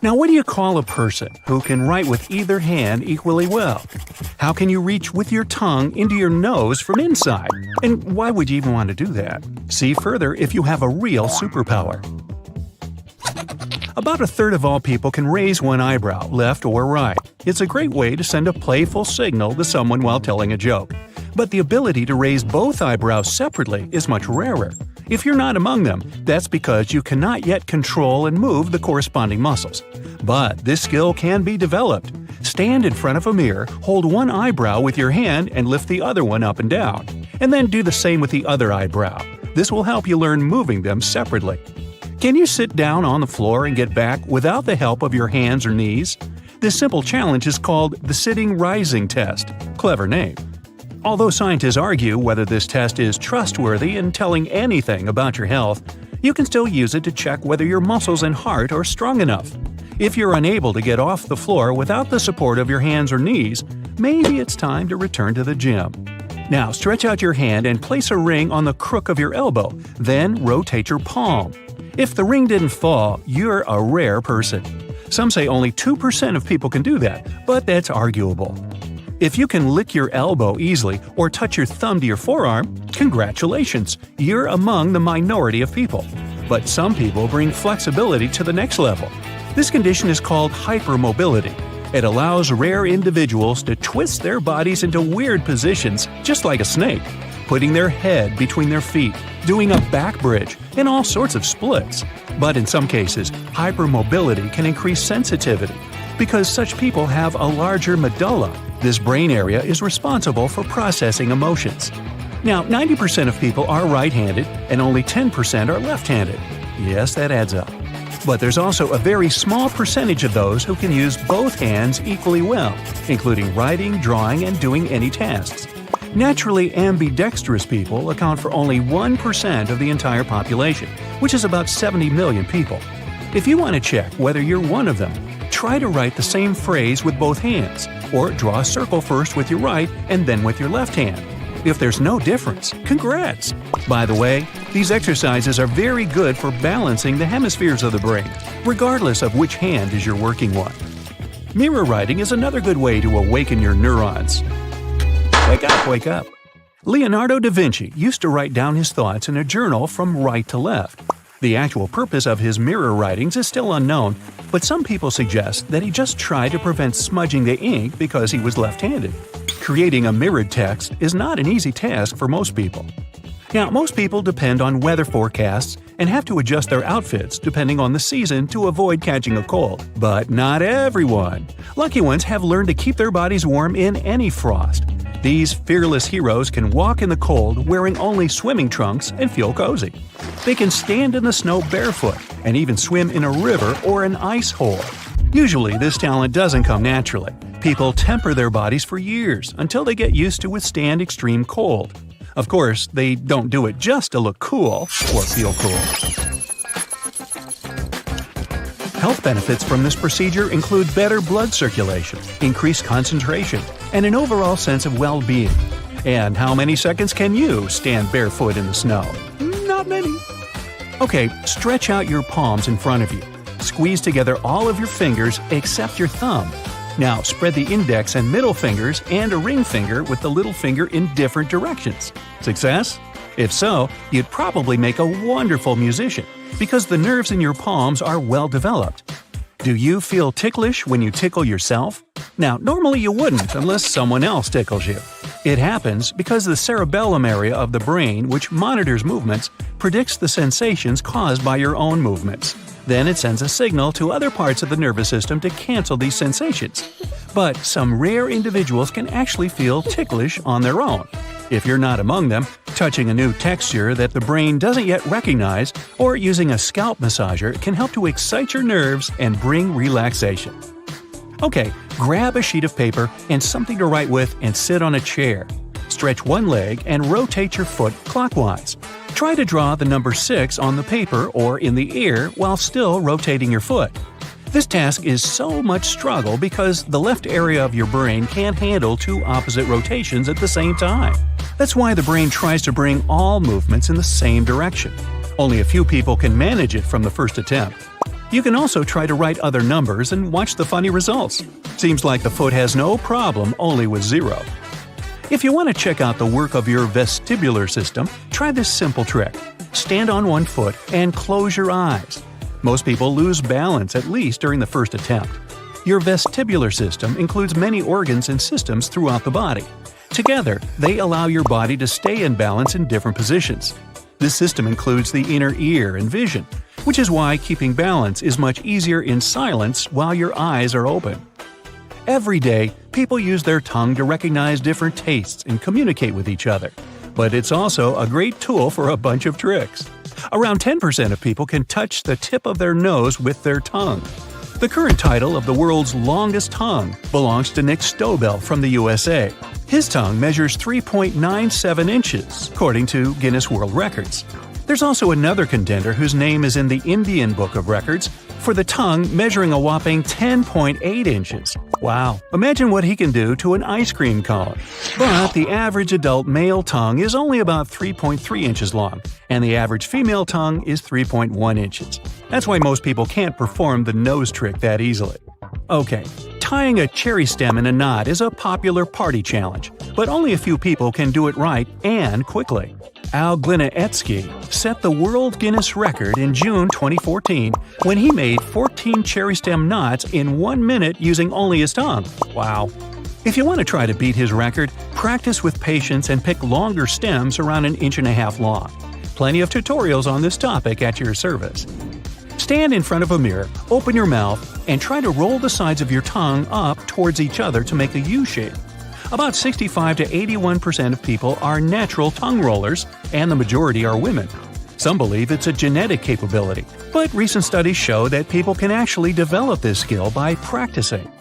Now, what do you call a person who can write with either hand equally well? How can you reach with your tongue into your nose from inside? And why would you even want to do that? See further if you have a real superpower. About a third of all people can raise one eyebrow, left or right. It's a great way to send a playful signal to someone while telling a joke. But the ability to raise both eyebrows separately is much rarer. If you're not among them, that's because you cannot yet control and move the corresponding muscles. But this skill can be developed. Stand in front of a mirror, hold one eyebrow with your hand and lift the other one up and down. And then do the same with the other eyebrow. This will help you learn moving them separately. Can you sit down on the floor and get back without the help of your hands or knees? This simple challenge is called the sitting-rising test. Clever name. Although scientists argue whether this test is trustworthy in telling anything about your health, you can still use it to check whether your muscles and heart are strong enough. If you're unable to get off the floor without the support of your hands or knees, maybe it's time to return to the gym. Now stretch out your hand and place a ring on the crook of your elbow, then rotate your palm. If the ring didn't fall, you're a rare person. Some say only 2% of people can do that, but that's arguable. If you can lick your elbow easily or touch your thumb to your forearm, congratulations, you're among the minority of people. But some people bring flexibility to the next level. This condition is called hypermobility. It allows rare individuals to twist their bodies into weird positions just like a snake, putting their head between their feet, doing a back bridge, and all sorts of splits. But in some cases, hypermobility can increase sensitivity. Because such people have a larger medulla, this brain area is responsible for processing emotions. Now, 90% of people are right-handed and only 10% are left-handed. Yes, that adds up. But there's also a very small percentage of those who can use both hands equally well, including writing, drawing, and doing any tasks. Naturally ambidextrous people account for only 1% of the entire population, which is about 70 million people. If you want to check whether you're one of them, try to write the same phrase with both hands, or draw a circle first with your right and then with your left hand. If there's no difference, congrats! By the way, these exercises are very good for balancing the hemispheres of the brain, regardless of which hand is your working one. Mirror writing is another good way to awaken your neurons. Wake up, wake up! Leonardo da Vinci used to write down his thoughts in a journal from right to left. The actual purpose of his mirror writings is still unknown, but some people suggest that he just tried to prevent smudging the ink because he was left-handed. Creating a mirrored text is not an easy task for most people. Now, most people depend on weather forecasts and have to adjust their outfits depending on the season to avoid catching a cold. But not everyone. Lucky ones have learned to keep their bodies warm in any frost. These fearless heroes can walk in the cold wearing only swimming trunks and feel cozy. They can stand in the snow barefoot and even swim in a river or an ice hole. Usually, this talent doesn't come naturally. People temper their bodies for years until they get used to withstand extreme cold. Of course, they don't do it just to look cool or feel cool. Health benefits from this procedure include better blood circulation, increased concentration, and an overall sense of well-being. And how many seconds can you stand barefoot in the snow? Not many. Okay, stretch out your palms in front of you. Squeeze together all of your fingers except your thumb. Now spread the index and middle fingers and a ring finger with the little finger in different directions. Success? If so, you'd probably make a wonderful musician, because the nerves in your palms are well developed. Do you feel ticklish when you tickle yourself? Now, normally you wouldn't unless someone else tickles you. It happens because the cerebellum area of the brain, which monitors movements, predicts the sensations caused by your own movements. Then it sends a signal to other parts of the nervous system to cancel these sensations. But some rare individuals can actually feel ticklish on their own. If you're not among them, touching a new texture that the brain doesn't yet recognize or using a scalp massager can help to excite your nerves and bring relaxation. Okay, grab a sheet of paper and something to write with and sit on a chair. Stretch one leg and rotate your foot clockwise. Try to draw the number 6 on the paper or in the air while still rotating your foot. This task is so much struggle because the left area of your brain can't handle two opposite rotations at the same time. That's why the brain tries to bring all movements in the same direction. Only a few people can manage it from the first attempt. You can also try to write other numbers and watch the funny results. Seems like the foot has no problem only with 0. If you want to check out the work of your vestibular system, try this simple trick. Stand on one foot and close your eyes. Most people lose balance at least during the first attempt. Your vestibular system includes many organs and systems throughout the body. Together, they allow your body to stay in balance in different positions. This system includes the inner ear and vision, which is why keeping balance is much easier in silence while your eyes are open. Every day, people use their tongue to recognize different tastes and communicate with each other. But it's also a great tool for a bunch of tricks. Around 10% of people can touch the tip of their nose with their tongue. The current title of the world's longest tongue belongs to Nick Stobel from the USA. His tongue measures 3.97 inches, according to Guinness World Records. There's also another contender whose name is in the Indian Book of Records for the tongue measuring a whopping 10.8 inches. Wow, imagine what he can do to an ice cream cone. But the average adult male tongue is only about 3.3 inches long, and the average female tongue is 3.1 inches. That's why most people can't perform the nose trick that easily. Okay, tying a cherry stem in a knot is a popular party challenge, but only a few people can do it right and quickly. Al Glinaetsky set the World Guinness record in June 2014 when he made 14 cherry stem knots in 1 minute using only his tongue. Wow. If you want to try to beat his record, practice with patience and pick longer stems around 1.5 inches long. Plenty of tutorials on this topic at your service. Stand in front of a mirror, open your mouth, and try to roll the sides of your tongue up towards each other to make a U shape. About 65 to 81% of people are natural tongue rollers, and the majority are women. Some believe it's a genetic capability, but recent studies show that people can actually develop this skill by practicing.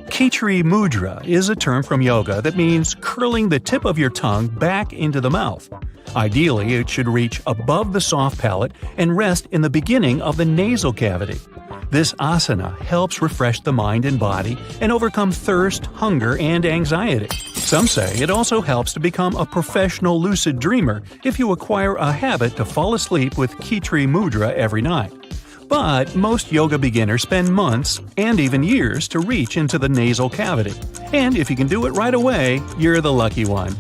Khichdi mudra is a term from yoga that means curling the tip of your tongue back into the mouth. Ideally, it should reach above the soft palate and rest in the beginning of the nasal cavity. This asana helps refresh the mind and body and overcome thirst, hunger, and anxiety. Some say it also helps to become a professional lucid dreamer if you acquire a habit to fall asleep with Khichdi mudra every night. But most yoga beginners spend months and even years to reach into the nasal cavity. And if you can do it right away, you're the lucky one.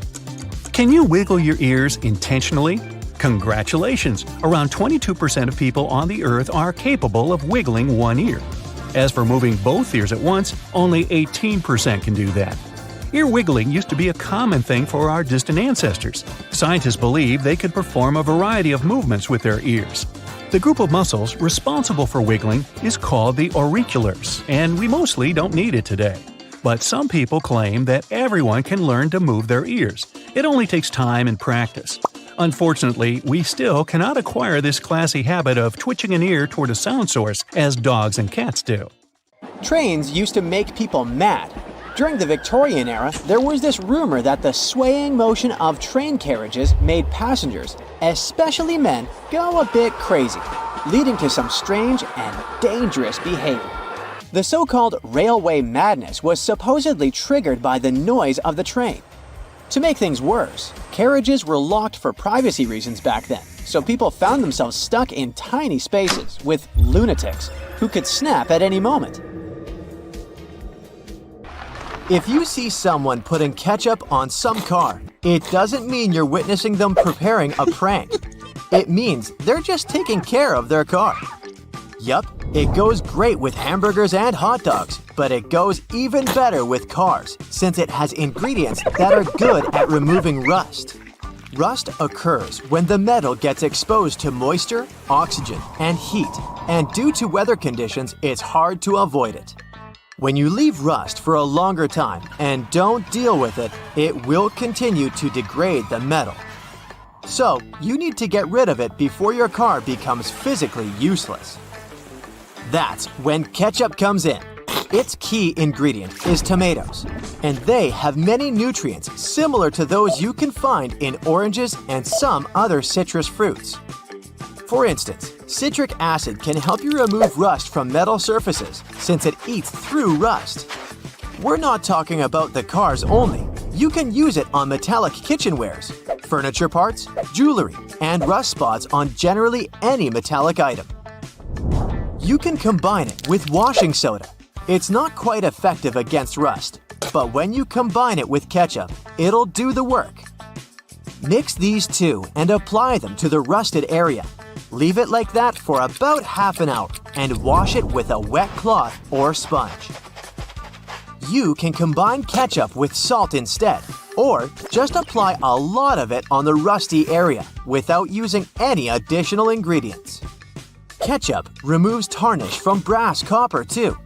Can you wiggle your ears intentionally? Congratulations! Around 22% of people on the earth are capable of wiggling one ear. As for moving both ears at once, only 18% can do that. Ear wiggling used to be a common thing for our distant ancestors. Scientists believe they could perform a variety of movements with their ears. The group of muscles responsible for wiggling is called the auriculars, and we mostly don't need it today. But some people claim that everyone can learn to move their ears. It only takes time and practice. Unfortunately, we still cannot acquire this classy habit of twitching an ear toward a sound source as dogs and cats do. Trains used to make people mad. During the Victorian era, there was this rumor that the swaying motion of train carriages made passengers, especially men, go a bit crazy, leading to some strange and dangerous behavior. The so-called railway madness was supposedly triggered by the noise of the train. To make things worse, carriages were locked for privacy reasons back then, so people found themselves stuck in tiny spaces with lunatics who could snap at any moment. If you see someone putting ketchup on some car, it doesn't mean you're witnessing them preparing a prank. It means they're just taking care of their car. Yup, it goes great with hamburgers and hot dogs, but it goes even better with cars, since it has ingredients that are good at removing rust. Rust occurs when the metal gets exposed to moisture, oxygen, and heat, and due to weather conditions, it's hard to avoid it. When you leave rust for a longer time and don't deal with it, it will continue to degrade the metal. So, you need to get rid of it before your car becomes physically useless. That's when ketchup comes in. Its key ingredient is tomatoes, and they have many nutrients similar to those you can find in oranges and some other citrus fruits. For instance, citric acid can help you remove rust from metal surfaces since it eats through rust. We're not talking about the cars only. You can use it on metallic kitchenwares, furniture parts, jewelry, and rust spots on generally any metallic item. You can combine it with washing soda. It's not quite effective against rust, but when you combine it with ketchup, it'll do the work. Mix these two and apply them to the rusted area. Leave it like that for about half an hour and wash it with a wet cloth or sponge. You can combine ketchup with salt instead, or just apply a lot of it on the rusty area without using any additional ingredients. Ketchup removes tarnish from brass copper too.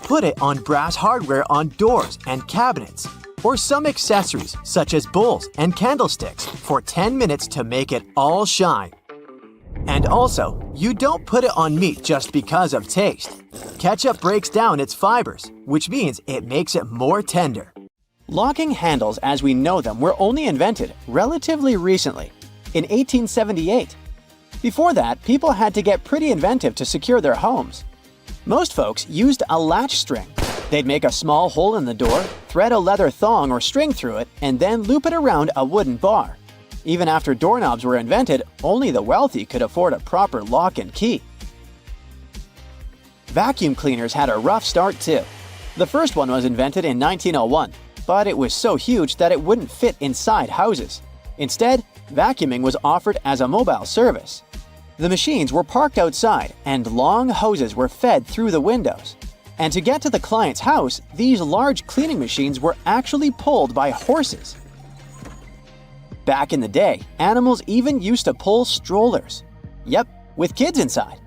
Put it on brass hardware on doors and cabinets, or some accessories such as bowls and candlesticks for 10 minutes to make it all shine. And also, you don't put it on meat just because of taste. Ketchup breaks down its fibers, which means it makes it more tender. Locking handles as we know them were only invented relatively recently, in 1878. Before that, people had to get pretty inventive to secure their homes. Most folks used a latch string. They'd make a small hole in the door, thread a leather thong or string through it, and then loop it around a wooden bar. Even after doorknobs were invented, only the wealthy could afford a proper lock and key. Vacuum cleaners had a rough start too. The first one was invented in 1901, but it was so huge that it wouldn't fit inside houses. Instead, vacuuming was offered as a mobile service. The machines were parked outside, and long hoses were fed through the windows. And to get to the client's house, these large cleaning machines were actually pulled by horses. Back in the day, animals even used to pull strollers. Yep, with kids inside.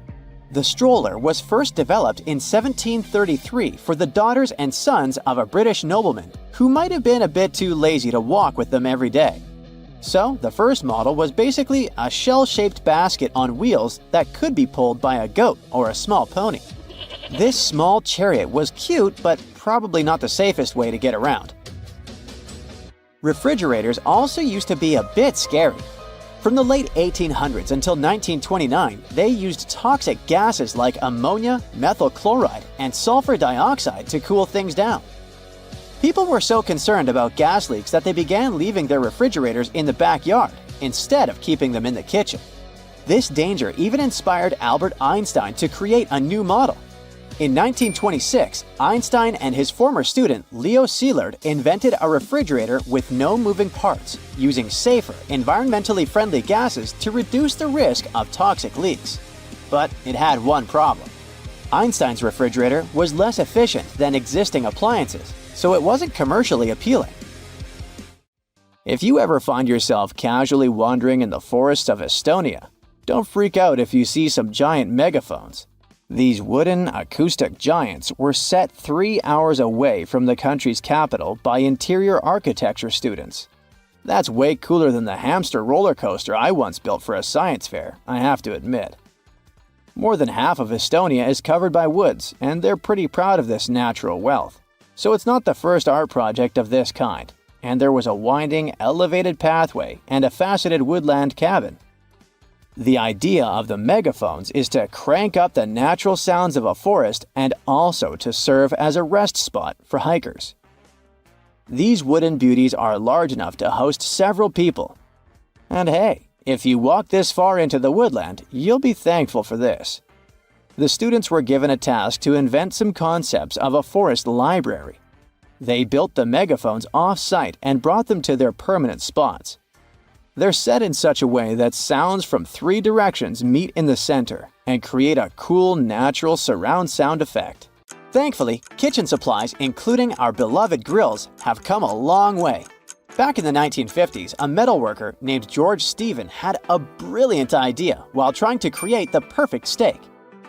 The stroller was first developed in 1733 for the daughters and sons of a British nobleman who might have been a bit too lazy to walk with them every day. So, the first model was basically a shell-shaped basket on wheels that could be pulled by a goat or a small pony. This small chariot was cute, but probably not the safest way to get around. Refrigerators also used to be a bit scary. From the late 1800s until 1929, they used toxic gases like ammonia, methyl chloride, and sulfur dioxide to cool things down. People were so concerned about gas leaks that they began leaving their refrigerators in the backyard instead of keeping them in the kitchen. This danger even inspired Albert Einstein to create a new model. In 1926, Einstein and his former student Leo Szilard invented a refrigerator with no moving parts, using safer, environmentally friendly gases to reduce the risk of toxic leaks. But it had one problem. Einstein's refrigerator was less efficient than existing appliances, so it wasn't commercially appealing. If you ever find yourself casually wandering in the forests of Estonia, don't freak out if you see some giant megaphones. These wooden acoustic giants were set 3 hours away from the country's capital by interior architecture students. That's way cooler than the hamster roller coaster I once built for a science fair, I have to admit. More than half of Estonia is covered by woods, and they're pretty proud of this natural wealth. So it's not the first art project of this kind, and there was a winding, elevated pathway and a faceted woodland cabin. The idea of the megaphones is to crank up the natural sounds of a forest and also to serve as a rest spot for hikers. These wooden beauties are large enough to host several people. And hey, if you walk this far into the woodland, you'll be thankful for this. The students were given a task to invent some concepts of a forest library. They built the megaphones off-site and brought them to their permanent spots. They're set in such a way that sounds from 3 directions meet in the center and create a cool, natural surround sound effect. Thankfully, kitchen supplies, including our beloved grills, have come a long way. Back in the 1950s, a metalworker named George Stephen had a brilliant idea while trying to create the perfect steak.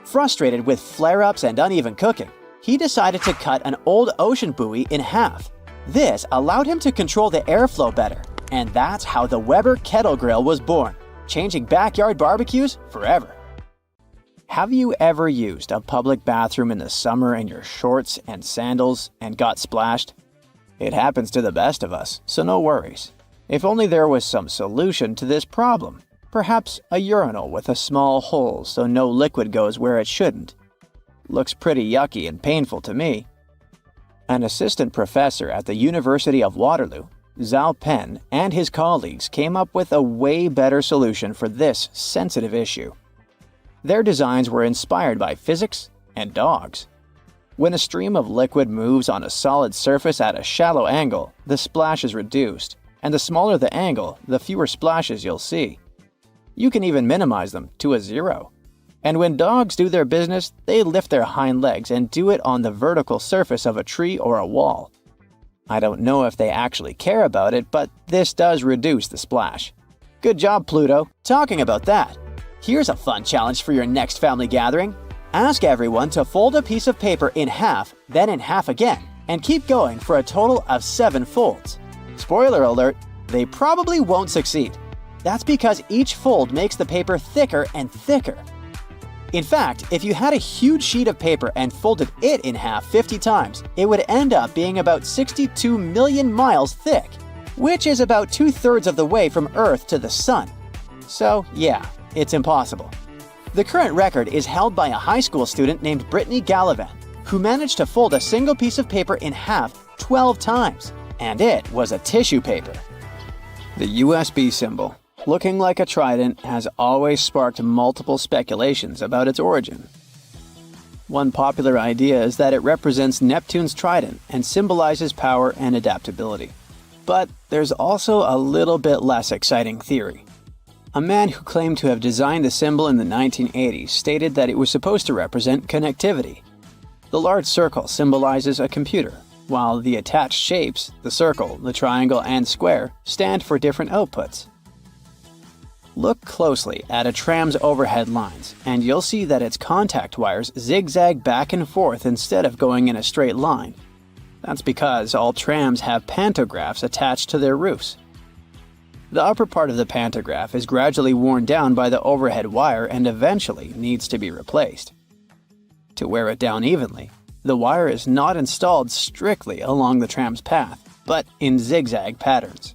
Frustrated with flare-ups and uneven cooking, he decided to cut an old ocean buoy in half. This allowed him to control the airflow better. And that's how the Weber Kettle Grill was born, changing backyard barbecues forever. Have you ever used a public bathroom in the summer in your shorts and sandals and got splashed? It happens to the best of us, so no worries. If only there was some solution to this problem. Perhaps a urinal with a small hole so no liquid goes where it shouldn't. Looks pretty yucky and painful to me. An assistant professor at the University of Waterloo, Zhao Pen, and his colleagues came up with a way better solution for this sensitive issue. Their designs were inspired by physics and dogs. When a stream of liquid moves on a solid surface at a shallow angle, the splash is reduced, and the smaller the angle, the fewer splashes you'll see. You can even minimize them to a zero. And when dogs do their business, they lift their hind legs and do it on the vertical surface of a tree or a wall. I don't know if they actually care about it, but this does reduce the splash. Good job, Pluto. Talking about that, here's a fun challenge for your next family gathering. Ask everyone to fold a piece of paper in half, then in half again, and keep going for a total of 7 folds. Spoiler alert, they probably won't succeed. That's because each fold makes the paper thicker and thicker. In fact, if you had a huge sheet of paper and folded it in half 50 times, it would end up being about 62 million miles thick, which is about 2/3 of the way from Earth to the Sun. So yeah, it's impossible. The current record is held by a high school student named Brittany Gallivan, who managed to fold a single piece of paper in half 12 times, and it was a tissue paper. The USB symbol, looking like a trident, has always sparked multiple speculations about its origin. One popular idea is that it represents Neptune's trident and symbolizes power and adaptability. But there's also a little bit less exciting theory. A man who claimed to have designed the symbol in the 1980s stated that it was supposed to represent connectivity. The large circle symbolizes a computer, while the attached shapes, the circle, the triangle, and square, stand for different outputs. Look closely at a tram's overhead lines, and you'll see that its contact wires zigzag back and forth instead of going in a straight line. That's because all trams have pantographs attached to their roofs. The upper part of the pantograph is gradually worn down by the overhead wire and eventually needs to be replaced. To wear it down evenly, the wire is not installed strictly along the tram's path, but in zigzag patterns.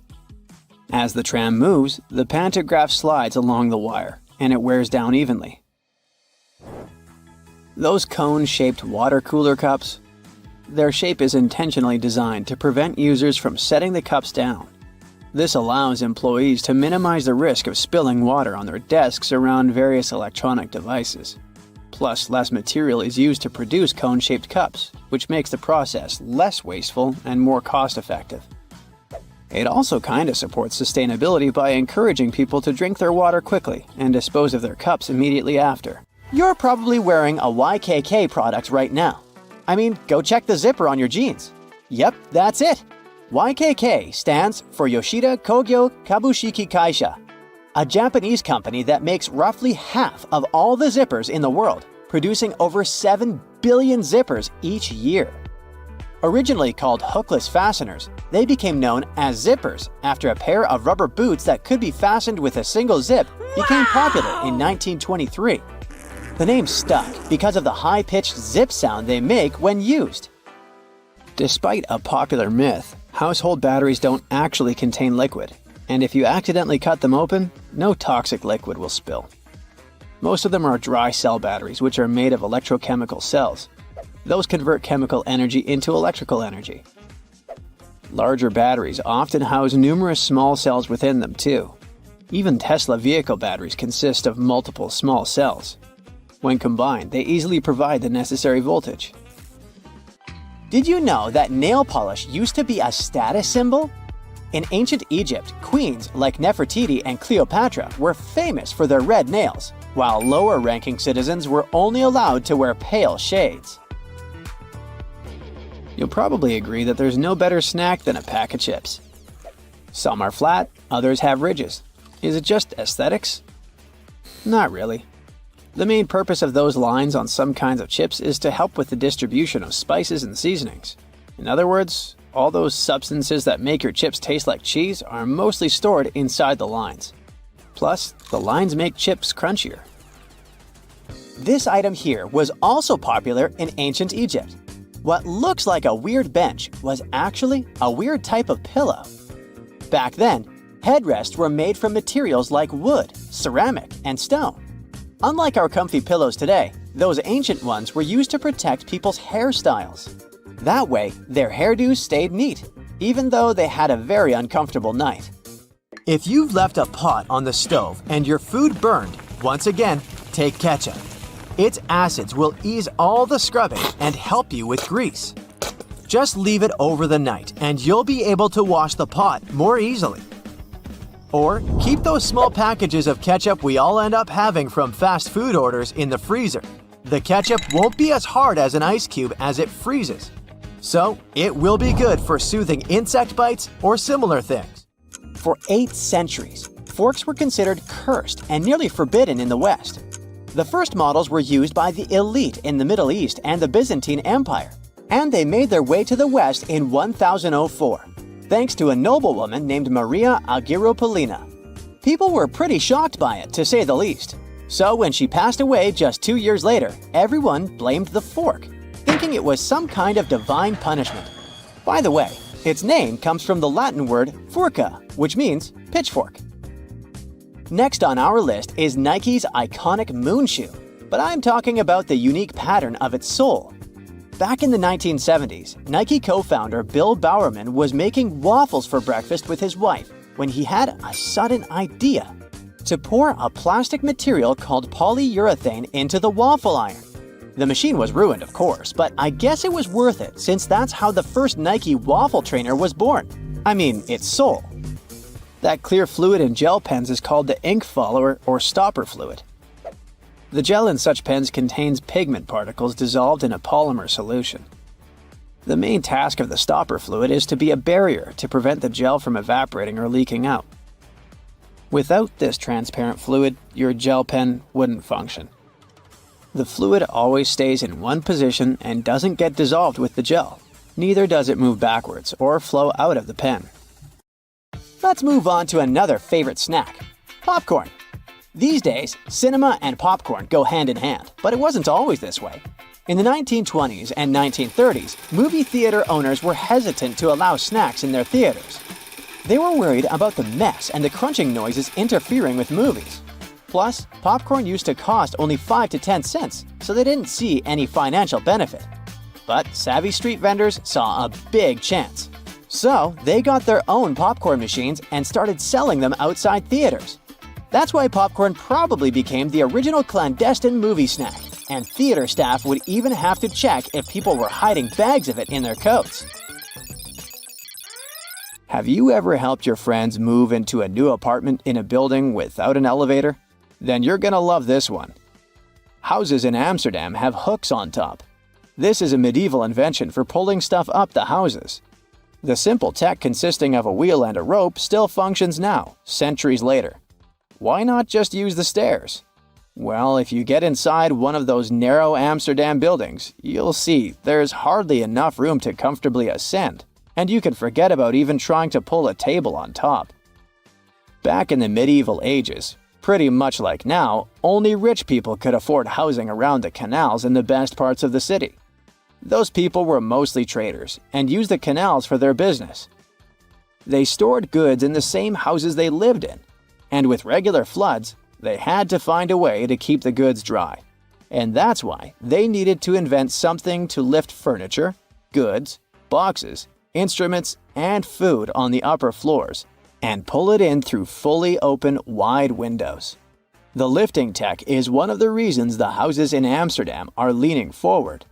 As the tram moves, the pantograph slides along the wire, and it wears down evenly. Those cone-shaped water cooler cups? Their shape is intentionally designed to prevent users from setting the cups down. This allows employees to minimize the risk of spilling water on their desks around various electronic devices. Plus, less material is used to produce cone-shaped cups, which makes the process less wasteful and more cost-effective. It also kinda supports sustainability by encouraging people to drink their water quickly and dispose of their cups immediately after. You're probably wearing a YKK product right now. I mean, go check the zipper on your jeans. Yep, that's it. YKK stands for Yoshida Kogyo Kabushiki Kaisha, a Japanese company that makes roughly half of all the zippers in the world, producing over 7 billion zippers each year. Originally called hookless fasteners, they became known as zippers after a pair of rubber boots that could be fastened with a single zip became popular in 1923. The name stuck because of the high-pitched zip sound they make when used. Despite a popular myth, household batteries don't actually contain liquid, and if you accidentally cut them open, no toxic liquid will spill. Most of them are dry cell batteries, which are made of electrochemical cells. Those convert chemical energy into electrical energy. Larger batteries often house numerous small cells within them too. Even Tesla vehicle batteries consist of multiple small cells. When combined, they easily provide the necessary voltage. Did you know that nail polish used to be a status symbol? In ancient Egypt, queens like Nefertiti and Cleopatra were famous for their red nails, while lower-ranking citizens were only allowed to wear pale shades. You'll probably agree that there's no better snack than a pack of chips. Some are flat, others have ridges. Is it just aesthetics? Not really. The main purpose of those lines on some kinds of chips is to help with the distribution of spices and seasonings. In other words, all those substances that make your chips taste like cheese are mostly stored inside the lines. Plus, the lines make chips crunchier. This item here was also popular in ancient Egypt. What looks like a weird bench was actually a weird type of pillow. Back then, headrests were made from materials like wood, ceramic, and stone. Unlike our comfy pillows today, those ancient ones were used to protect people's hairstyles. That way, their hairdos stayed neat, even though they had a very uncomfortable night. If you've left a pot on the stove and your food burned, once again, take ketchup. Its acids will ease all the scrubbing and help you with grease. Just leave it over the night and you'll be able to wash the pot more easily. Or keep those small packages of ketchup we all end up having from fast food orders in the freezer. The ketchup won't be as hard as an ice cube as it freezes. So it will be good for soothing insect bites or similar things. For 8 centuries, forks were considered cursed and nearly forbidden in the West. The first models were used by the elite in the Middle East and the Byzantine Empire, and they made their way to the West in 1004, thanks to a noblewoman named Maria Agrippina. People were pretty shocked by it, to say the least. So when she passed away just 2 years later, everyone blamed the fork, thinking it was some kind of divine punishment. By the way, its name comes from the Latin word furca, which means pitchfork. Next on our list is Nike's iconic moon shoe, but I'm talking about the unique pattern of its sole. Back in the 1970s, Nike co-founder Bill Bowerman was making waffles for breakfast with his wife when he had a sudden idea to pour a plastic material called polyurethane into the waffle iron. The machine was ruined, of course, but I guess it was worth it since that's how the first Nike waffle trainer was born. I mean, its sole. That clear fluid in gel pens is called the ink follower or stopper fluid. The gel in such pens contains pigment particles dissolved in a polymer solution. The main task of the stopper fluid is to be a barrier to prevent the gel from evaporating or leaking out. Without this transparent fluid, your gel pen wouldn't function. The fluid always stays in one position and doesn't get dissolved with the gel. Neither does it move backwards or flow out of the pen. Let's move on to another favorite snack, popcorn. These days, cinema and popcorn go hand in hand, but it wasn't always this way. In the 1920s and 1930s, movie theater owners were hesitant to allow snacks in their theaters. They were worried about the mess and the crunching noises interfering with movies. Plus, popcorn used to cost only 5 to 10 cents, so they didn't see any financial benefit. But savvy street vendors saw a big chance. So, they got their own popcorn machines and started selling them outside theaters. That's why popcorn probably became the original clandestine movie snack, and theater staff would even have to check if people were hiding bags of it in their coats. Have you ever helped your friends move into a new apartment in a building without an elevator? Then you're gonna love this one. Houses in Amsterdam have hooks on top. This is a medieval invention for pulling stuff up the houses. The simple tech consisting of a wheel and a rope still functions now, centuries later. Why not just use the stairs? Well, if you get inside one of those narrow Amsterdam buildings, you'll see there's hardly enough room to comfortably ascend, and you can forget about even trying to pull a table on top. Back in the medieval ages, pretty much like now, only rich people could afford housing around the canals in the best parts of the city. Those people were mostly traders and used the canals for their business. They stored goods in the same houses they lived in, and with regular floods, they had to find a way to keep the goods dry. And that's why they needed to invent something to lift furniture, goods, boxes, instruments, and food on the upper floors, and pull it in through fully open, wide windows. The lifting tech is one of the reasons the houses in Amsterdam are leaning forward.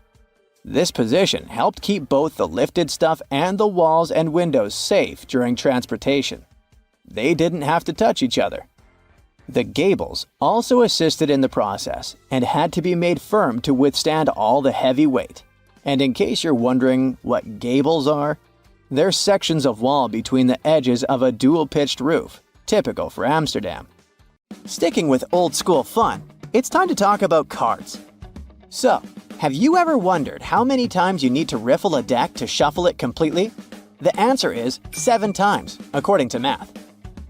This position helped keep both the lifted stuff and the walls and windows safe during transportation. They didn't have to touch each other. The gables also assisted in the process and had to be made firm to withstand all the heavy weight. And in case you're wondering what gables are, they're sections of wall between the edges of a dual-pitched roof, typical for Amsterdam. Sticking with old-school fun, it's time to talk about cards. So, have you ever wondered how many times you need to riffle a deck to shuffle it completely? The answer is 7 times, according to math.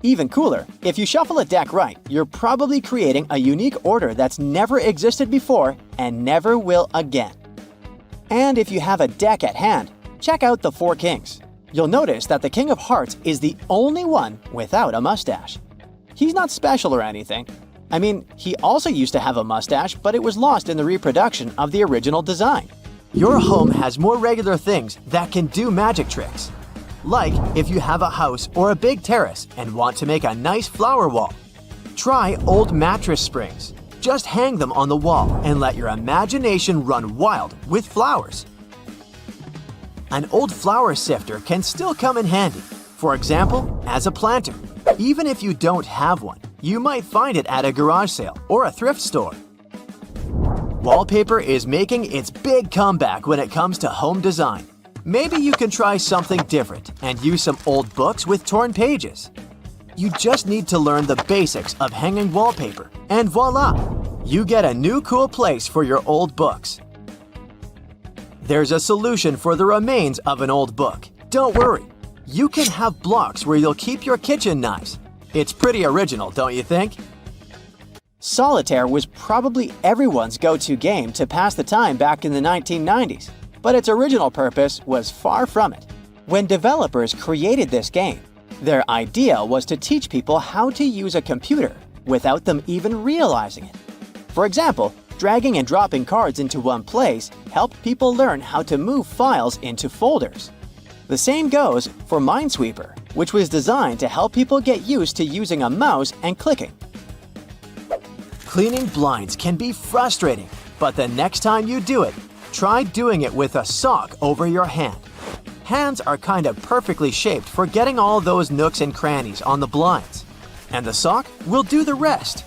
Even cooler, if you shuffle a deck right, you're probably creating a unique order that's never existed before and never will again. And if you have a deck at hand, check out the 4 kings. You'll notice that the King of Hearts is the only one without a mustache. He's not special or anything. I mean, he also used to have a mustache, but it was lost in the reproduction of the original design. Your home has more regular things that can do magic tricks. Like if you have a house or a big terrace and want to make a nice flower wall. Try old mattress springs. Just hang them on the wall and let your imagination run wild with flowers. An old flower sifter can still come in handy, for example, as a planter. Even if you don't have one, you might find it at a garage sale or a thrift store. Wallpaper is making its big comeback when it comes to home design. Maybe you can try something different and use some old books with torn pages. You just need to learn the basics of hanging wallpaper, and voila! You get a new cool place for your old books. There's a solution for the remains of an old book. Don't worry. You can have blocks where you'll keep your kitchen knives. It's pretty original, don't you think? Solitaire was probably everyone's go-to game to pass the time back in the 1990s, but its original purpose was far from it. When developers created this game, their idea was to teach people how to use a computer without them even realizing it. For example, dragging and dropping cards into one place helped people learn how to move files into folders. The same goes for Minesweeper, which was designed to help people get used to using a mouse and clicking. Cleaning blinds can be frustrating, but the next time you do it, try doing it with a sock over your hand. Hands are kind of perfectly shaped for getting all those nooks and crannies on the blinds, and the sock will do the rest.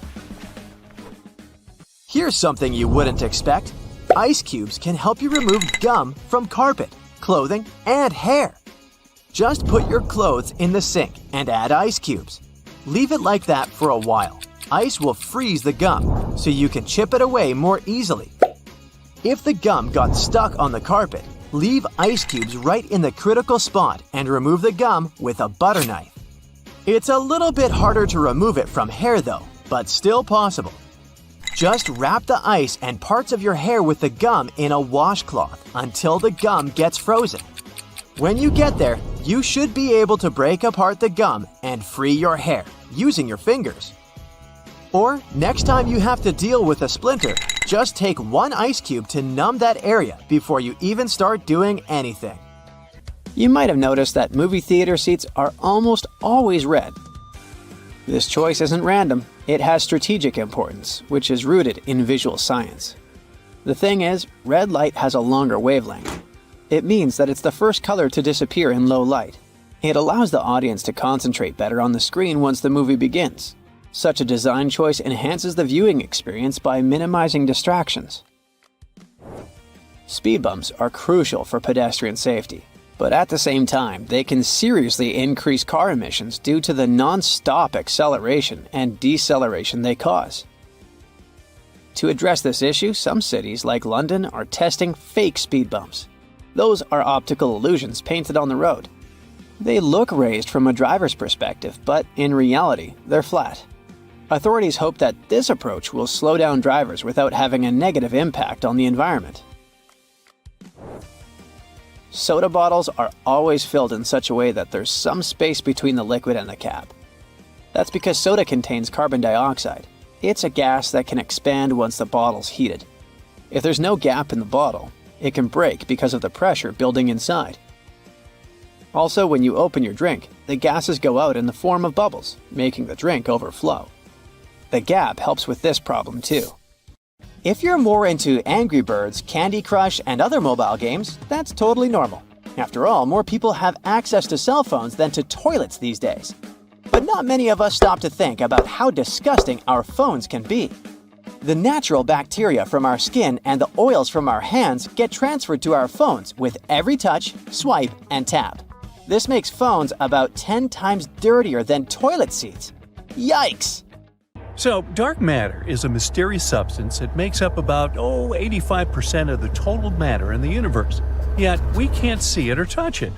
Here's something you wouldn't expect. Ice cubes can help you remove gum from carpet, clothing, and hair. Just put your clothes in the sink and add ice cubes. Leave it like that for a while. Ice will freeze the gum, so you can chip it away more easily. If the gum got stuck on the carpet, leave ice cubes right in the critical spot and remove the gum with a butter knife. It's a little bit harder to remove it from hair though, but still possible. Just wrap the ice and parts of your hair with the gum in a washcloth until the gum gets frozen. When you get there, you should be able to break apart the gum and free your hair using your fingers. Or next time you have to deal with a splinter, just take one ice cube to numb that area before you even start doing anything. You might have noticed that movie theater seats are almost always red. This choice isn't random. It has strategic importance, which is rooted in visual science. The thing is, red light has a longer wavelength. It means that it's the first color to disappear in low light. It allows the audience to concentrate better on the screen once the movie begins. Such a design choice enhances the viewing experience by minimizing distractions. Speed bumps are crucial for pedestrian safety, but at the same time, they can seriously increase car emissions due to the non-stop acceleration and deceleration they cause. To address this issue, some cities like London are testing fake speed bumps. Those are optical illusions painted on the road. They look raised from a driver's perspective, but in reality, they're flat. Authorities hope that this approach will slow down drivers without having a negative impact on the environment. Soda bottles are always filled in such a way that there's some space between the liquid and the cap. That's because soda contains carbon dioxide. It's a gas that can expand once the bottle's heated. If there's no gap in the bottle, it can break because of the pressure building inside. Also, when you open your drink, the gases go out in the form of bubbles, making the drink overflow. The gap helps with this problem too. If you're more into Angry Birds, Candy Crush, and other mobile games, that's totally normal. After all, more people have access to cell phones than to toilets these days. But not many of us stop to think about how disgusting our phones can be. The natural bacteria from our skin and the oils from our hands get transferred to our phones with every touch, swipe, and tap. This makes phones about 10 times dirtier than toilet seats. Yikes! So, dark matter is a mysterious substance that makes up about 85% of the total matter in the universe, yet we can't see it or touch it.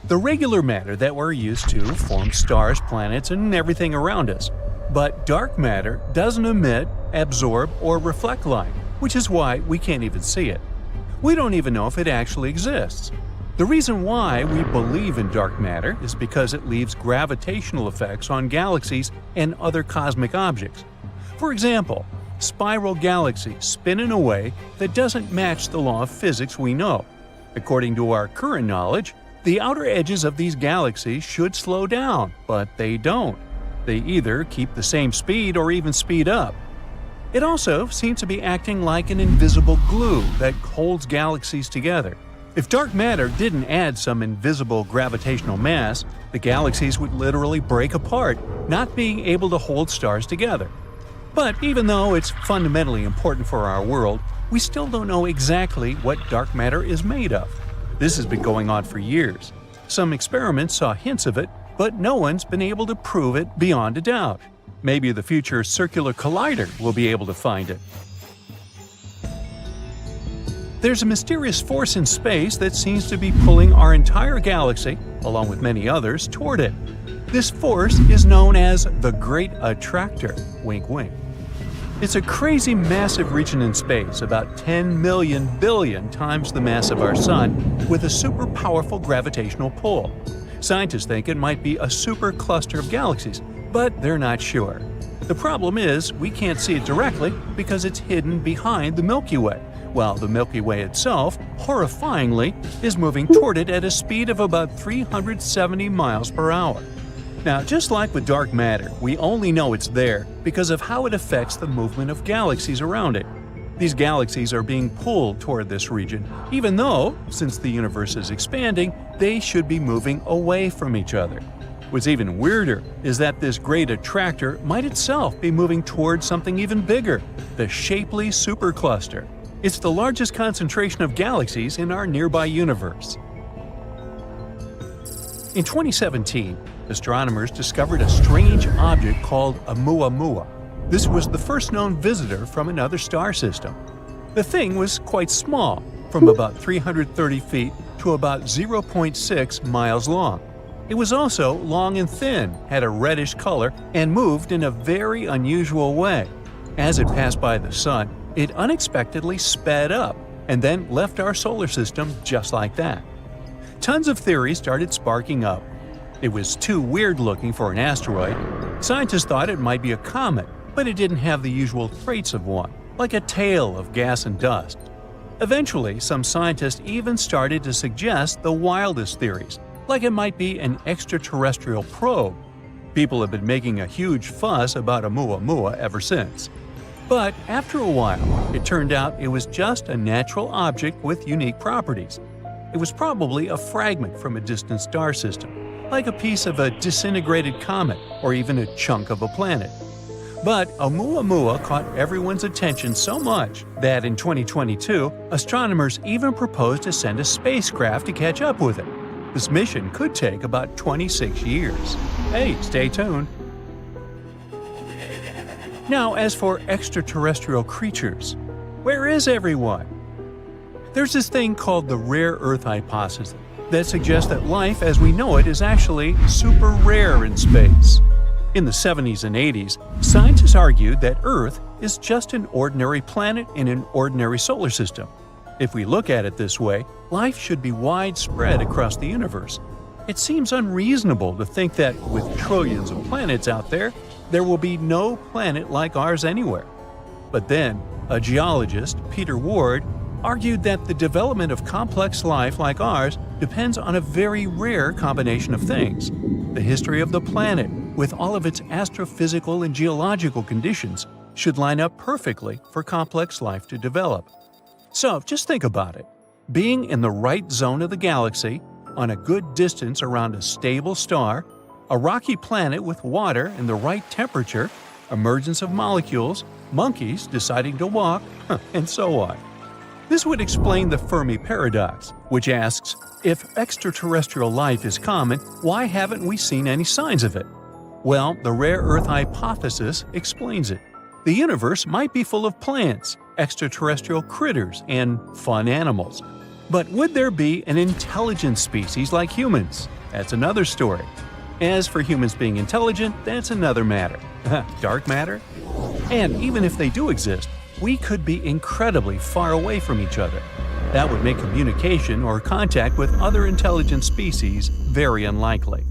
The regular matter that we're used to forms stars, planets, and everything around us. But dark matter doesn't emit, absorb, or reflect light, which is why we can't even see it. We don't even know if it actually exists. The reason why we believe in dark matter is because it leaves gravitational effects on galaxies and other cosmic objects. For example, spiral galaxies spin in a way that doesn't match the law of physics we know. According to our current knowledge, the outer edges of these galaxies should slow down, but they don't. They either keep the same speed or even speed up. It also seems to be acting like an invisible glue that holds galaxies together. If dark matter didn't add some invisible gravitational mass, the galaxies would literally break apart, not being able to hold stars together. But even though it's fundamentally important for our world, we still don't know exactly what dark matter is made of. This has been going on for years. Some experiments saw hints of it, but no one's been able to prove it beyond a doubt. Maybe the future circular collider will be able to find it. There's a mysterious force in space that seems to be pulling our entire galaxy, along with many others, toward it. This force is known as the Great Attractor. Wink, wink. It's a crazy massive region in space, about 10 million billion times the mass of our Sun, with a super powerful gravitational pull. Scientists think it might be a super cluster of galaxies, but they're not sure. The problem is, we can't see it directly because it's hidden behind the Milky Way, while the Milky Way itself, horrifyingly, is moving toward it at a speed of about 370 miles per hour. Now, just like with dark matter, we only know it's there because of how it affects the movement of galaxies around it. These galaxies are being pulled toward this region, even though, since the universe is expanding, they should be moving away from each other. What's even weirder is that this great attractor might itself be moving towards something even bigger, the Shapley supercluster. It's the largest concentration of galaxies in our nearby universe. In 2017, astronomers discovered a strange object called Oumuamua. This was the first known visitor from another star system. The thing was quite small, from about 330 feet to about 0.6 miles long. It was also long and thin, had a reddish color, and moved in a very unusual way. As it passed by the Sun, it unexpectedly sped up and then left our solar system just like that. Tons of theories started sparking up. It was too weird looking for an asteroid. Scientists thought it might be a comet, but it didn't have the usual traits of one, like a tail of gas and dust. Eventually, some scientists even started to suggest the wildest theories, like it might be an extraterrestrial probe. People have been making a huge fuss about Oumuamua ever since. But after a while, it turned out it was just a natural object with unique properties. It was probably a fragment from a distant star system, like a piece of a disintegrated comet or even a chunk of a planet. But Oumuamua caught everyone's attention so much that in 2022, astronomers even proposed to send a spacecraft to catch up with it. This mission could take about 26 years. Hey, stay tuned. Now, as for extraterrestrial creatures, where is everyone? There's this thing called the rare Earth hypothesis that suggests that life as we know it is actually super rare in space. In the 70s and 80s, scientists argued that Earth is just an ordinary planet in an ordinary solar system. If we look at it this way, life should be widespread across the universe. It seems unreasonable to think that with trillions of planets out there will be no planet like ours anywhere. But then, a geologist, Peter Ward, argued that the development of complex life like ours depends on a very rare combination of things. The history of the planet, with all of its astrophysical and geological conditions, should line up perfectly for complex life to develop. So just think about it. Being in the right zone of the galaxy, on a good distance around a stable star, a rocky planet with water and the right temperature, emergence of molecules, monkeys deciding to walk, and so on. This would explain the Fermi paradox, which asks, if extraterrestrial life is common, why haven't we seen any signs of it? Well, the rare Earth hypothesis explains it. The universe might be full of plants, extraterrestrial critters, and fun animals. But would there be an intelligent species like humans? That's another story. As for humans being intelligent, that's another matter. Dark matter? And even if they do exist, we could be incredibly far away from each other. That would make communication or contact with other intelligent species very unlikely.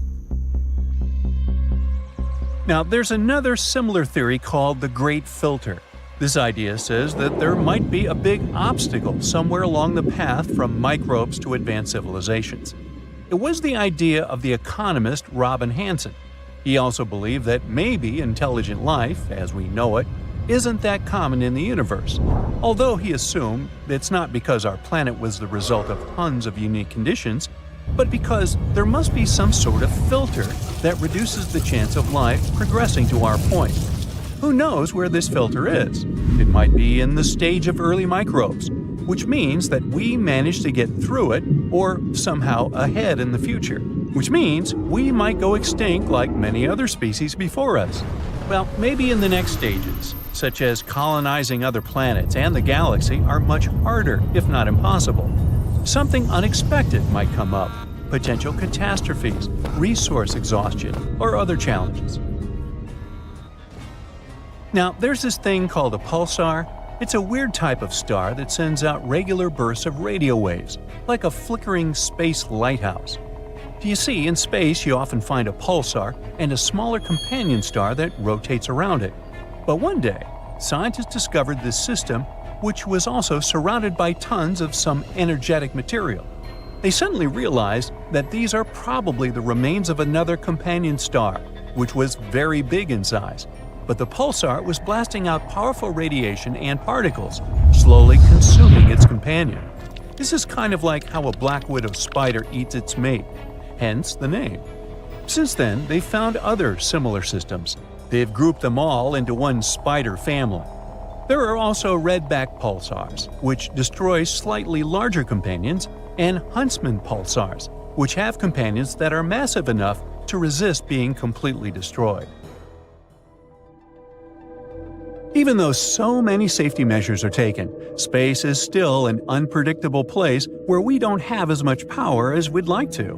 Now, there's another similar theory called the Great Filter. This idea says that there might be a big obstacle somewhere along the path from microbes to advanced civilizations. It was the idea of the economist Robin Hanson. He also believed that maybe intelligent life, as we know it, isn't that common in the universe, although he assumed it's not because our planet was the result of tons of unique conditions, but because there must be some sort of filter that reduces the chance of life progressing to our point. Who knows where this filter is? It might be in the stage of early microbes, which means that we managed to get through it or somehow ahead in the future, which means we might go extinct like many other species before us. Well, maybe in the next stages, such as colonizing other planets and the galaxy, are much harder, if not impossible. Something unexpected might come up, potential catastrophes, resource exhaustion, or other challenges. Now, there's this thing called a pulsar. It's a weird type of star that sends out regular bursts of radio waves, like a flickering space lighthouse. You see, in space you often find a pulsar and a smaller companion star that rotates around it. But one day, scientists discovered this system, which was also surrounded by tons of some energetic material. They suddenly realized that these are probably the remains of another companion star, which was very big in size. But the pulsar was blasting out powerful radiation and particles, slowly consuming its companion. This is kind of like how a black widow spider eats its mate, hence the name. Since then, they've found other similar systems. They've grouped them all into one spider family. There are also redback pulsars, which destroy slightly larger companions, and huntsman pulsars, which have companions that are massive enough to resist being completely destroyed. Even though so many safety measures are taken, space is still an unpredictable place where we don't have as much power as we'd like to.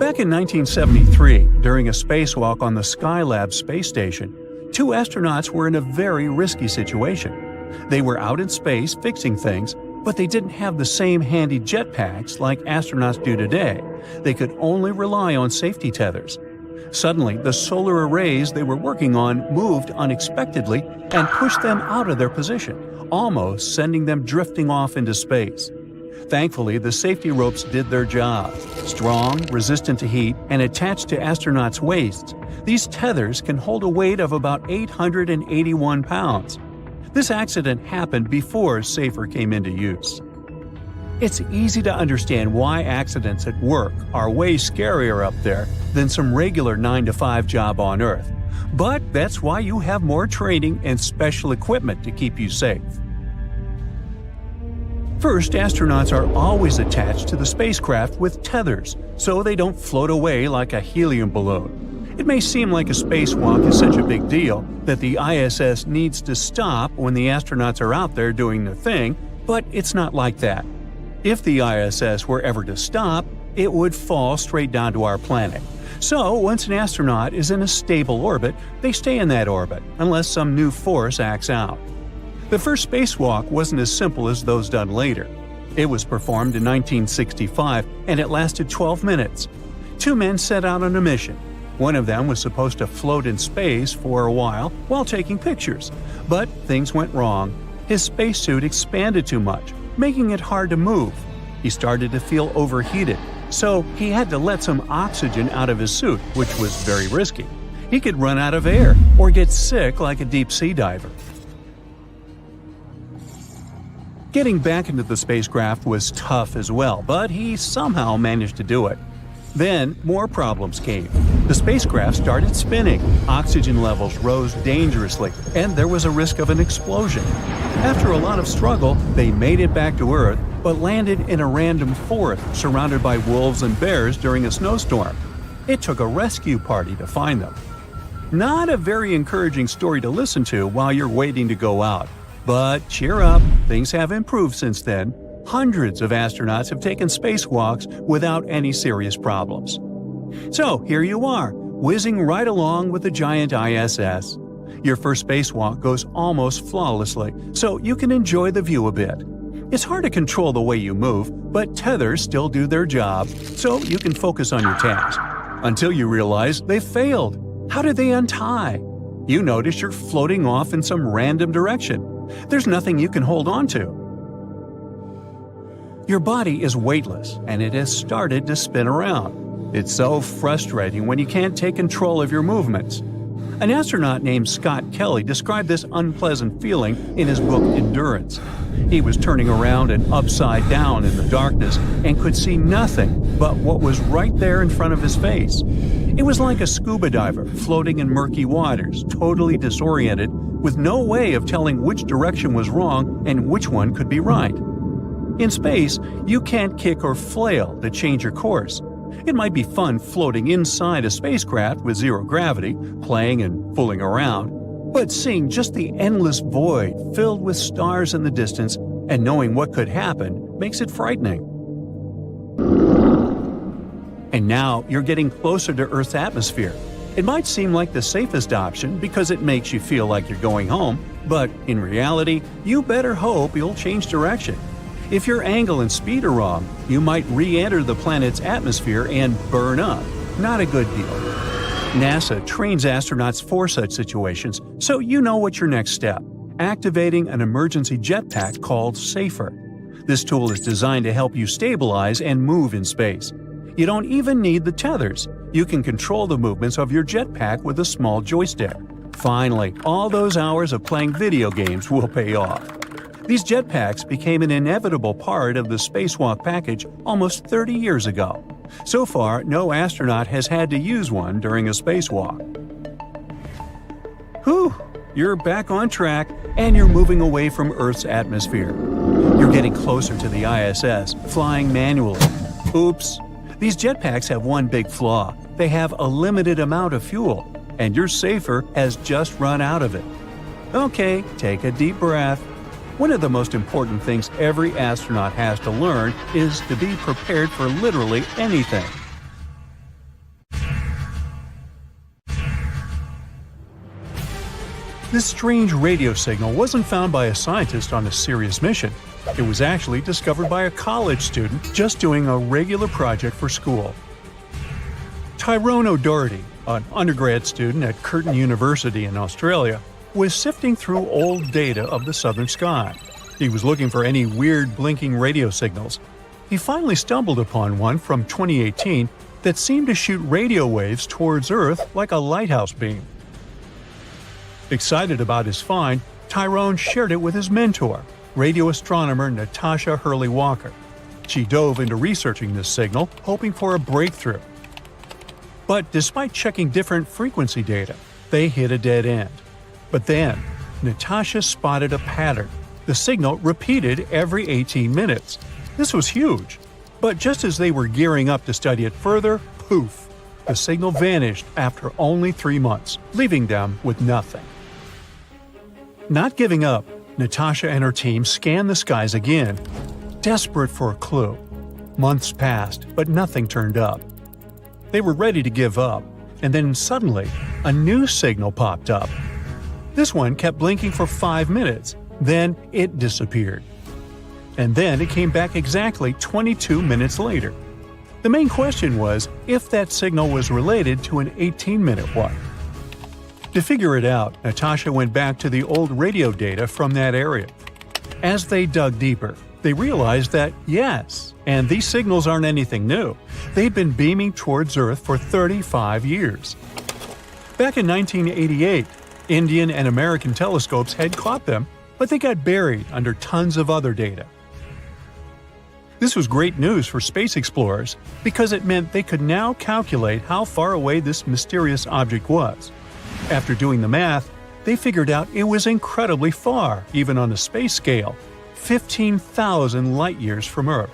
Back in 1973, during a spacewalk on the Skylab space station, 2 astronauts were in a very risky situation. They were out in space fixing things, but they didn't have the same handy jetpacks like astronauts do today. They could only rely on safety tethers. Suddenly, the solar arrays they were working on moved unexpectedly and pushed them out of their position, almost sending them drifting off into space. Thankfully, the safety ropes did their job. Strong, resistant to heat, and attached to astronauts' waists, these tethers can hold a weight of about 881 pounds. This accident happened before SAFER came into use. It's easy to understand why accidents at work are way scarier up there than some regular 9-to-5 job on Earth. But that's why you have more training and special equipment to keep you safe. First, astronauts are always attached to the spacecraft with tethers, so they don't float away like a helium balloon. It may seem like a spacewalk is such a big deal that the ISS needs to stop when the astronauts are out there doing their thing, but it's not like that. If the ISS were ever to stop, it would fall straight down to our planet. So, once an astronaut is in a stable orbit, they stay in that orbit, unless some new force acts out. The first spacewalk wasn't as simple as those done later. It was performed in 1965, and it lasted 12 minutes. 2 men set out on a mission. One of them was supposed to float in space for a while taking pictures. But things went wrong. His spacesuit expanded too much, making it hard to move. He started to feel overheated, so he had to let some oxygen out of his suit, which was very risky. He could run out of air or get sick like a deep-sea diver. Getting back into the spacecraft was tough as well, but he somehow managed to do it. Then, more problems came. The spacecraft started spinning, oxygen levels rose dangerously, and there was a risk of an explosion. After a lot of struggle, they made it back to Earth, but landed in a random forest surrounded by wolves and bears during a snowstorm. It took a rescue party to find them. Not a very encouraging story to listen to while you're waiting to go out. But cheer up, things have improved since then. Hundreds of astronauts have taken spacewalks without any serious problems. So here you are, whizzing right along with the giant ISS. Your first spacewalk goes almost flawlessly, so you can enjoy the view a bit. It's hard to control the way you move, but tethers still do their job, so you can focus on your task. Until you realize they failed. How did they untie? You notice you're floating off in some random direction. There's nothing you can hold on to. Your body is weightless, and it has started to spin around. It's so frustrating when you can't take control of your movements. An astronaut named Scott Kelly described this unpleasant feeling in his book Endurance. He was turning around and upside down in the darkness and could see nothing but what was right there in front of his face. It was like a scuba diver floating in murky waters, totally disoriented, with no way of telling which direction was wrong and which one could be right. In space, you can't kick or flail to change your course. It might be fun floating inside a spacecraft with zero gravity, playing and fooling around, but seeing just the endless void filled with stars in the distance and knowing what could happen makes it frightening. And now you're getting closer to Earth's atmosphere. It might seem like the safest option because it makes you feel like you're going home, but in reality, you better hope you'll change direction. If your angle and speed are wrong, you might re-enter the planet's atmosphere and burn up. Not a good deal. NASA trains astronauts for such situations, so you know what's your next step: activating an emergency jetpack called SAFER. This tool is designed to help you stabilize and move in space. You don't even need the tethers. You can control the movements of your jetpack with a small joystick. Finally, all those hours of playing video games will pay off. These jetpacks became an inevitable part of the spacewalk package almost 30 years ago. So far, no astronaut has had to use one during a spacewalk. Whew! You're back on track, and you're moving away from Earth's atmosphere. You're getting closer to the ISS, flying manually. Oops! These jetpacks have one big flaw. They have a limited amount of fuel, and your SAFER has just run out of it. Okay, take a deep breath. One of the most important things every astronaut has to learn is to be prepared for literally anything. This strange radio signal wasn't found by a scientist on a serious mission. It was actually discovered by a college student just doing a regular project for school. Tyrone O'Doherty, an undergrad student at Curtin University in Australia, was sifting through old data of the southern sky. He was looking for any weird blinking radio signals. He finally stumbled upon one from 2018 that seemed to shoot radio waves towards Earth like a lighthouse beam. Excited about his find, Tyrone shared it with his mentor, radio astronomer Natasha Hurley-Walker. She dove into researching this signal, hoping for a breakthrough. But despite checking different frequency data, they hit a dead end. But then, Natasha spotted a pattern. The signal repeated every 18 minutes. This was huge. But just as they were gearing up to study it further, poof! The signal vanished after only 3 months, leaving them with nothing. Not giving up, Natasha and her team scanned the skies again, desperate for a clue. Months passed, but nothing turned up. They were ready to give up, and then suddenly, a new signal popped up. This one kept blinking for 5 minutes, then it disappeared. And then it came back exactly 22 minutes later. The main question was if that signal was related to an 18-minute one. To figure it out, Natasha went back to the old radio data from that area. As they dug deeper, they realized that yes, and these signals aren't anything new. They'd been beaming towards Earth for 35 years. Back in 1988, Indian and American telescopes had caught them, but they got buried under tons of other data. This was great news for space explorers because it meant they could now calculate how far away this mysterious object was. After doing the math, they figured out it was incredibly far, even on a space scale, 15,000 light-years from Earth.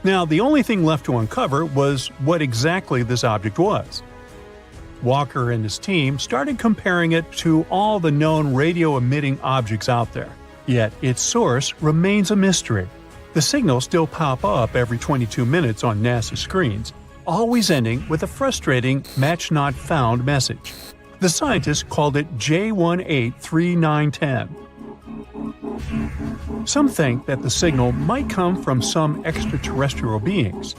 Now, the only thing left to uncover was what exactly this object was. Walker and his team started comparing it to all the known radio-emitting objects out there. Yet its source remains a mystery. The signals still pop up every 22 minutes on NASA screens, always ending with a frustrating match not found message. The scientists called it J183910. Some think that the signal might come from some extraterrestrial beings.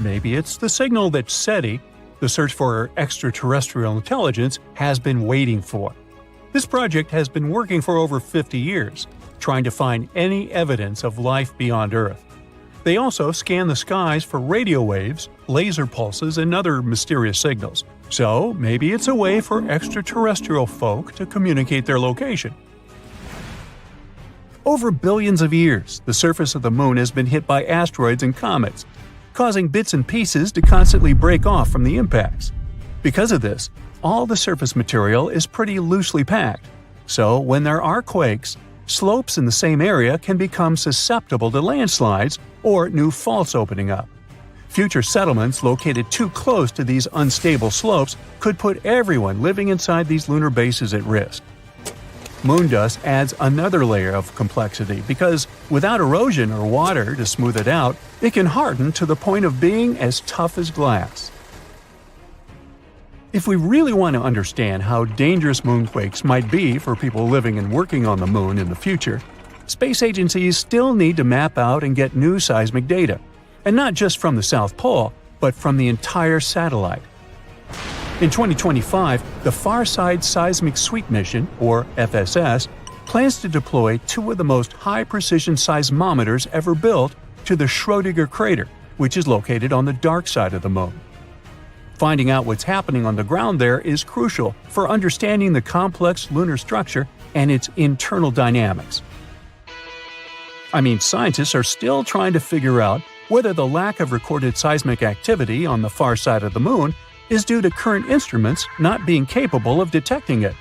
Maybe it's the signal that SETI, the search for extraterrestrial intelligence, has been waiting for. This project has been working for over 50 years, trying to find any evidence of life beyond Earth. They also scan the skies for radio waves, laser pulses, and other mysterious signals, So maybe it's a way for extraterrestrial folk to communicate their location. Over billions of years, the surface of the moon has been hit by asteroids and comets, causing bits and pieces to constantly break off from the impacts. Because of this, all the surface material is pretty loosely packed, so when there are quakes, slopes in the same area can become susceptible to landslides or new faults opening up. Future settlements located too close to these unstable slopes could put everyone living inside these lunar bases at risk. Moon dust adds another layer of complexity because, without erosion or water to smooth it out, it can harden to the point of being as tough as glass. If we really want to understand how dangerous moonquakes might be for people living and working on the moon in the future, space agencies still need to map out and get new seismic data, and not just from the South Pole, but from the entire satellite. In 2025, the Farside Seismic Sweep Mission, or FSS, plans to deploy two of the most high-precision seismometers ever built to the Schrödinger crater, which is located on the dark side of the moon. Finding out what's happening on the ground there is crucial for understanding the complex lunar structure and its internal dynamics. Scientists are still trying to figure out whether the lack of recorded seismic activity on the far side of the moon is due to current instruments not being capable of detecting it,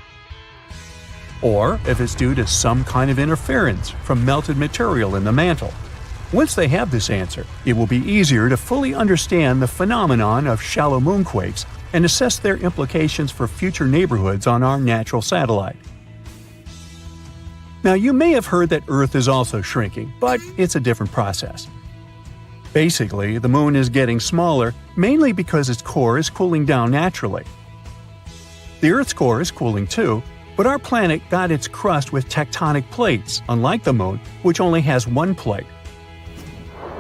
or if it's due to some kind of interference from melted material in the mantle. Once they have this answer, it will be easier to fully understand the phenomenon of shallow moonquakes and assess their implications for future neighborhoods on our natural satellite. Now, you may have heard that Earth is also shrinking, but it's a different process. Basically, the moon is getting smaller mainly because its core is cooling down naturally. The Earth's core is cooling too, but our planet got its crust with tectonic plates, unlike the moon, which only has one plate.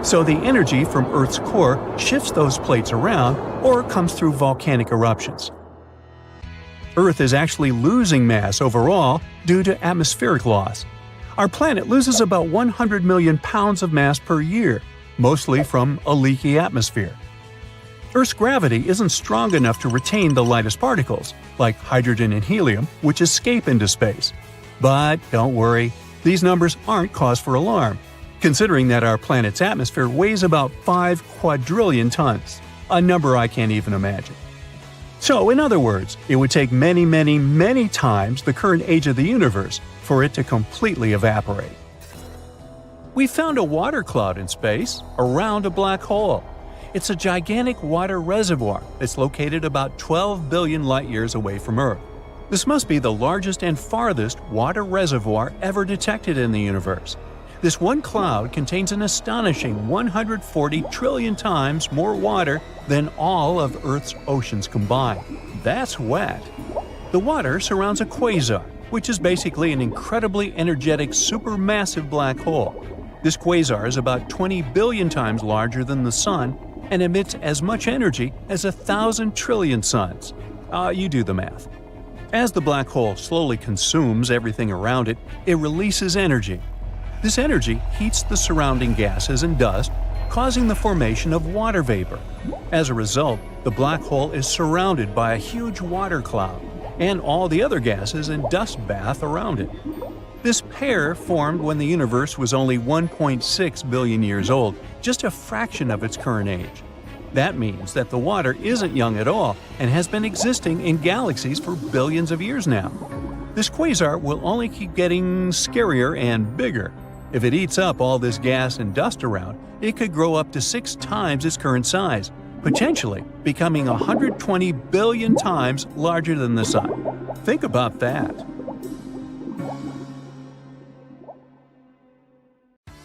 So the energy from Earth's core shifts those plates around or comes through volcanic eruptions. Earth is actually losing mass overall due to atmospheric loss. Our planet loses about 100 million pounds of mass per year, mostly from a leaky atmosphere. Earth's gravity isn't strong enough to retain the lightest particles, like hydrogen and helium, which escape into space. But don't worry, these numbers aren't cause for alarm, considering that our planet's atmosphere weighs about 5 quadrillion tons, a number I can't even imagine. So, in other words, it would take many, many, many times the current age of the universe for it to completely evaporate. We found a water cloud in space around a black hole. It's a gigantic water reservoir that's located about 12 billion light-years away from Earth. This must be the largest and farthest water reservoir ever detected in the universe. This one cloud contains an astonishing 140 trillion times more water than all of Earth's oceans combined. That's wet. The water surrounds a quasar, which is basically an incredibly energetic supermassive black hole. This quasar is about 20 billion times larger than the Sun and emits as much energy as 1,000 trillion suns. You do the math. As the black hole slowly consumes everything around it, it releases energy. This energy heats the surrounding gases and dust, causing the formation of water vapor. As a result, the black hole is surrounded by a huge water cloud and all the other gases and dust bath around it. This pair formed when the universe was only 1.6 billion years old, just a fraction of its current age. That means that the water isn't young at all and has been existing in galaxies for billions of years now. This quasar will only keep getting scarier and bigger. If it eats up all this gas and dust around, it could grow up to 6 times its current size, potentially becoming 120 billion times larger than the Sun. Think about that.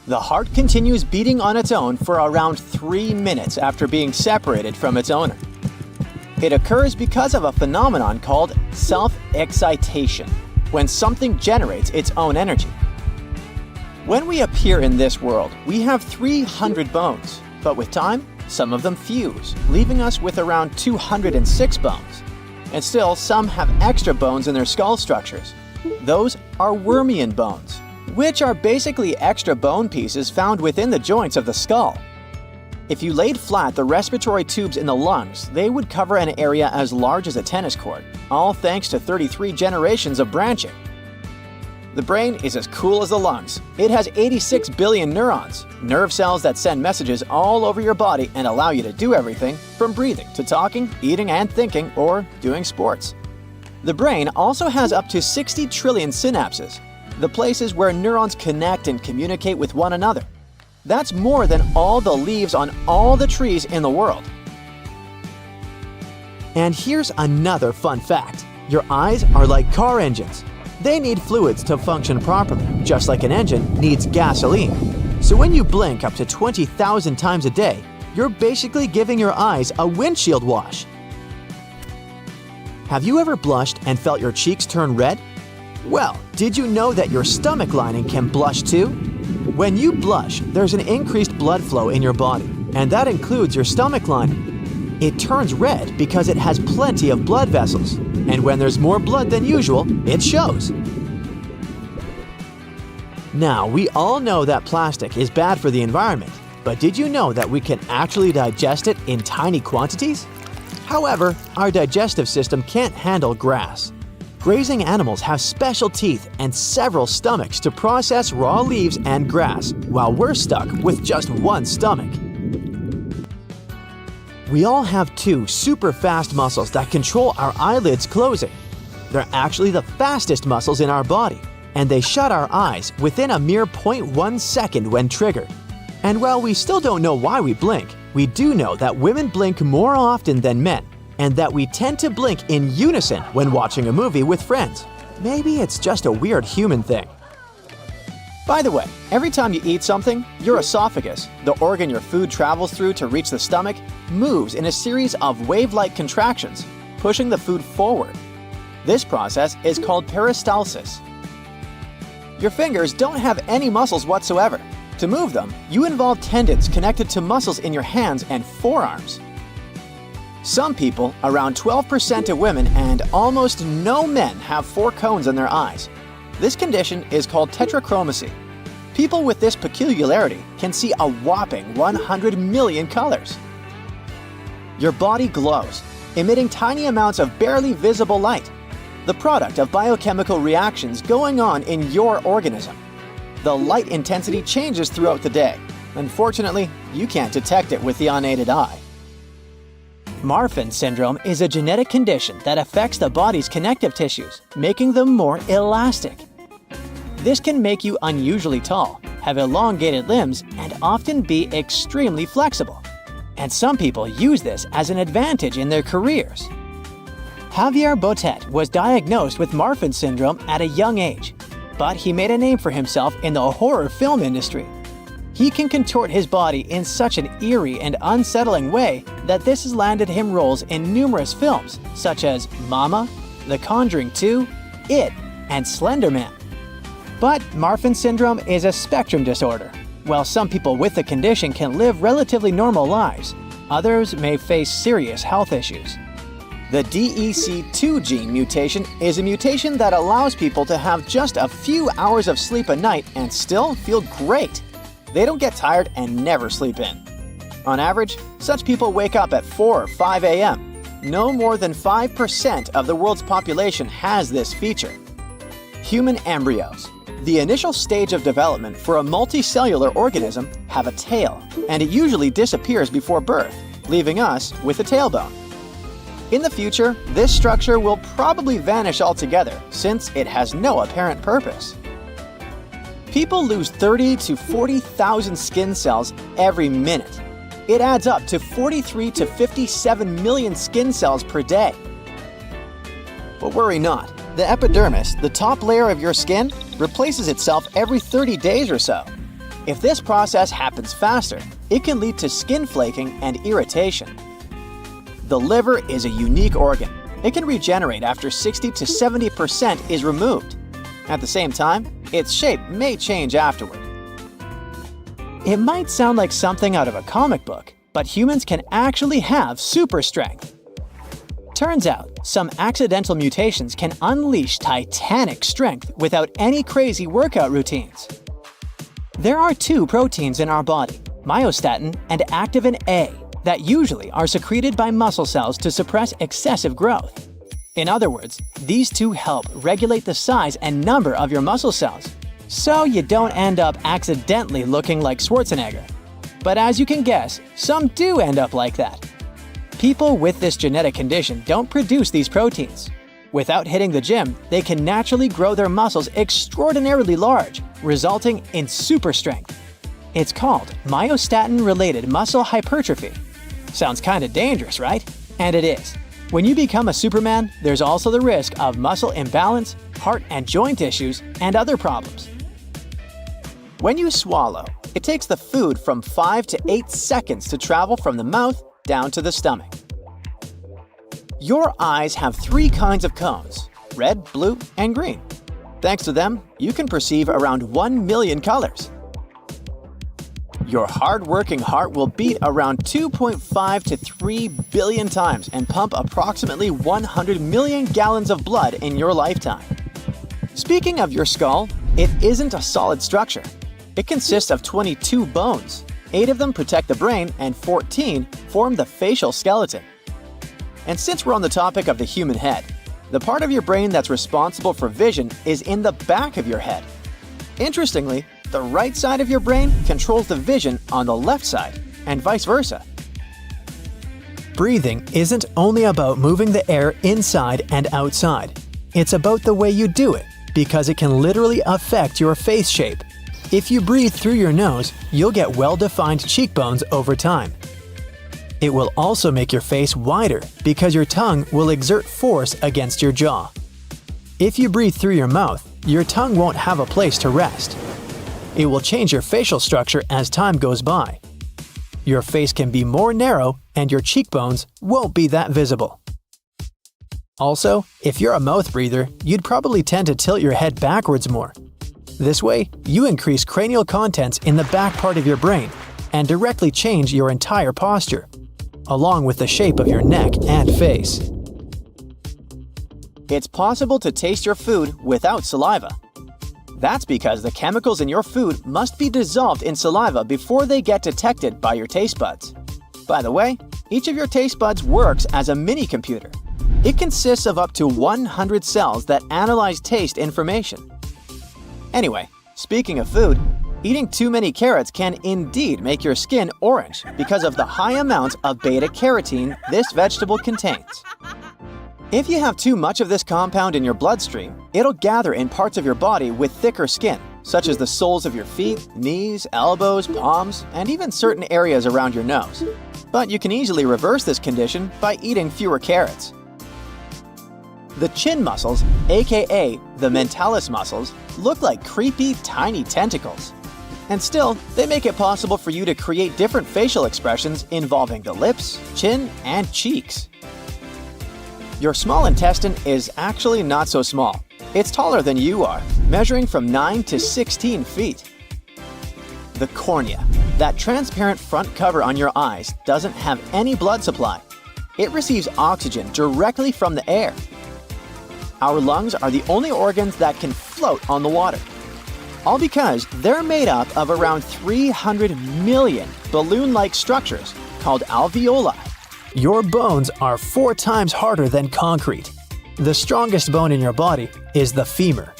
The heart continues beating on its own for around 3 minutes after being separated from its owner. It occurs because of a phenomenon called self-excitation, when something generates its own energy. When we appear in this world, we have 300 bones, but with time, some of them fuse, leaving us with around 206 bones. And still, some have extra bones in their skull structures. Those are Wormian bones, which are basically extra bone pieces found within the joints of the skull. If you laid flat the respiratory tubes in the lungs, they would cover an area as large as a tennis court, all thanks to 33 generations of branching. The brain is as cool as the lungs. It has 86 billion neurons, nerve cells that send messages all over your body and allow you to do everything from breathing to talking, eating and thinking, or doing sports. The brain also has up to 60 trillion synapses, the places where neurons connect and communicate with one another. That's more than all the leaves on all the trees in the world. And here's another fun fact. Your eyes are like car engines. They need fluids to function properly, just like an engine needs gasoline. So when you blink up to 20,000 times a day, you're basically giving your eyes a windshield wash. Have you ever blushed and felt your cheeks turn red? Well, did you know that your stomach lining can blush too? When you blush, there's an increased blood flow in your body, and that includes your stomach lining. It turns red because it has plenty of blood vessels, and when there's more blood than usual, it shows. Now, we all know that plastic is bad for the environment, but did you know that we can actually digest it in tiny quantities? However, our digestive system can't handle grass. Grazing animals have special teeth and several stomachs to process raw leaves and grass, while we're stuck with just one stomach. We all have two super fast muscles that control our eyelids closing. They're actually the fastest muscles in our body, and they shut our eyes within a mere 0.1 second when triggered. And while we still don't know why we blink, we do know that women blink more often than men, and that we tend to blink in unison when watching a movie with friends. Maybe it's just a weird human thing. By the way, every time you eat something, your esophagus, the organ your food travels through to reach the stomach, moves in a series of wave-like contractions, pushing the food forward. This process is called peristalsis. Your fingers don't have any muscles whatsoever. To move them, you involve tendons connected to muscles in your hands and forearms. Some people, around 12% of women and almost no men, have 4 cones in their eyes. This condition is called tetrachromacy. People with this peculiarity can see a whopping 100 million colors. Your body glows, emitting tiny amounts of barely visible light, the product of biochemical reactions going on in your organism. The light intensity changes throughout the day. Unfortunately, you can't detect it with the unaided eye. Marfan syndrome is a genetic condition that affects the body's connective tissues, making them more elastic. This can make you unusually tall, have elongated limbs, and often be extremely flexible. And some people use this as an advantage in their careers. Javier Botet was diagnosed with Marfan syndrome at a young age, but he made a name for himself in the horror film industry. He can contort his body in such an eerie and unsettling way that this has landed him roles in numerous films, such as Mama, The Conjuring 2, It, and Slender Man. But Marfan syndrome is a spectrum disorder. While some people with the condition can live relatively normal lives, others may face serious health issues. The DEC2 gene mutation is a mutation that allows people to have just a few hours of sleep a night and still feel great. They don't get tired and never sleep in. On average, such people wake up at 4 or 5 a.m. No more than 5% of the world's population has this feature. Human embryos, the initial stage of development for a multicellular organism, have a tail, and it usually disappears before birth, leaving us with a tailbone. In the future, this structure will probably vanish altogether since it has no apparent purpose. People lose 30 to 40,000 skin cells every minute. It adds up to 43 to 57 million skin cells per day. But worry not, the epidermis, the top layer of your skin, replaces itself every 30 days or so. If this process happens faster, it can lead to skin flaking and irritation. The liver is a unique organ. It can regenerate after 60 to 70% is removed. At the same time, its shape may change afterward. It might sound like something out of a comic book, but humans can actually have super strength. Turns out, some accidental mutations can unleash titanic strength without any crazy workout routines. There are 2 proteins in our body, myostatin, and activin A that usually are secreted by muscle cells to suppress excessive growth. In other words, these two help regulate the size and number of your muscle cells, so you don't end up accidentally looking like Schwarzenegger. But as you can guess, some do end up like that. People with this genetic condition don't produce these proteins. Without hitting the gym, they can naturally grow their muscles extraordinarily large, resulting in super strength. It's called myostatin-related muscle hypertrophy. Sounds kinda dangerous, right? And it is. When you become a Superman, there's also the risk of muscle imbalance, heart and joint issues, and other problems. When you swallow, it takes the food from 5 to 8 seconds to travel from the mouth down to the stomach. Your eyes have 3 kinds of cones: red, blue, and green. Thanks to them, you can perceive around 1 million colors. Your hard-working heart will beat around 2.5 to 3 billion times and pump approximately 100 million gallons of blood in your lifetime. Speaking of your skull, it isn't a solid structure. It consists of 22 bones. 8 of them protect the brain and 14 form the facial skeleton. And since we're on the topic of the human head, the part of your brain that's responsible for vision is in the back of your head. Interestingly, the right side of your brain controls the vision on the left side, and vice versa. Breathing isn't only about moving the air inside and outside. It's about the way you do it, because it can literally affect your face shape. If you breathe through your nose, you'll get well-defined cheekbones over time. It will also make your face wider because your tongue will exert force against your jaw. If you breathe through your mouth, your tongue won't have a place to rest. It will change your facial structure as time goes by. Your face can be more narrow and your cheekbones won't be that visible. Also, if you're a mouth breather, you'd probably tend to tilt your head backwards more. This way, you increase cranial contents in the back part of your brain and directly change your entire posture, along with the shape of your neck and face. It's possible to taste your food without saliva. That's because the chemicals in your food must be dissolved in saliva before they get detected by your taste buds. By the way, each of your taste buds works as a mini-computer. It consists of up to 100 cells that analyze taste information. Anyway, speaking of food, eating too many carrots can indeed make your skin orange because of the high amounts of beta-carotene this vegetable contains. If you have too much of this compound in your bloodstream, it'll gather in parts of your body with thicker skin, such as the soles of your feet, knees, elbows, palms, and even certain areas around your nose. But you can easily reverse this condition by eating fewer carrots. The chin muscles, aka the mentalis muscles, look like creepy, tiny tentacles. And still, they make it possible for you to create different facial expressions involving the lips, chin, and cheeks. Your small intestine is actually not so small. It's taller than you are, measuring from 9 to 16 feet. The cornea, that transparent front cover on your eyes, doesn't have any blood supply. It receives oxygen directly from the air. Our lungs are the only organs that can float on the water. All because they're made up of around 300 million balloon-like structures called alveoli. Your bones are 4 times harder than concrete. The strongest bone in your body is the femur.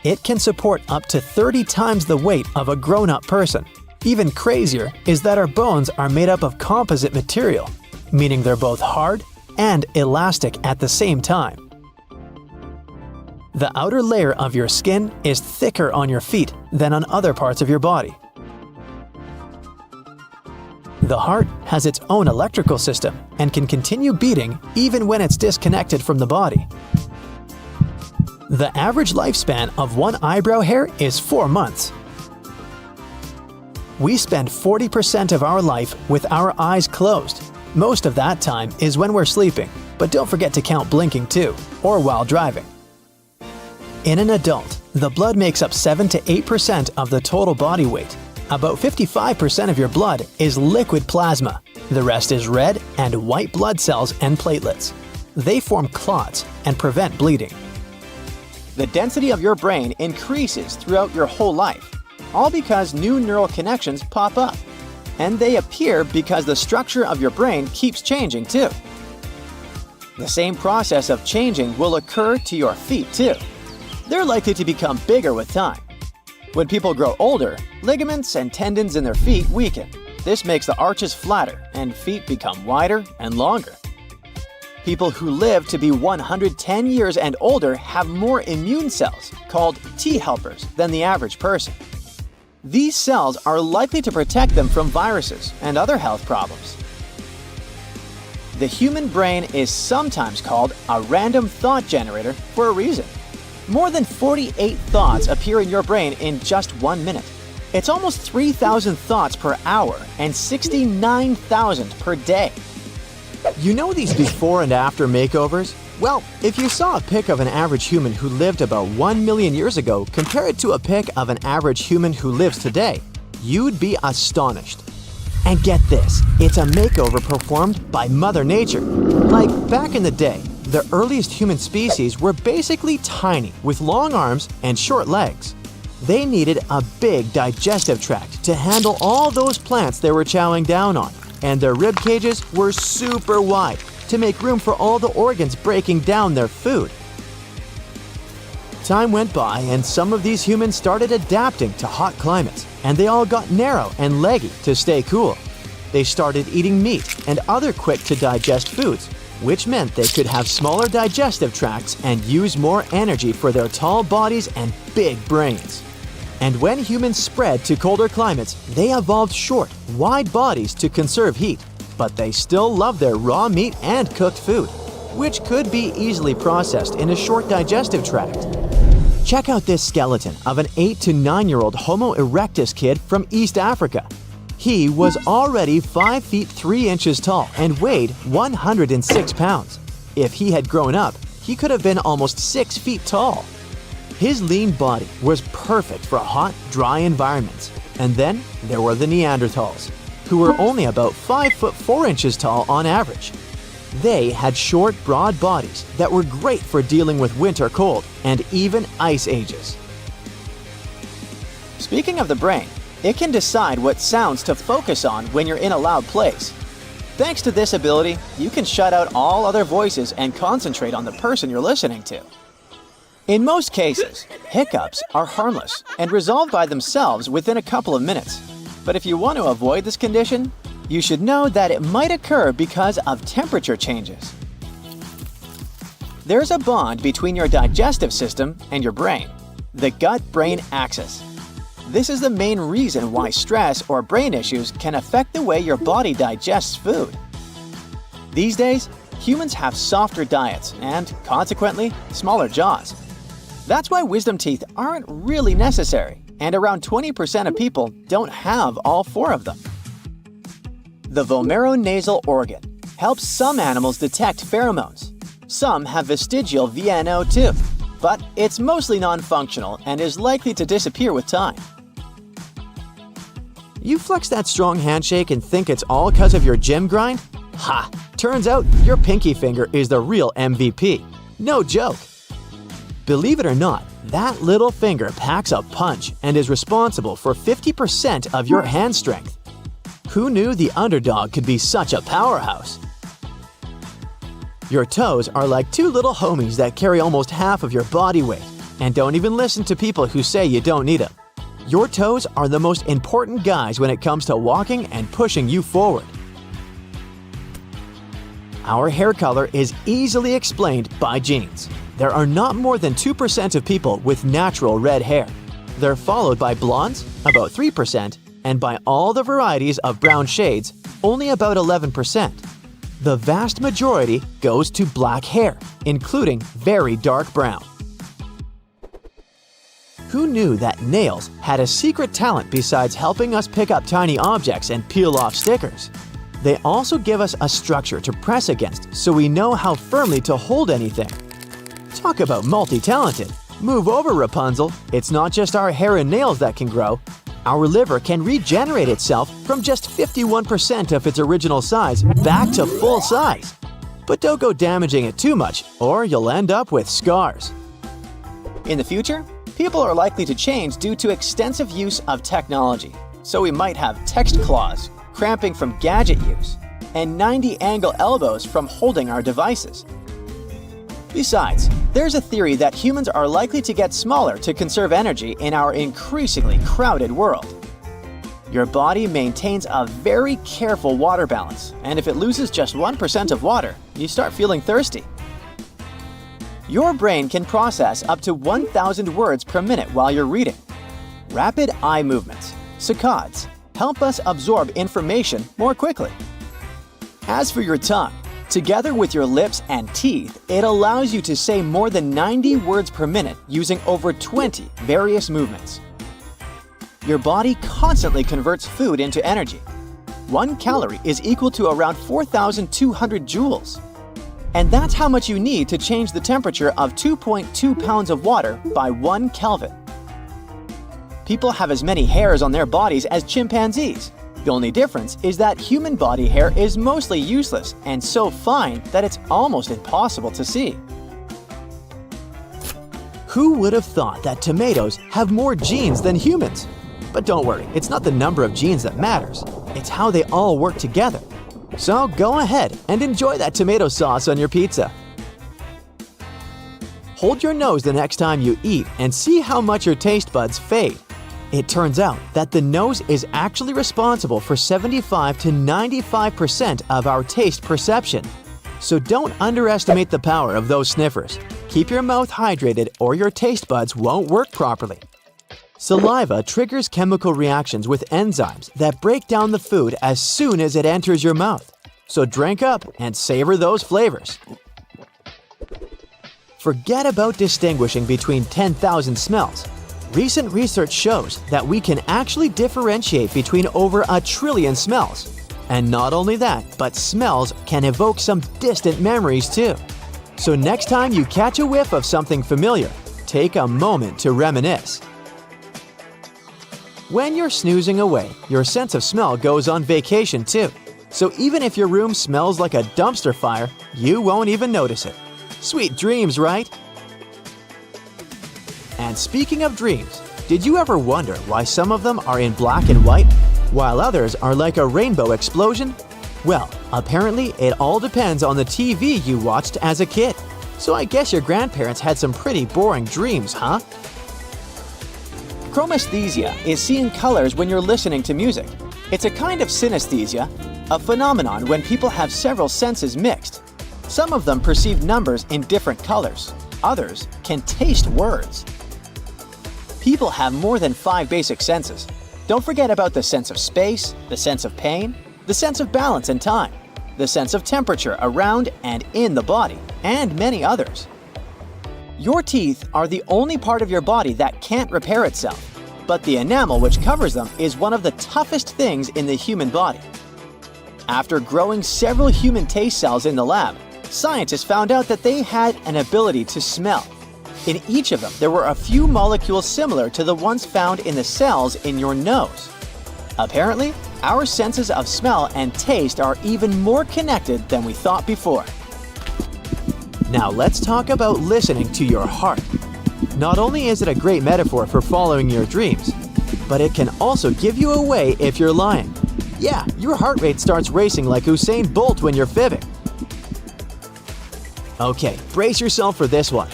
It can support up to 30 times the weight of a grown-up person. Even crazier is that our bones are made up of composite material, meaning they're both hard and elastic at the same time. The outer layer of your skin is thicker on your feet than on other parts of your body. The heart has its own electrical system and can continue beating even when it's disconnected from the body. The average lifespan of one eyebrow hair is 4 months. We spend 40% of our life with our eyes closed. Most of that time is when we're sleeping, but don't forget to count blinking too, or while driving. In an adult, the blood makes up 7 to 8% of the total body weight. About 55% of your blood is liquid plasma. The rest is red and white blood cells and platelets. They form clots and prevent bleeding. The density of your brain increases throughout your whole life, all because new neural connections pop up. And they appear because the structure of your brain keeps changing too. The same process of changing will occur to your feet too. They're likely to become bigger with time. When people grow older, ligaments and tendons in their feet weaken. This makes the arches flatter and feet become wider and longer. People who live to be 110 years and older have more immune cells, called T helpers, than the average person. These cells are likely to protect them from viruses and other health problems. The human brain is sometimes called a random thought generator for a reason. More than 48 thoughts appear in your brain in just 1 minute. It's almost 3,000 thoughts per hour and 69,000 per day. You know these before and after makeovers? Well, if you saw a pic of an average human who lived about 1 million years ago, compare it to a pic of an average human who lives today, you'd be astonished. And get this, it's a makeover performed by Mother Nature. Like back in the day, the earliest human species were basically tiny with long arms and short legs. They needed a big digestive tract to handle all those plants they were chowing down on, and their rib cages were super wide to make room for all the organs breaking down their food. Time went by and some of these humans started adapting to hot climates, and they all got narrow and leggy to stay cool. They started eating meat and other quick-to-digest foods, which meant they could have smaller digestive tracts and use more energy for their tall bodies and big brains. And when humans spread to colder climates, they evolved short, wide bodies to conserve heat, but they still love their raw meat and cooked food, which could be easily processed in a short digestive tract. Check out this skeleton of an 8 to 9-year-old Homo erectus kid from East Africa. He was already 5 feet 3 inches tall and weighed 106 pounds. If he had grown up, he could have been almost 6 feet tall. His lean body was perfect for hot, dry environments. And then there were the Neanderthals, who were only about 5 foot 4 inches tall on average. They had short, broad bodies that were great for dealing with winter cold and even ice ages. Speaking of the brain, it can decide what sounds to focus on when you're in a loud place. Thanks to this ability, you can shut out all other voices and concentrate on the person you're listening to. In most cases, hiccups are harmless and resolve by themselves within a couple of minutes. But if you want to avoid this condition, you should know that it might occur because of temperature changes. There's a bond between your digestive system and your brain, the gut-brain axis. This is the main reason why stress or brain issues can affect the way your body digests food. These days, humans have softer diets and, consequently, smaller jaws. That's why wisdom teeth aren't really necessary, and around 20% of people don't have all 4 of them. The vomeronasal organ helps some animals detect pheromones. Some have vestigial VNO too, but it's mostly non-functional and is likely to disappear with time. You flex that strong handshake and think it's all because of your gym grind? Ha! Turns out your pinky finger is the real MVP. No joke. Believe it or not, that little finger packs a punch and is responsible for 50% of your hand strength. Who knew the underdog could be such a powerhouse? Your toes are like 2 little homies that carry almost half of your body weight. And don't even listen to people who say you don't need them. Your toes are the most important guys when it comes to walking and pushing you forward. Our hair color is easily explained by genes. There are not more than 2% of people with natural red hair. They're followed by blondes, about 3%, and by all the varieties of brown shades, only about 11%. The vast majority goes to black hair, including very dark brown. Who knew that nails had a secret talent besides helping us pick up tiny objects and peel off stickers? They also give us a structure to press against so we know how firmly to hold anything. Talk about multi-talented. Move over, Rapunzel. It's not just our hair and nails that can grow. Our liver can regenerate itself from just 51% of its original size back to full size. But don't go damaging it too much, or you'll end up with scars. In the future, people are likely to change due to extensive use of technology. So we might have text claws, cramping from gadget use, and 90-angle elbows from holding our devices. Besides, there's a theory that humans are likely to get smaller to conserve energy in our increasingly crowded world. Your body maintains a very careful water balance, and if it loses just 1% of water, you start feeling thirsty. Your brain can process up to 1,000 words per minute while you're reading. Rapid eye movements, saccades, help us absorb information more quickly. As for your tongue, together with your lips and teeth, it allows you to say more than 90 words per minute using over 20 various movements. Your body constantly converts food into energy. 1 calorie is equal to around 4,200 joules. And that's how much you need to change the temperature of 2.2 pounds of water by 1 Kelvin. People have as many hairs on their bodies as chimpanzees. The only difference is that human body hair is mostly useless and so fine that it's almost impossible to see. Who would have thought that tomatoes have more genes than humans? But don't worry, it's not the number of genes that matters. It's how they all work together. So go ahead and enjoy that tomato sauce on your pizza. Hold your nose the next time you eat and see how much your taste buds fade. It turns out that the nose is actually responsible for 75 to 95% of our taste perception. So don't underestimate the power of those sniffers. Keep your mouth hydrated or your taste buds won't work properly. Saliva triggers chemical reactions with enzymes that break down the food as soon as it enters your mouth. So drink up and savor those flavors. Forget about distinguishing between 10,000 smells. Recent research shows that we can actually differentiate between over 1 trillion smells. And not only that, but smells can evoke some distant memories too. So next time you catch a whiff of something familiar, take a moment to reminisce. When you're snoozing away, your sense of smell goes on vacation too. So even if your room smells like a dumpster fire, you won't even notice it. Sweet dreams, right? And speaking of dreams, did you ever wonder why some of them are in black and white, while others are like a rainbow explosion? Well, apparently it all depends on the TV you watched as a kid. So I guess your grandparents had some pretty boring dreams, huh? Chromesthesia is seeing colors when you're listening to music. It's a kind of synesthesia, a phenomenon when people have several senses mixed. Some of them perceive numbers in different colors. Others can taste words. People have more than 5 basic senses. Don't forget about the sense of space, the sense of pain, the sense of balance and time, the sense of temperature around and in the body, and many others. Your teeth are the only part of your body that can't repair itself, but the enamel which covers them is one of the toughest things in the human body. After growing several human taste cells in the lab, scientists found out that they had an ability to smell. In each of them, there were a few molecules similar to the ones found in the cells in your nose. Apparently, our senses of smell and taste are even more connected than we thought before. Now let's talk about listening to your heart. Not only is it a great metaphor for following your dreams, but it can also give you away if you're lying. Yeah, your heart rate starts racing like Usain Bolt when you're fibbing. Okay, brace yourself for this one.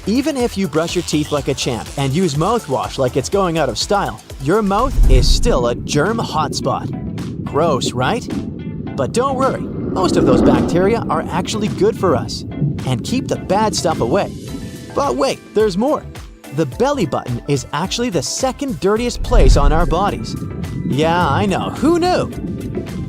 Even if you brush your teeth like a champ and use mouthwash like it's going out of style, your mouth is still a germ hotspot. Gross, right? But don't worry, most of those bacteria are actually good for us and keep the bad stuff away. But wait, there's more. The belly button is actually the second dirtiest place on our bodies. Yeah, I know, who knew?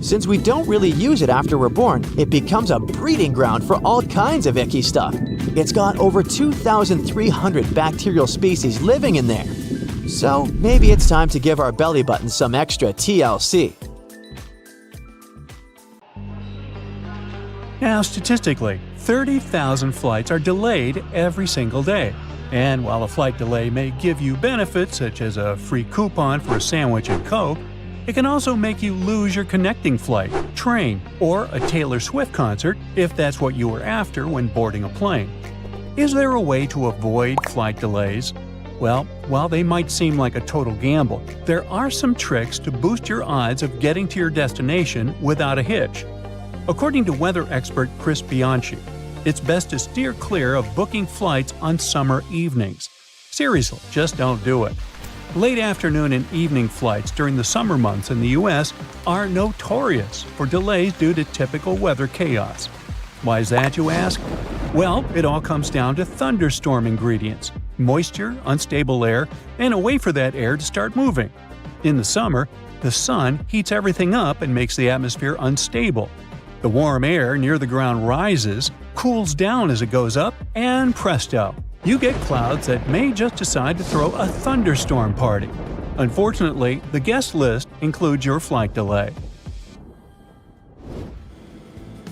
Since we don't really use it after we're born, it becomes a breeding ground for all kinds of icky stuff. It's got over 2,300 bacterial species living in there. So maybe it's time to give our belly button some extra TLC. Now, statistically, 30,000 flights are delayed every single day. And while a flight delay may give you benefits such as a free coupon for a sandwich and Coke, it can also make you lose your connecting flight, train, or a Taylor Swift concert if that's what you were after when boarding a plane. Is there a way to avoid flight delays? Well, while they might seem like a total gamble, there are some tricks to boost your odds of getting to your destination without a hitch. According to weather expert Chris Bianchi, it's best to steer clear of booking flights on summer evenings. Seriously, just don't do it. Late afternoon and evening flights during the summer months in the US are notorious for delays due to typical weather chaos. Why is that, you ask? Well, it all comes down to thunderstorm ingredients: moisture, unstable air, and a way for that air to start moving. In the summer, the sun heats everything up and makes the atmosphere unstable. The warm air near the ground rises, cools down as it goes up, and presto! You get clouds that may just decide to throw a thunderstorm party. Unfortunately, the guest list includes your flight delay.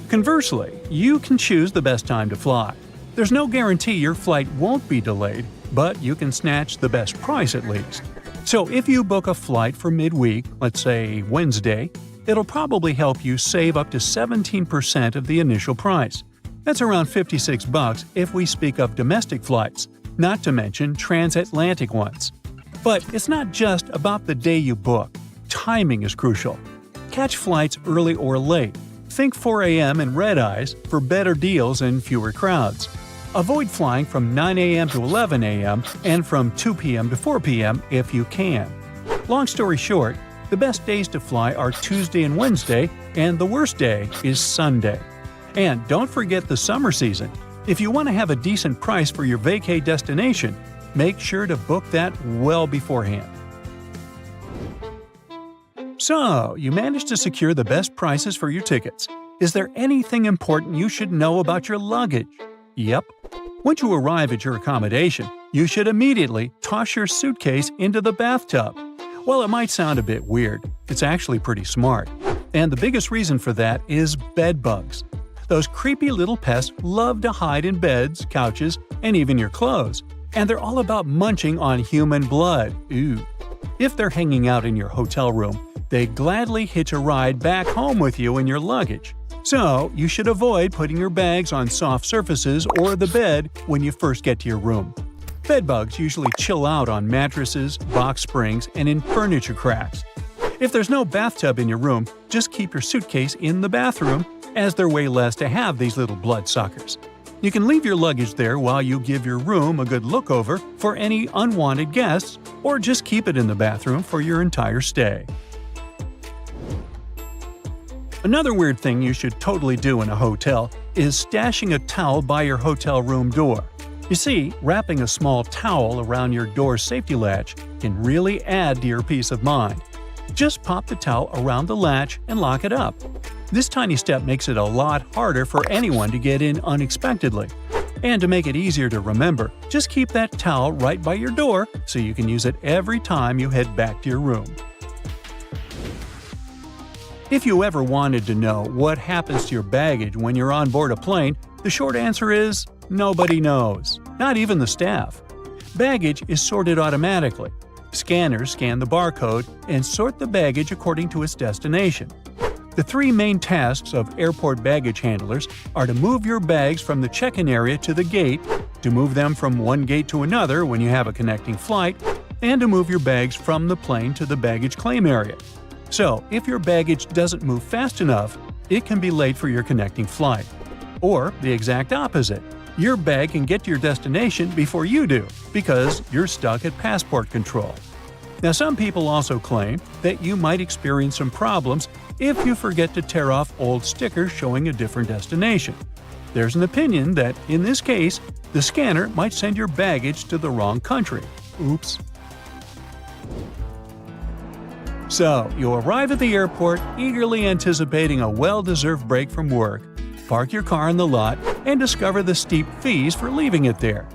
Conversely, you can choose the best time to fly. There's no guarantee your flight won't be delayed, but you can snatch the best price at least. So if you book a flight for midweek, let's say Wednesday, it'll probably help you save up to 17% of the initial price. That's around $56 if we speak of domestic flights, not to mention transatlantic ones. But it's not just about the day you book. Timing is crucial. Catch flights early or late. Think 4 a.m. and red-eyes for better deals and fewer crowds. Avoid flying from 9 a.m. to 11 a.m. and from 2 p.m. to 4 p.m. if you can. Long story short, the best days to fly are Tuesday and Wednesday, and the worst day is Sunday. And don't forget the summer season. If you want to have a decent price for your vacay destination, make sure to book that well beforehand. So, you managed to secure the best prices for your tickets. Is there anything important you should know about your luggage? Yep. Once you arrive at your accommodation, you should immediately toss your suitcase into the bathtub. Well, it might sound a bit weird. It's actually pretty smart. And the biggest reason for that is bed bugs. Those creepy little pests love to hide in beds, couches, and even your clothes. And they're all about munching on human blood. Ooh. If they're hanging out in your hotel room, they gladly hitch a ride back home with you in your luggage. So, you should avoid putting your bags on soft surfaces or the bed when you first get to your room. Bedbugs usually chill out on mattresses, box springs, and in furniture cracks. If there's no bathtub in your room, just keep your suitcase in the bathroom, as they're way less to have these little bloodsuckers. You can leave your luggage there while you give your room a good look over for any unwanted guests, or just keep it in the bathroom for your entire stay. Another weird thing you should totally do in a hotel is stashing a towel by your hotel room door. You see, wrapping a small towel around your door's safety latch can really add to your peace of mind. Just pop the towel around the latch and lock it up. This tiny step makes it a lot harder for anyone to get in unexpectedly. And to make it easier to remember, just keep that towel right by your door so you can use it every time you head back to your room. If you ever wanted to know what happens to your baggage when you're on board a plane, the short answer is nobody knows, not even the staff. Baggage is sorted automatically. Scanners scan the barcode and sort the baggage according to its destination. The three main tasks of airport baggage handlers are to move your bags from the check-in area to the gate, to move them from one gate to another when you have a connecting flight, and to move your bags from the plane to the baggage claim area. So, if your baggage doesn't move fast enough, it can be late for your connecting flight. Or the exact opposite. Your bag can get to your destination before you do, because you're stuck at passport control. Now, some people also claim that you might experience some problems if you forget to tear off old stickers showing a different destination. There's an opinion that, in this case, the scanner might send your baggage to the wrong country. Oops. So, you arrive at the airport eagerly anticipating a well-deserved break from work, park your car in the lot, and discover the steep fees for leaving it there.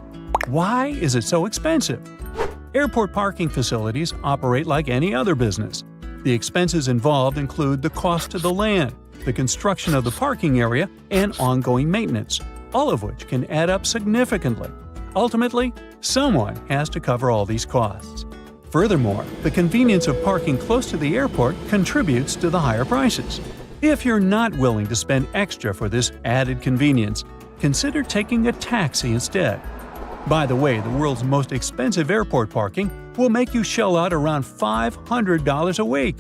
Why is it so expensive? Airport parking facilities operate like any other business. The expenses involved include the cost to the land, the construction of the parking area, and ongoing maintenance, all of which can add up significantly. Ultimately, someone has to cover all these costs. Furthermore, the convenience of parking close to the airport contributes to the higher prices. If you're not willing to spend extra for this added convenience, consider taking a taxi instead. By the way, the world's most expensive airport parking will make you shell out around $500 a week.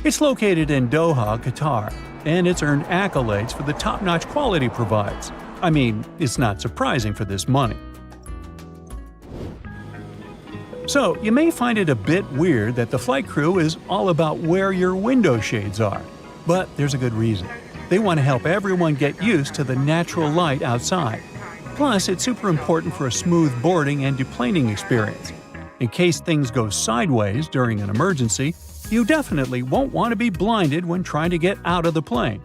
It's located in Doha, Qatar, and it's earned accolades for the top-notch quality it provides. I mean, it's not surprising for this money. So, you may find it a bit weird that the flight crew is all about where your window shades are. But there's a good reason. They want to help everyone get used to the natural light outside. Plus, it's super important for a smooth boarding and deplaning experience. In case things go sideways during an emergency, you definitely won't want to be blinded when trying to get out of the plane.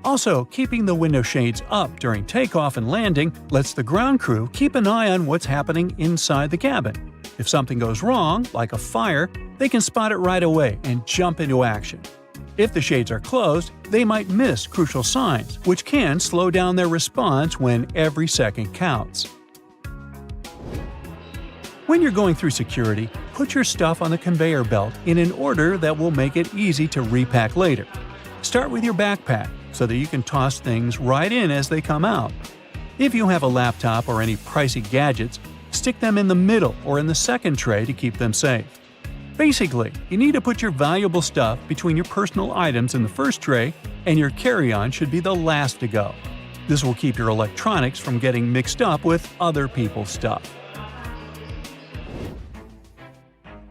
Also, keeping the window shades up during takeoff and landing lets the ground crew keep an eye on what's happening inside the cabin. If something goes wrong, like a fire, they can spot it right away and jump into action. If the shades are closed, they might miss crucial signs, which can slow down their response when every second counts. When you're going through security, put your stuff on the conveyor belt in an order that will make it easy to repack later. Start with your backpack so that you can toss things right in as they come out. If you have a laptop or any pricey gadgets, stick them in the middle or in the second tray to keep them safe. Basically, you need to put your valuable stuff between your personal items in the first tray, and your carry-on should be the last to go. This will keep your electronics from getting mixed up with other people's stuff.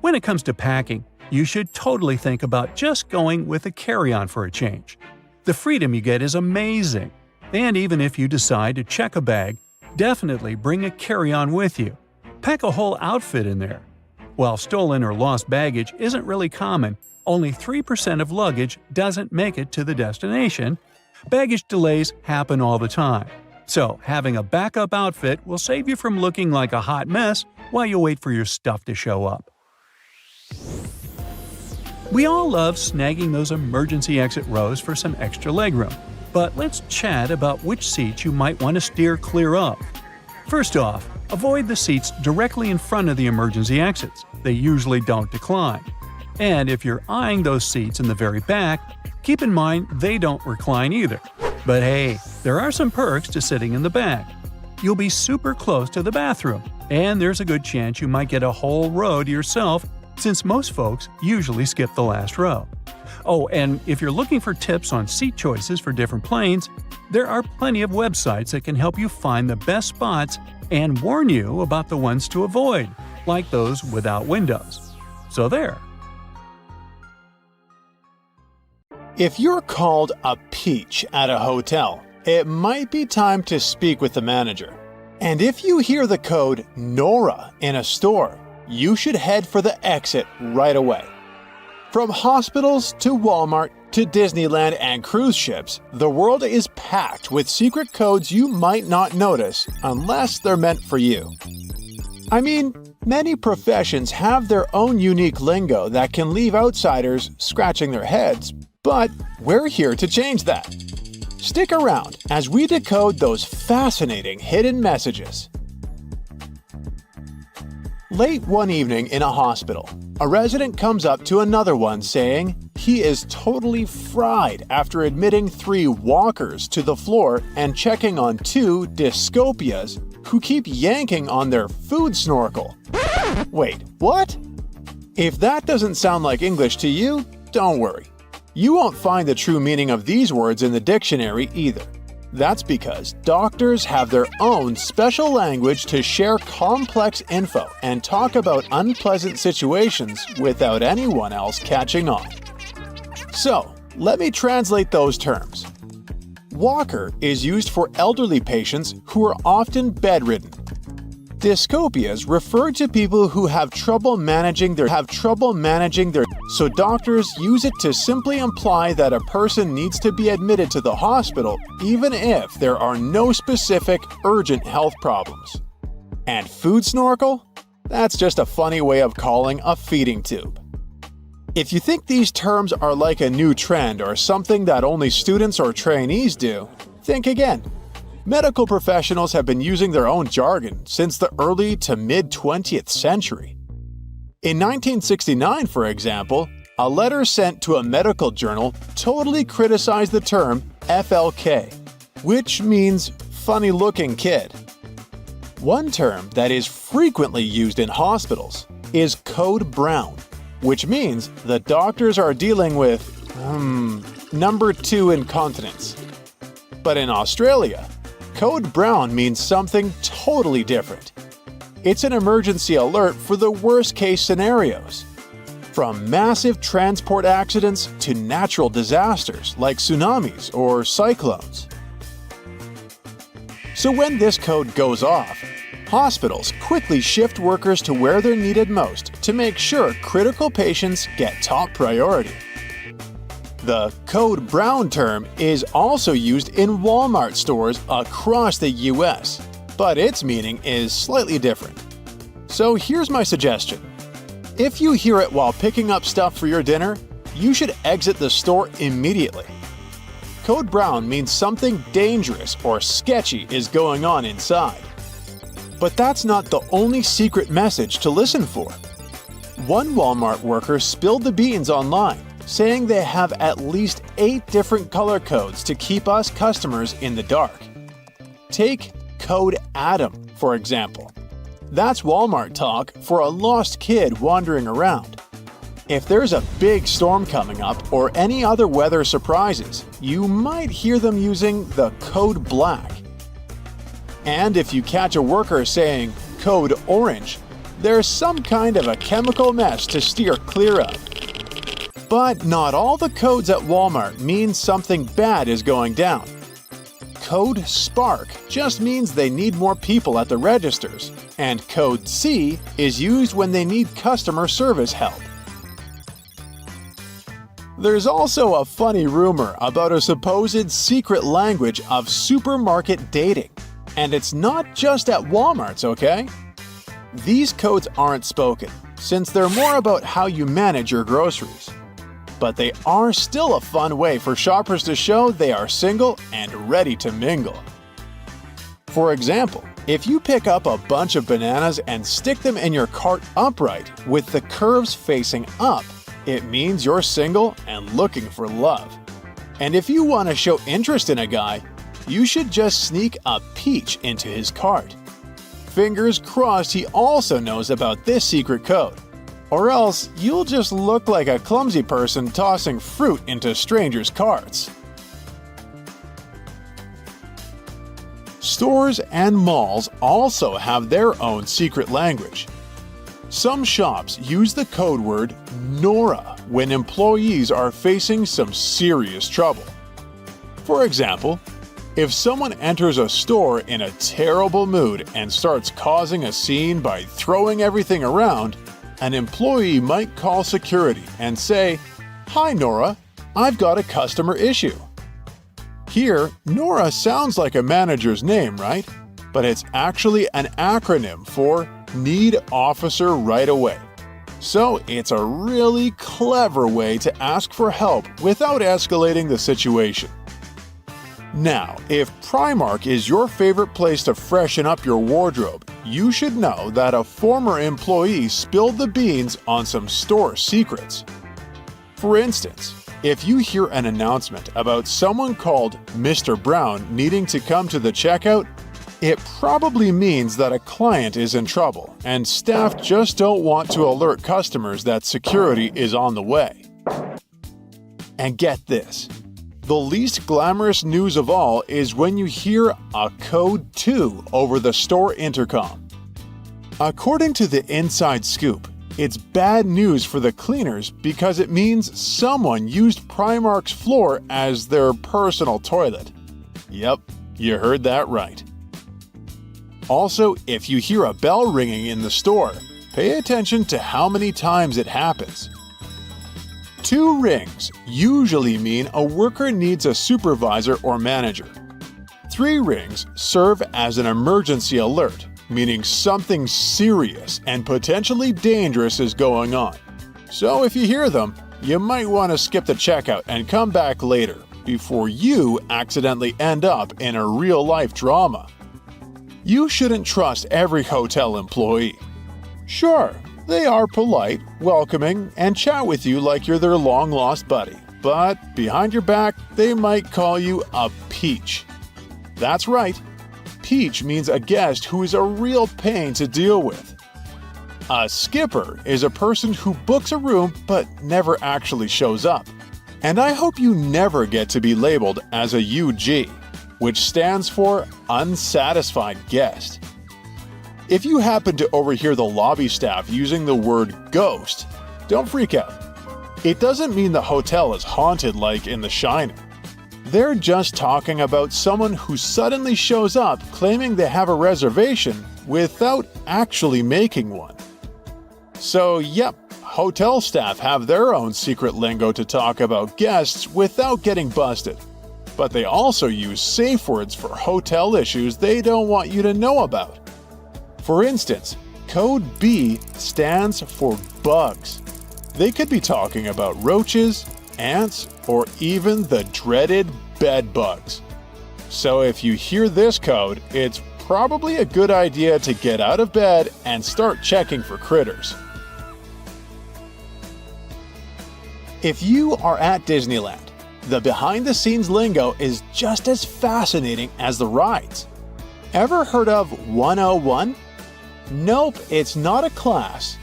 When it comes to packing, you should totally think about just going with a carry-on for a change. The freedom you get is amazing. And even if you decide to check a bag, definitely bring a carry-on with you. Pack a whole outfit in there. While stolen or lost baggage isn't really common, only 3% of luggage doesn't make it to the destination. Baggage delays happen all the time. So, having a backup outfit will save you from looking like a hot mess while you wait for your stuff to show up. We all love snagging those emergency exit rows for some extra legroom. But let's chat about which seats you might want to steer clear of. First off, avoid the seats directly in front of the emergency exits. They usually don't decline. And if you're eyeing those seats in the very back, keep in mind they don't recline either. But hey, there are some perks to sitting in the back. You'll be super close to the bathroom, and there's a good chance you might get a whole row to yourself since most folks usually skip the last row. Oh, and if you're looking for tips on seat choices for different planes, there are plenty of websites that can help you find the best spots and warn you about the ones to avoid, like those without windows. So there. If you're called a peach at a hotel, it might be time to speak with the manager. And if you hear the code NORA in a store, you should head for the exit right away. From hospitals to Walmart to Disneyland and cruise ships, the world is packed with secret codes you might not notice unless they're meant for you. I mean, many professions have their own unique lingo that can leave outsiders scratching their heads, but we're here to change that. Stick around as we decode those fascinating hidden messages. Late one evening in a hospital, a resident comes up to another one saying he is totally fried after admitting 3 walkers to the floor and checking on 2 dystopias who keep yanking on their food snorkel. Wait, what? If that doesn't sound like English to you, don't worry. You won't find the true meaning of these words in the dictionary either. That's because doctors have their own special language to share complex info and talk about unpleasant situations without anyone else catching on. So, let me translate those terms. Walker is used for elderly patients who are often bedridden. Dystopias refer to people who have trouble managing their so doctors use it to simply imply that a person needs to be admitted to the hospital even if there are no specific urgent health problems. And food snorkel? That's just a funny way of calling a feeding tube. If you think these terms are like a new trend or something that only students or trainees do, think again. Medical professionals have been using their own jargon since the early to mid-20th century. In 1969, for example, a letter sent to a medical journal totally criticized the term FLK, which means funny-looking kid. One term that is frequently used in hospitals is code brown, which means the doctors are dealing with, number 2 incontinence. But in Australia, code brown means something totally different. It's an emergency alert for the worst-case scenarios. From massive transport accidents to natural disasters like tsunamis or cyclones. So when this code goes off, hospitals quickly shift workers to where they're needed most to make sure critical patients get top priority. The code brown term is also used in Walmart stores across the US, but its meaning is slightly different. So here's my suggestion. If you hear it while picking up stuff for your dinner, you should exit the store immediately. Code brown means something dangerous or sketchy is going on inside. But that's not the only secret message to listen for. One Walmart worker spilled the beans online, saying they have at least 8 different color codes to keep us customers in the dark. Take code Adam, for example. That's Walmart talk for a lost kid wandering around. If there's a big storm coming up or any other weather surprises, you might hear them using the code black. And if you catch a worker saying code orange, there's some kind of a chemical mess to steer clear of. But not all the codes at Walmart mean something bad is going down. Code Spark just means they need more people at the registers, and code C is used when they need customer service help. There's also a funny rumor about a supposed secret language of supermarket dating, and it's not just at Walmart's, okay? These codes aren't spoken, since they're more about how you manage your groceries. But they are still a fun way for shoppers to show they are single and ready to mingle. For example, if you pick up a bunch of bananas and stick them in your cart upright with the curves facing up, it means you're single and looking for love. And if you want to show interest in a guy, you should just sneak a peach into his cart. Fingers crossed he also knows about this secret code. Or else, you'll just look like a clumsy person tossing fruit into strangers' carts. Stores and malls also have their own secret language. Some shops use the code word NORA when employees are facing some serious trouble. For example, if someone enters a store in a terrible mood and starts causing a scene by throwing everything around, an employee might call security and say, "Hi Nora, I've got a customer issue." Here, Nora sounds like a manager's name, right? But it's actually an acronym for Need Officer Right Away. So it's a really clever way to ask for help without escalating the situation. Now, if Primark is your favorite place to freshen up your wardrobe, you should know that a former employee spilled the beans on some store secrets. For instance, if you hear an announcement about someone called Mr. Brown needing to come to the checkout, it probably means that a client is in trouble and staff just don't want to alert customers that security is on the way. And get this. The least glamorous news of all is when you hear a code 2 over the store intercom. According to the Inside Scoop, it's bad news for the cleaners because it means someone used Primark's floor as their personal toilet. Yep, you heard that right. Also, if you hear a bell ringing in the store, pay attention to how many times it happens. 2 rings usually mean a worker needs a supervisor or manager. 3 rings serve as an emergency alert, meaning something serious and potentially dangerous is going on. So if you hear them, you might want to skip the checkout and come back later before you accidentally end up in a real-life drama. You shouldn't trust every hotel employee. Sure, they are polite, welcoming, and chat with you like you're their long-lost buddy. But behind your back, they might call you a peach. That's right. peach means a guest who is a real pain to deal with. A skipper is a person who books a room but never actually shows up. And I hope you never get to be labeled as a UG, which stands for unsatisfied guest. If you happen to overhear the lobby staff using the word ghost, don't freak out. It doesn't mean the hotel is haunted like in The Shining. They're just talking about someone who suddenly shows up claiming they have a reservation without actually making one. So yep, hotel staff have their own secret lingo to talk about guests without getting busted. But they also use safe words for hotel issues they don't want you to know about. For instance, code B stands for bugs. They could be talking about roaches, ants, or even the dreaded bed bugs. So if you hear this code, it's probably a good idea to get out of bed and start checking for critters. If you are at Disneyland, the behind-the-scenes lingo is just as fascinating as the rides. Ever heard of 101? Nope, it's not a class.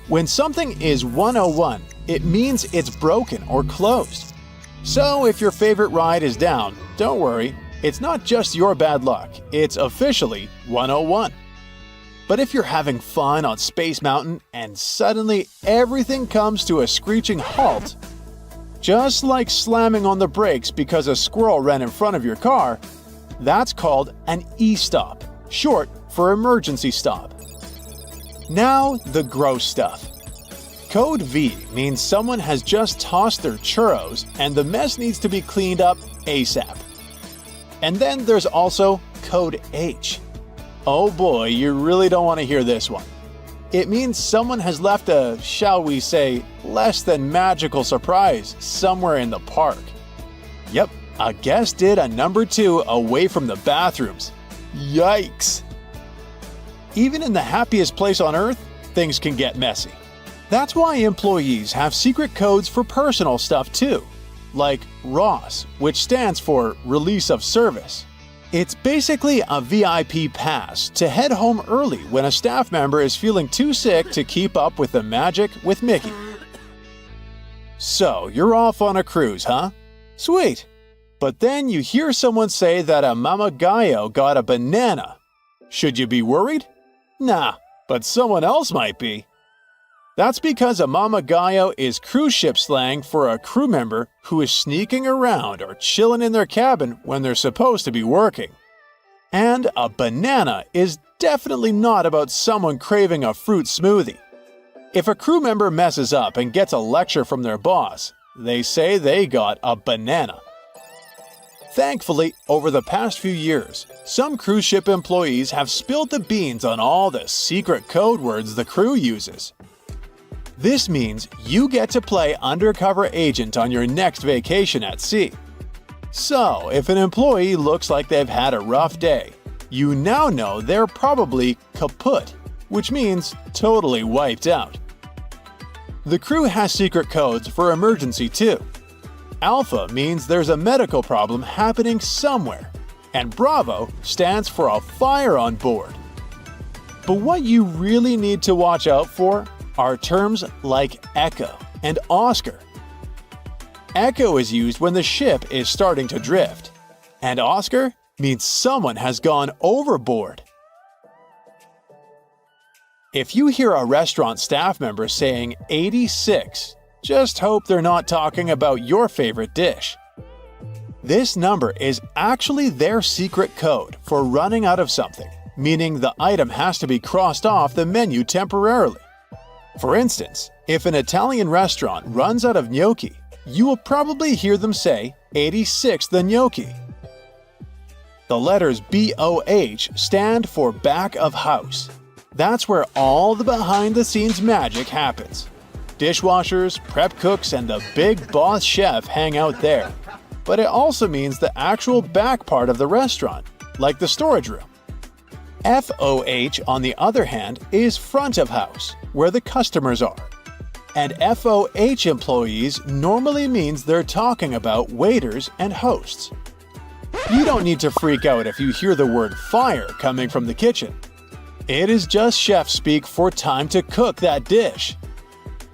When something is 101, it means it's broken or closed. So if your favorite ride is down, don't worry, it's not just your bad luck, it's officially 101. But if you're having fun on Space Mountain and suddenly everything comes to a screeching halt, just like slamming on the brakes because a squirrel ran in front of your car, that's called an E-stop, short for emergency stop. Now, the gross stuff. Code V means someone has just tossed their churros and the mess needs to be cleaned up ASAP. And then there's also Code H. Oh boy, you really don't want to hear this one. It means someone has left a, shall we say, less than magical surprise somewhere in the park. Yep, a guest did a number 2 away from the bathrooms. Yikes! Even in the happiest place on earth, things can get messy. That's why employees have secret codes for personal stuff too, like ROSS, which stands for Release of Service. It's basically a VIP pass to head home early when a staff member is feeling too sick to keep up with the magic with Mickey. So, you're off on a cruise, huh? Sweet! But then you hear someone say that a mamagayo got a banana. Should you be worried? Nah, but someone else might be. That's because a mamagayo is cruise ship slang for a crew member who is sneaking around or chilling in their cabin when they're supposed to be working. And a banana is definitely not about someone craving a fruit smoothie. If a crew member messes up and gets a lecture from their boss, they say they got a banana. Thankfully, over the past few years, some cruise ship employees have spilled the beans on all the secret code words the crew uses. This means you get to play undercover agent on your next vacation at sea. So, if an employee looks like they've had a rough day, you now know they're probably kaput, which means totally wiped out. The crew has secret codes for emergency too. Alpha means there's a medical problem happening somewhere, and Bravo stands for a fire on board. But what you really need to watch out for are terms like Echo and Oscar. Echo is used when the ship is starting to drift, and Oscar means someone has gone overboard. If you hear a restaurant staff member saying 86, just hope they're not talking about your favorite dish. This number is actually their secret code for running out of something, meaning the item has to be crossed off the menu temporarily. For instance, if an Italian restaurant runs out of gnocchi, you will probably hear them say 86 the gnocchi. The letters BOH stand for back of house. That's where all the behind-the-scenes magic happens. Dishwashers, prep cooks, and the big boss chef hang out there. But it also means the actual back part of the restaurant, like the storage room. FOH, on the other hand, is front of house, where the customers are. And FOH employees normally means they're talking about waiters and hosts. You don't need to freak out if you hear the word fire coming from the kitchen. It is just chef speak for time to cook that dish.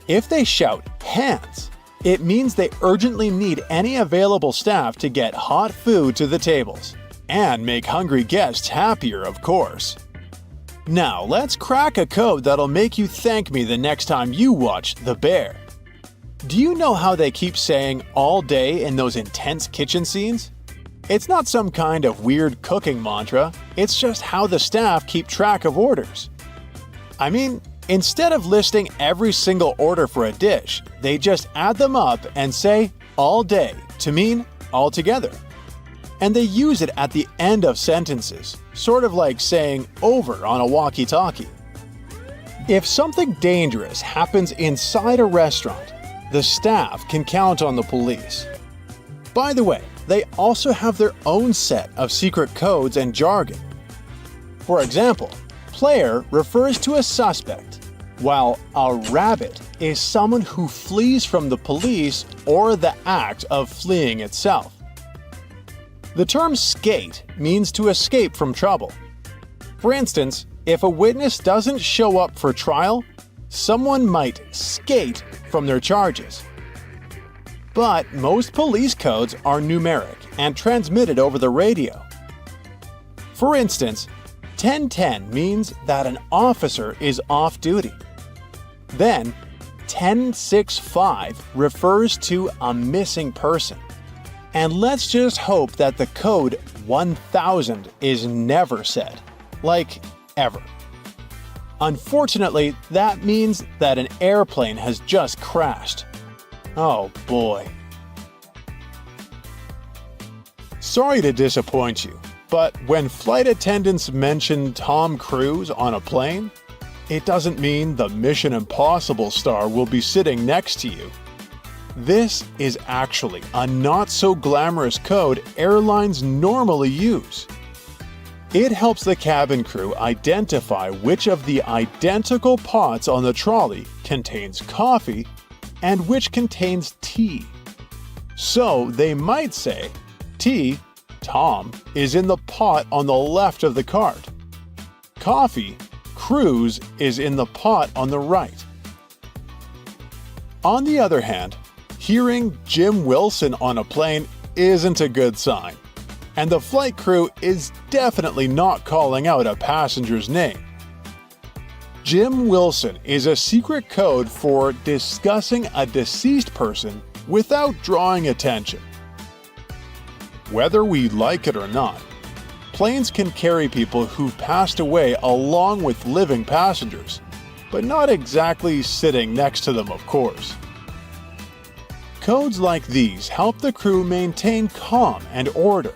If they shout hands, it means they urgently need any available staff to get hot food to the tables and make hungry guests happier, of course. Now, let's crack a code that'll make you thank me the next time you watch The Bear. Do you know how they keep saying all day in those intense kitchen scenes? It's not some kind of weird cooking mantra, it's just how the staff keep track of orders. I mean, instead of listing every single order for a dish, they just add them up and say all day to mean all together. And they use it at the end of sentences, sort of like saying over on a walkie-talkie. If something dangerous happens inside a restaurant, the staff can count on the police. By the way, they also have their own set of secret codes and jargon. For example, player refers to a suspect, while a rabbit is someone who flees from the police or the act of fleeing itself. The term skate means to escape from trouble. For instance, if a witness doesn't show up for trial, someone might skate from their charges. But most police codes are numeric and transmitted over the radio. For instance, 1010 means that an officer is off duty. Then, 1065 refers to a missing person. And let's just hope that the code 1000 is never said, like ever. Unfortunately, that means that an airplane has just crashed. Oh boy. Sorry to disappoint you, but when flight attendants mention Tom Cruise on a plane, it doesn't mean the Mission Impossible star will be sitting next to you. This is actually a not-so-glamorous code airlines normally use. It helps the cabin crew identify which of the identical pots on the trolley contains coffee and which contains tea. So they might say, tea, Tom, is in the pot on the left of the cart. Coffee, Cruise, is in the pot on the right. On the other hand, hearing Jim Wilson on a plane isn't a good sign, and the flight crew is definitely not calling out a passenger's name. Jim Wilson is a secret code for discussing a deceased person without drawing attention. Whether we like it or not, planes can carry people who've passed away along with living passengers, but not exactly sitting next to them, of course. Codes like these help the crew maintain calm and order,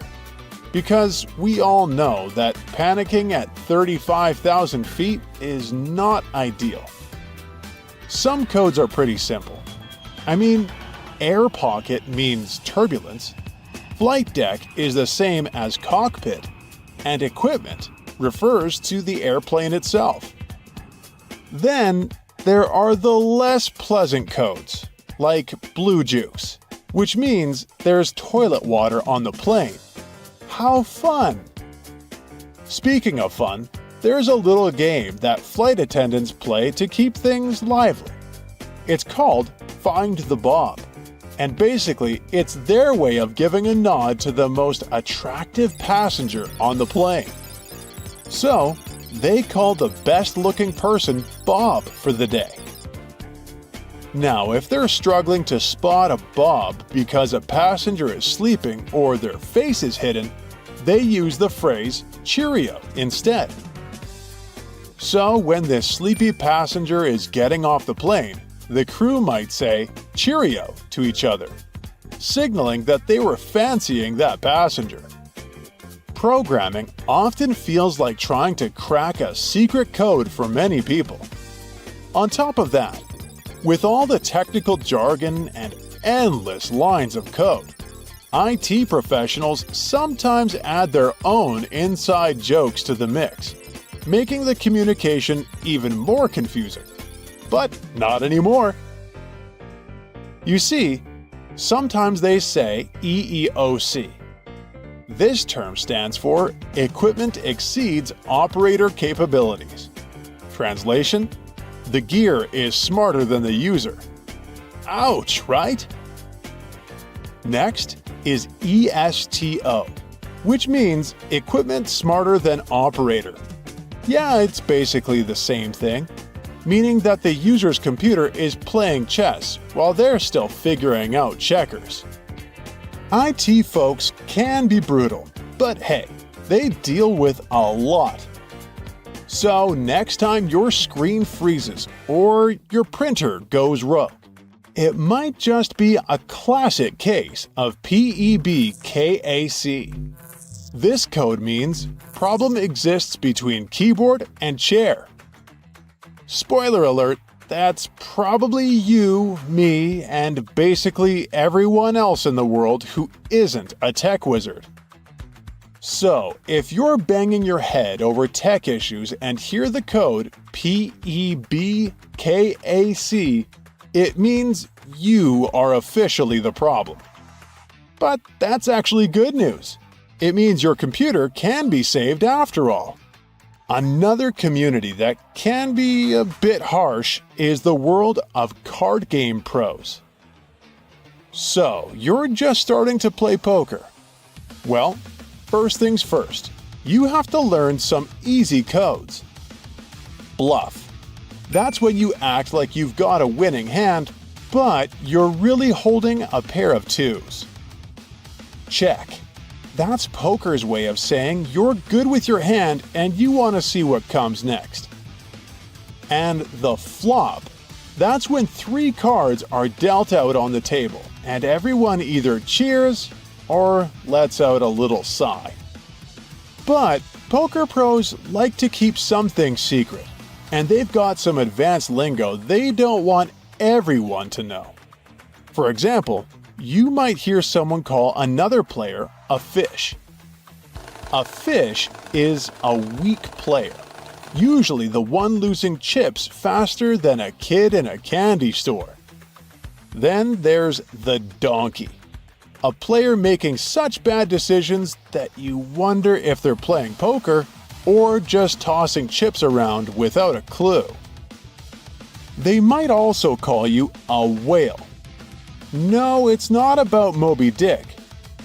because we all know that panicking at 35,000 feet is not ideal. Some codes are pretty simple. I mean, air pocket means turbulence, flight deck is the same as cockpit, and equipment refers to the airplane itself. Then there are the less pleasant codes, like blue juice, which means there's toilet water on the plane. How fun! Speaking of fun, there's a little game that flight attendants play to keep things lively. It's called Find the Bob, and basically it's their way of giving a nod to the most attractive passenger on the plane. So, they call the best-looking person Bob for the day. Now, if they're struggling to spot a Bob because a passenger is sleeping or their face is hidden, they use the phrase Cheerio instead. So, when this sleepy passenger is getting off the plane, the crew might say Cheerio to each other, signaling that they were fancying that passenger. Programming often feels like trying to crack a secret code for many people. On top of that, with all the technical jargon and endless lines of code, IT professionals sometimes add their own inside jokes to the mix, making the communication even more confusing. But not anymore. You see, sometimes they say EEOC. This term stands for equipment exceeds operator capabilities. Translation: the gear is smarter than the user. Ouch, right? Next is ESTO, which means equipment smarter than operator. Yeah, it's basically the same thing, meaning that the user's computer is playing chess while they're still figuring out checkers. IT folks can be brutal, but hey, they deal with a lot. So next time your screen freezes or your printer goes rogue, it might just be a classic case of PEBKAC. This code means problem exists between keyboard and chair. Spoiler alert, that's probably you, me, and basically everyone else in the world who isn't a tech wizard. So, if you're banging your head over tech issues and hear the code PEBKAC, it means you are officially the problem. But that's actually good news. It means your computer can be saved after all. Another community that can be a bit harsh is the world of card game pros. So, you're just starting to play poker. Well, first things first, you have to learn some easy codes. Bluff. That's when you act like you've got a winning hand, but you're really holding a pair of twos. Check. That's poker's way of saying you're good with your hand and you want to see what comes next. And the flop. That's when 3 cards are dealt out on the table and everyone either cheers or lets out a little sigh. But poker pros like to keep some things secret, and they've got some advanced lingo they don't want everyone to know. For example, you might hear someone call another player a fish. A fish is a weak player, usually the one losing chips faster than a kid in a candy store. Then there's the donkey, a player making such bad decisions that you wonder if they're playing poker or just tossing chips around without a clue. They might also call you a whale. No, it's not about Moby Dick,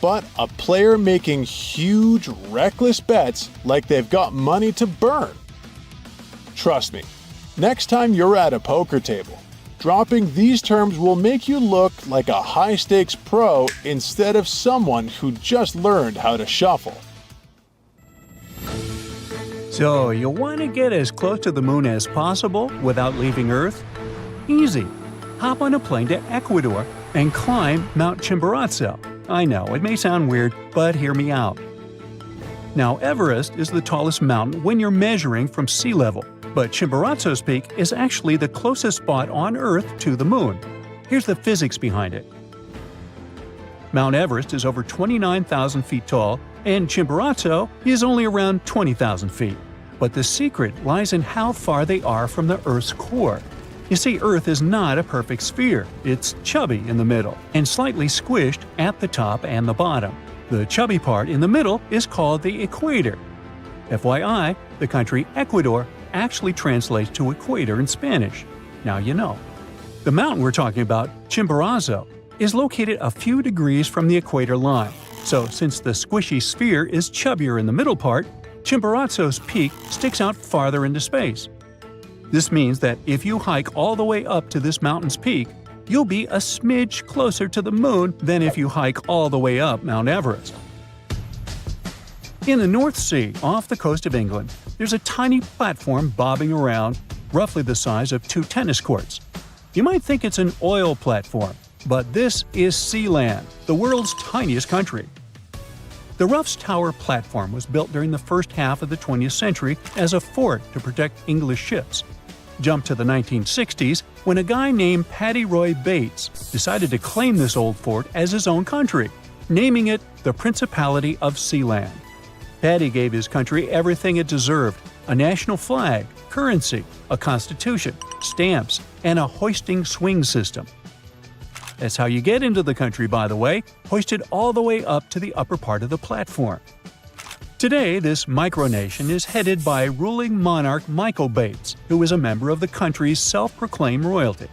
but a player making huge, reckless bets like they've got money to burn. Trust me, next time you're at a poker table, dropping these terms will make you look like a high-stakes pro instead of someone who just learned how to shuffle. So, you want to get as close to the moon as possible without leaving Earth? Easy. Hop on a plane to Ecuador and climb Mount Chimborazo. I know, it may sound weird, but hear me out. Now, Everest is the tallest mountain when you're measuring from sea level, but Chimborazo's peak is actually the closest spot on Earth to the moon. Here's the physics behind it. Mount Everest is over 29,000 feet tall, and Chimborazo is only around 20,000 feet. But the secret lies in how far they are from the Earth's core. You see, Earth is not a perfect sphere. It's chubby in the middle and slightly squished at the top and the bottom. The chubby part in the middle is called the equator. FYI, the country Ecuador actually translates to equator in Spanish. Now you know. The mountain we're talking about, Chimborazo, is located a few degrees from the equator line. So since the squishy sphere is chubbier in the middle part, Chimborazo's peak sticks out farther into space. This means that if you hike all the way up to this mountain's peak, you'll be a smidge closer to the moon than if you hike all the way up Mount Everest. In the North Sea, off the coast of England, there's a tiny platform bobbing around, roughly the size of 2 tennis courts. You might think it's an oil platform, but this is Sealand, the world's tiniest country. The Ruff's Tower platform was built during the first half of the 20th century as a fort to protect English ships. Jump to the 1960s when a guy named Paddy Roy Bates decided to claim this old fort as his own country, naming it the Principality of Sealand. Paddy gave his country everything it deserved: a national flag, currency, a constitution, stamps, and a hoisting swing system. That's how you get into the country, by the way, hoisted all the way up to the upper part of the platform. Today, this micronation is headed by ruling monarch Michael Bates, who is a member of the country's self-proclaimed royalty.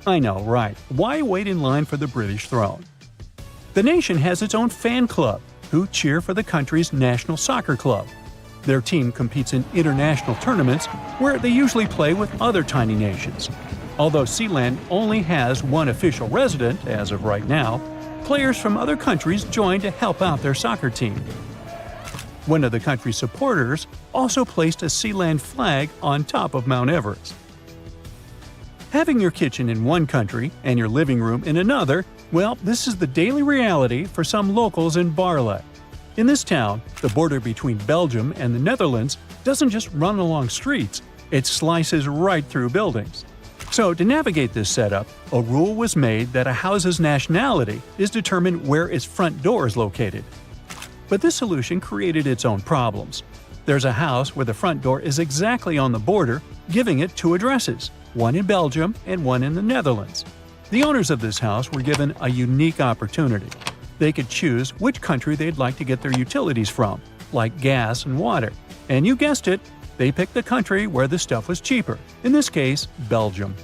I know, right? Why wait in line for the British throne? The nation has its own fan club, who cheer for the country's national soccer club. Their team competes in international tournaments, where they usually play with other tiny nations. Although Sealand only has one official resident as of right now, players from other countries join to help out their soccer team. One of the country's supporters also placed a Sealand flag on top of Mount Everest. Having your kitchen in one country and your living room in another, well, this is the daily reality for some locals in Barle. In this town, the border between Belgium and the Netherlands doesn't just run along streets, it slices right through buildings. So, to navigate this setup, a rule was made that a house's nationality is determined where its front door is located. But this solution created its own problems. There's a house where the front door is exactly on the border, giving it two addresses, one in Belgium and one in the Netherlands. The owners of this house were given a unique opportunity. They could choose which country they'd like to get their utilities from, like gas and water. And you guessed it, they picked the country where the stuff was cheaper, in this case, Belgium.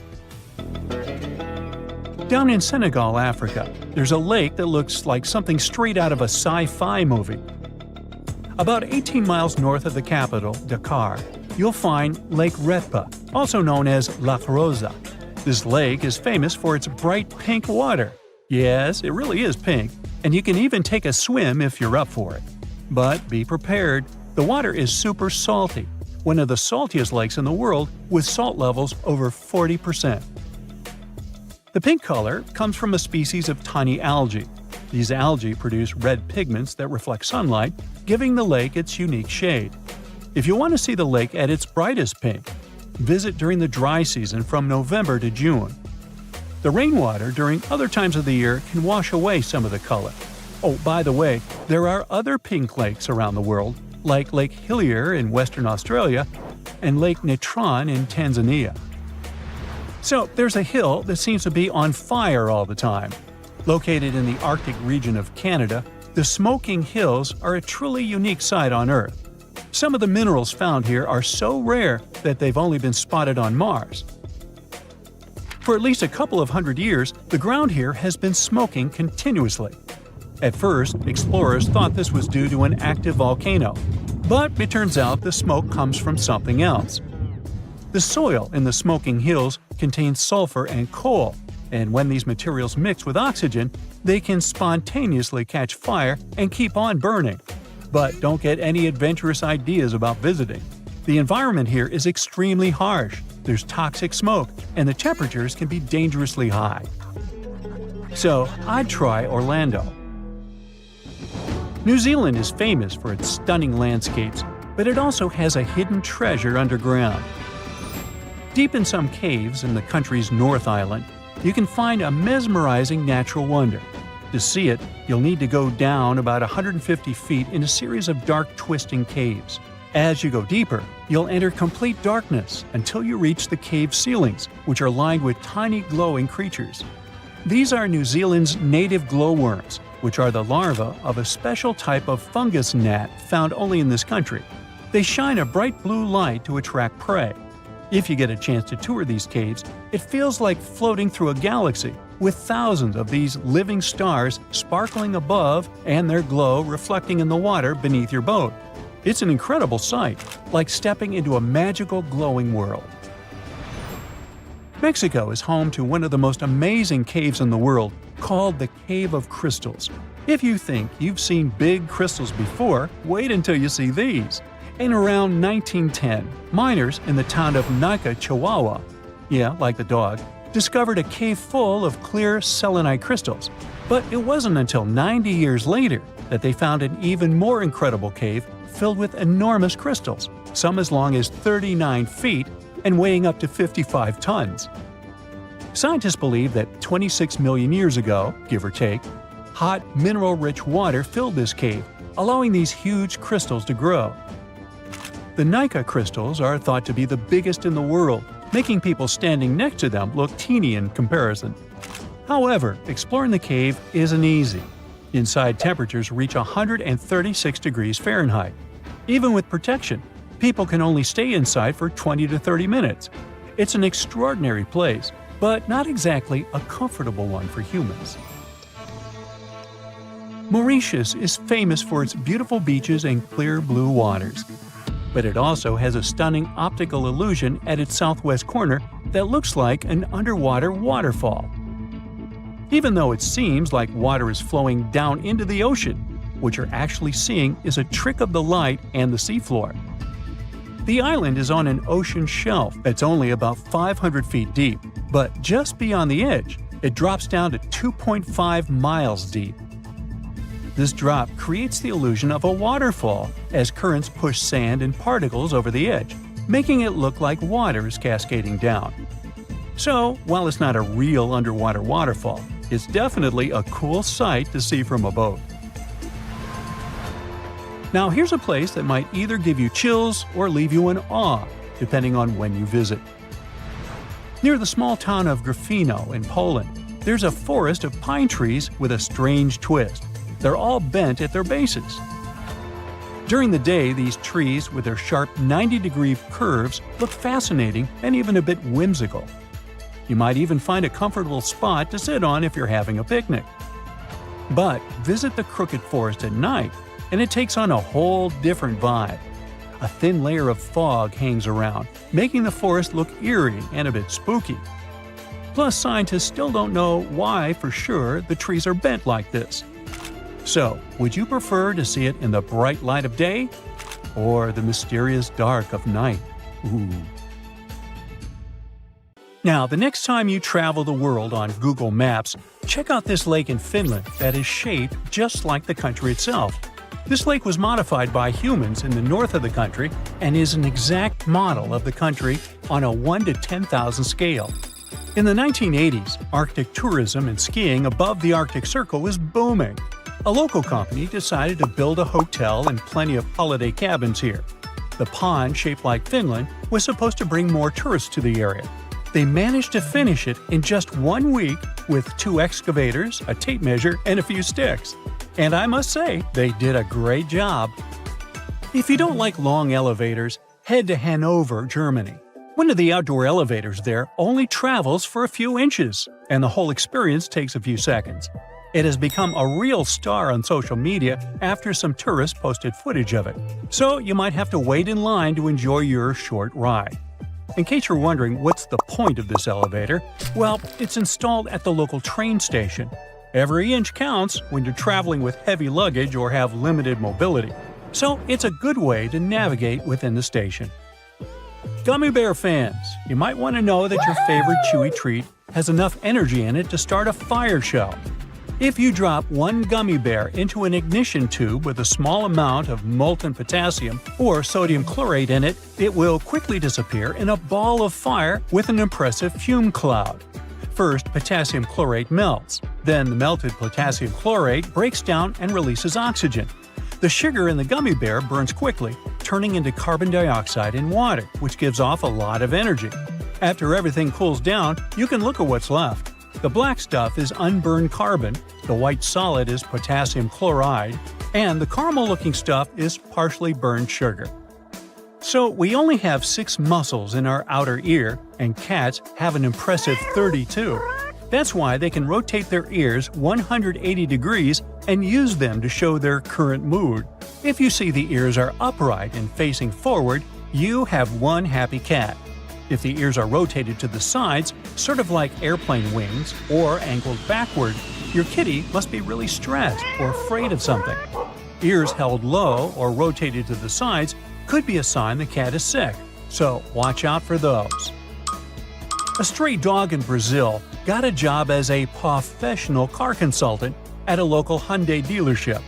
Down in Senegal, Africa, there's a lake that looks like something straight out of a sci-fi movie. About 18 miles north of the capital, Dakar, you'll find Lake Retba, also known as Lac Rosa. This lake is famous for its bright pink water. Yes, it really is pink, and you can even take a swim if you're up for it. But be prepared, the water is super salty, one of the saltiest lakes in the world with salt levels over 40%. The pink color comes from a species of tiny algae. These algae produce red pigments that reflect sunlight, giving the lake its unique shade. If you want to see the lake at its brightest pink, visit during the dry season from November to June. The rainwater during other times of the year can wash away some of the color. Oh, by the way, there are other pink lakes around the world, like Lake Hillier in Western Australia and Lake Natron in Tanzania. So there's a hill that seems to be on fire all the time. Located in the Arctic region of Canada, the Smoking Hills are a truly unique sight on Earth. Some of the minerals found here are so rare that they've only been spotted on Mars. For at least a couple of hundred years, the ground here has been smoking continuously. At first, explorers thought this was due to an active volcano, but it turns out the smoke comes from something else. The soil in the Smoking Hills contains sulfur and coal, and when these materials mix with oxygen, they can spontaneously catch fire and keep on burning. But don't get any adventurous ideas about visiting. The environment here is extremely harsh, there's toxic smoke, and the temperatures can be dangerously high. So, I'd try Orlando. New Zealand is famous for its stunning landscapes, but it also has a hidden treasure underground. Deep in some caves in the country's North Island, you can find a mesmerizing natural wonder. To see it, you'll need to go down about 150 feet in a series of dark, twisting caves. As you go deeper, you'll enter complete darkness until you reach the cave ceilings, which are lined with tiny glowing creatures. These are New Zealand's native glowworms, which are the larvae of a special type of fungus gnat found only in this country. They shine a bright blue light to attract prey. If you get a chance to tour these caves, it feels like floating through a galaxy, with thousands of these living stars sparkling above and their glow reflecting in the water beneath your boat. It's an incredible sight, like stepping into a magical glowing world. Mexico is home to one of the most amazing caves in the world, called the Cave of Crystals. If you think you've seen big crystals before, wait until you see these. In around 1910, miners in the town of Nica, Chihuahua, like the dog, discovered a cave full of clear selenite crystals. But it wasn't until 90 years later that they found an even more incredible cave filled with enormous crystals, some as long as 39 feet and weighing up to 55 tons. Scientists believe that 26 million years ago, give or take, hot, mineral-rich water filled this cave, allowing these huge crystals to grow. The Nica crystals are thought to be the biggest in the world, making people standing next to them look teeny in comparison. However, exploring the cave isn't easy. Inside, temperatures reach 136 degrees Fahrenheit. Even with protection, people can only stay inside for 20 to 30 minutes. It's an extraordinary place, but not exactly a comfortable one for humans. Mauritius is famous for its beautiful beaches and clear blue waters. But it also has a stunning optical illusion at its southwest corner that looks like an underwater waterfall. Even though it seems like water is flowing down into the ocean, what you're actually seeing is a trick of the light and the seafloor. The island is on an ocean shelf that's only about 500 feet deep, but just beyond the edge, it drops down to 2.5 miles deep. This drop creates the illusion of a waterfall as currents push sand and particles over the edge, making it look like water is cascading down. So, while it's not a real underwater waterfall, it's definitely a cool sight to see from a boat. Now here's a place that might either give you chills or leave you in awe, depending on when you visit. Near the small town of Gryfino in Poland, there's a forest of pine trees with a strange twist. They're all bent at their bases. During the day, these trees with their sharp 90-degree curves look fascinating and even a bit whimsical. You might even find a comfortable spot to sit on if you're having a picnic. But visit the crooked forest at night, and it takes on a whole different vibe. A thin layer of fog hangs around, making the forest look eerie and a bit spooky. Plus, scientists still don't know why for sure the trees are bent like this. So, would you prefer to see it in the bright light of day or the mysterious dark of night? Ooh. Now, the next time you travel the world on Google Maps, check out this lake in Finland that is shaped just like the country itself. This lake was modified by humans in the north of the country and is an exact model of the country on a 1 to 10,000 scale. In the 1980s, Arctic tourism and skiing above the Arctic Circle was booming. A local company decided to build a hotel and plenty of holiday cabins here. The pond, shaped like Finland, was supposed to bring more tourists to the area. They managed to finish it in just 1 week with 2 excavators, a tape measure, and a few sticks. And I must say, they did a great job. If you don't like long elevators, head to Hanover, Germany. One of the outdoor elevators there only travels for a few inches, and the whole experience takes a few seconds. It has become a real star on social media after some tourists posted footage of it, so you might have to wait in line to enjoy your short ride. In case you're wondering what's the point of this elevator, well, it's installed at the local train station. Every inch counts when you're traveling with heavy luggage or have limited mobility, so it's a good way to navigate within the station. Gummy bear fans, you might want to know that your favorite chewy treat has enough energy in it to start a fire show. If you drop 1 gummy bear into an ignition tube with a small amount of molten potassium or sodium chlorate in it, it will quickly disappear in a ball of fire with an impressive fume cloud. First, potassium chlorate melts. Then the melted potassium chlorate breaks down and releases oxygen. The sugar in the gummy bear burns quickly, turning into carbon dioxide and water, which gives off a lot of energy. After everything cools down, you can look at what's left. The black stuff is unburned carbon, the white solid is potassium chloride, and the caramel-looking stuff is partially burned sugar. So we only have 6 muscles in our outer ear, and cats have an impressive 32. That's why they can rotate their ears 180 degrees and use them to show their current mood. If you see the ears are upright and facing forward, you have one happy cat. If the ears are rotated to the sides, sort of like airplane wings, or angled backward, your kitty must be really stressed or afraid of something. Ears held low or rotated to the sides could be a sign the cat is sick, so watch out for those. A stray dog in Brazil got a job as a professional car consultant at a local Hyundai dealership.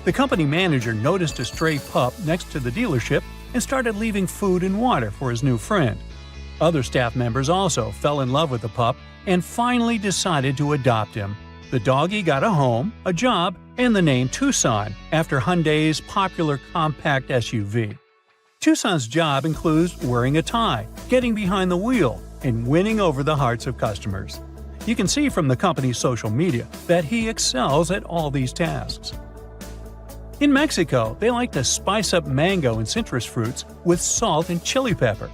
The company manager noticed a stray pup next to the dealership and started leaving food and water for his new friend. Other staff members also fell in love with the pup and finally decided to adopt him. The doggy got a home, a job, and the name Tucson, after Hyundai's popular compact SUV. Tucson's job includes wearing a tie, getting behind the wheel, and winning over the hearts of customers. You can see from the company's social media that he excels at all these tasks. In Mexico, they like to spice up mango and citrus fruits with salt and chili pepper.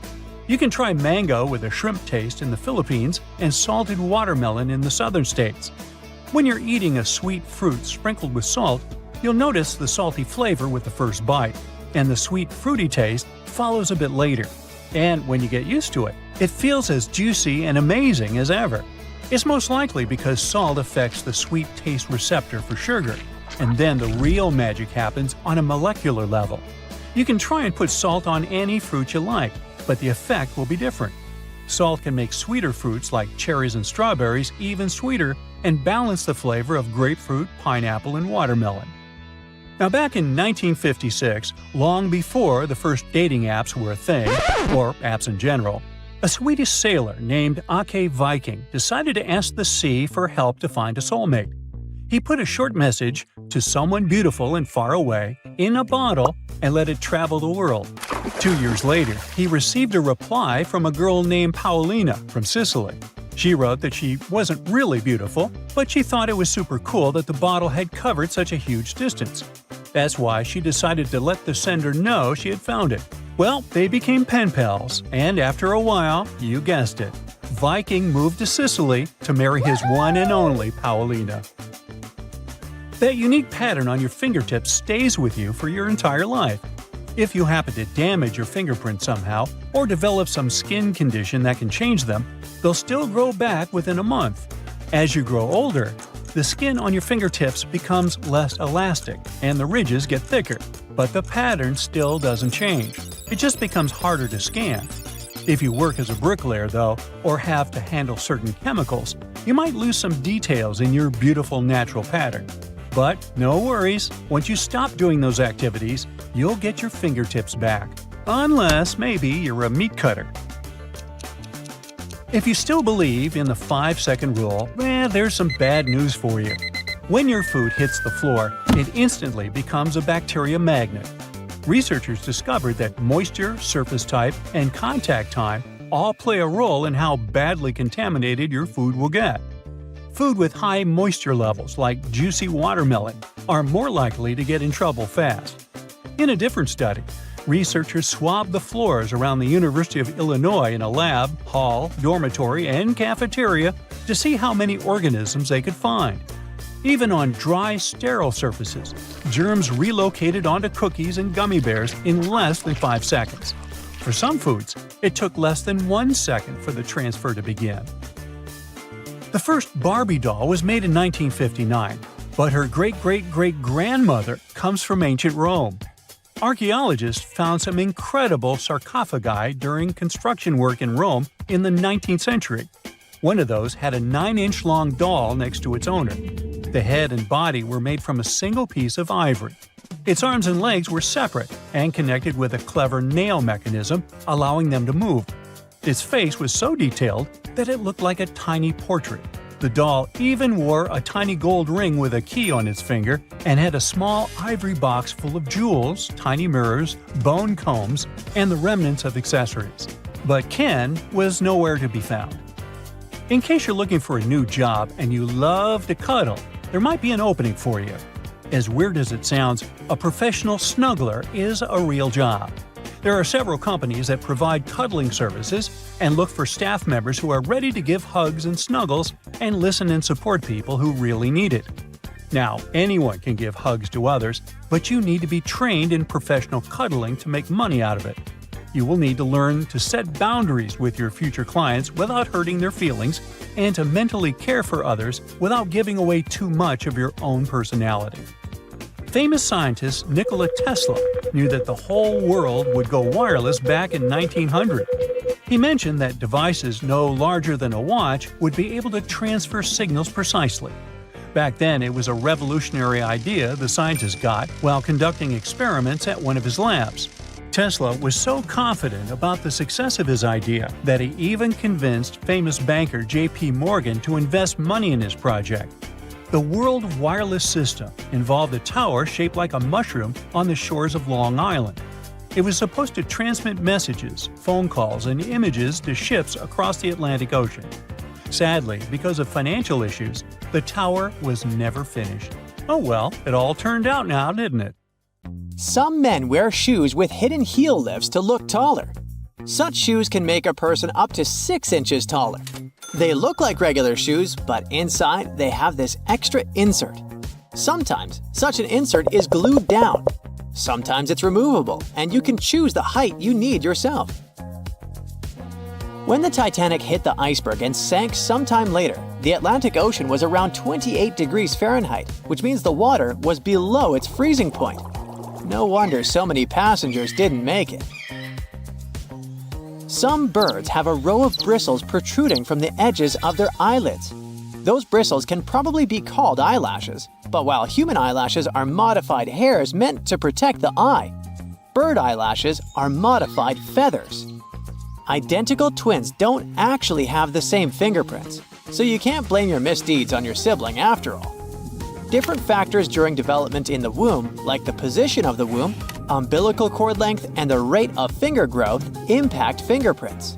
You can try mango with a shrimp taste in the Philippines and salted watermelon in the southern states. When you're eating a sweet fruit sprinkled with salt, you'll notice the salty flavor with the first bite, and the sweet fruity taste follows a bit later. And when you get used to it, it feels as juicy and amazing as ever. It's most likely because salt affects the sweet taste receptor for sugar, and then the real magic happens on a molecular level. You can try and put salt on any fruit you like, but the effect will be different. Salt can make sweeter fruits like cherries and strawberries even sweeter and balance the flavor of grapefruit, pineapple, and watermelon. Now, back in 1956, long before the first dating apps were a thing, or apps in general, a Swedish sailor named Ake Viking decided to ask the sea for help to find a soulmate. He put a short message to someone beautiful and far away in a bottle and let it travel the world. 2 years later, he received a reply from a girl named Paulina from Sicily. She wrote that she wasn't really beautiful, but she thought it was super cool that the bottle had covered such a huge distance. That's why she decided to let the sender know she had found it. Well, they became pen pals, and after a while, you guessed it, Viking moved to Sicily to marry his one and only Paulina. That unique pattern on your fingertips stays with you for your entire life. If you happen to damage your fingerprints somehow, or develop some skin condition that can change them, they'll still grow back within a month. As you grow older, the skin on your fingertips becomes less elastic and the ridges get thicker, but the pattern still doesn't change. It just becomes harder to scan. If you work as a bricklayer, though, or have to handle certain chemicals, you might lose some details in your beautiful natural pattern. But no worries, once you stop doing those activities, you'll get your fingertips back. Unless maybe you're a meat cutter. If you still believe in the 5-second rule, there's some bad news for you. When your food hits the floor, it instantly becomes a bacteria magnet. Researchers discovered that moisture, surface type, and contact time all play a role in how badly contaminated your food will get. Food with high moisture levels, like juicy watermelon, are more likely to get in trouble fast. In a different study, researchers swabbed the floors around the University of Illinois in a lab, hall, dormitory, and cafeteria to see how many organisms they could find. Even on dry, sterile surfaces, germs relocated onto cookies and gummy bears in less than 5 seconds. For some foods, it took less than 1 second for the transfer to begin. The first Barbie doll was made in 1959, but her great-great-great-grandmother comes from ancient Rome. Archaeologists found some incredible sarcophagi during construction work in Rome in the 19th century. One of those had a 9-inch long doll next to its owner. The head and body were made from a single piece of ivory. Its arms and legs were separate and connected with a clever nail mechanism, allowing them to move. Its face was so detailed that it looked like a tiny portrait. The doll even wore a tiny gold ring with a key on its finger and had a small ivory box full of jewels, tiny mirrors, bone combs, and the remnants of accessories. But Ken was nowhere to be found. In case you're looking for a new job and you love to cuddle, there might be an opening for you. As weird as it sounds, a professional snuggler is a real job. There are several companies that provide cuddling services and look for staff members who are ready to give hugs and snuggles and listen and support people who really need it. Now, anyone can give hugs to others, but you need to be trained in professional cuddling to make money out of it. You will need to learn to set boundaries with your future clients without hurting their feelings and to mentally care for others without giving away too much of your own personality. Famous scientist Nikola Tesla knew that the whole world would go wireless back in 1900. He mentioned that devices no larger than a watch would be able to transfer signals precisely. Back then, it was a revolutionary idea the scientist got while conducting experiments at one of his labs. Tesla was so confident about the success of his idea that he even convinced famous banker J.P. Morgan to invest money in his project. The World Wireless System involved a tower shaped like a mushroom on the shores of Long Island. It was supposed to transmit messages, phone calls, and images to ships across the Atlantic Ocean. Sadly, because of financial issues, the tower was never finished. Oh well, it all turned out now, didn't it? Some men wear shoes with hidden heel lifts to look taller. Such shoes can make a person up to 6 inches taller. They look like regular shoes, but inside they have this extra insert. Sometimes, such an insert is glued down. Sometimes it's removable, and you can choose the height you need yourself. When the Titanic hit the iceberg and sank sometime later, the Atlantic Ocean was around 28 degrees Fahrenheit, which means the water was below its freezing point. No wonder so many passengers didn't make it. Some birds have a row of bristles protruding from the edges of their eyelids. Those bristles can probably be called eyelashes, but while human eyelashes are modified hairs meant to protect the eye, bird eyelashes are modified feathers. Identical twins don't actually have the same fingerprints, so you can't blame your misdeeds on your sibling after all. Different factors during development in the womb, like the position of the womb, umbilical cord length, and the rate of finger growth, impact fingerprints.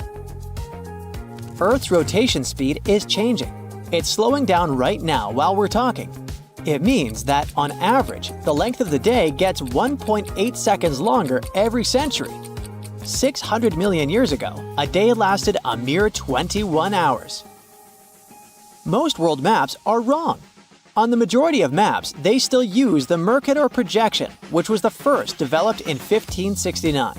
Earth's rotation speed is changing. It's slowing down right now while we're talking. It means that, on average, the length of the day gets 1.8 seconds longer every century. 600 million years ago, a day lasted a mere 21 hours. Most world maps are wrong. On the majority of maps, they still use the Mercator projection, which was the first developed in 1569.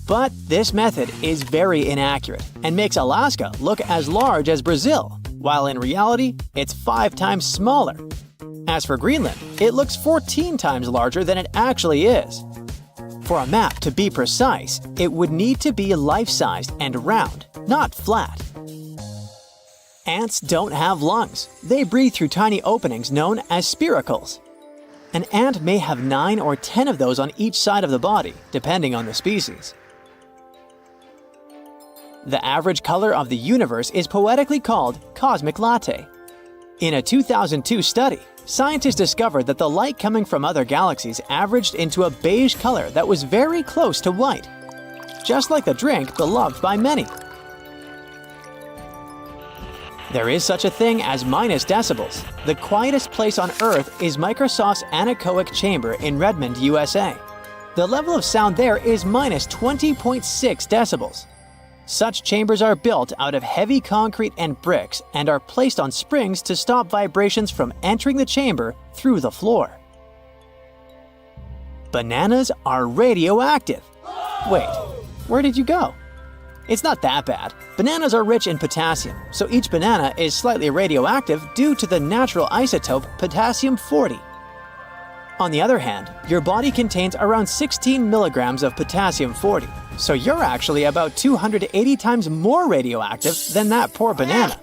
But this method is very inaccurate and makes Alaska look as large as Brazil, while in reality, it's 5 times smaller. As for Greenland, it looks 14 times larger than it actually is. For a map to be precise, it would need to be life-sized and round, not flat. Ants don't have lungs. They breathe through tiny openings known as spiracles. An ant may have 9 or 10 of those on each side of the body, depending on the species. The average color of the universe is poetically called cosmic latte. In a 2002 study, scientists discovered that the light coming from other galaxies averaged into a beige color that was very close to white, just like the drink beloved by many. There is such a thing as minus decibels. The quietest place on Earth is Microsoft's anechoic chamber in Redmond, USA. The level of sound there is minus 20.6 decibels. Such chambers are built out of heavy concrete and bricks and are placed on springs to stop vibrations from entering the chamber through the floor. Bananas are radioactive. Wait, where did you go? It's not that bad. Bananas are rich in potassium, so each banana is slightly radioactive due to the natural isotope potassium-40. On the other hand, your body contains around 16 milligrams of potassium-40, so you're actually about 280 times more radioactive than that poor banana.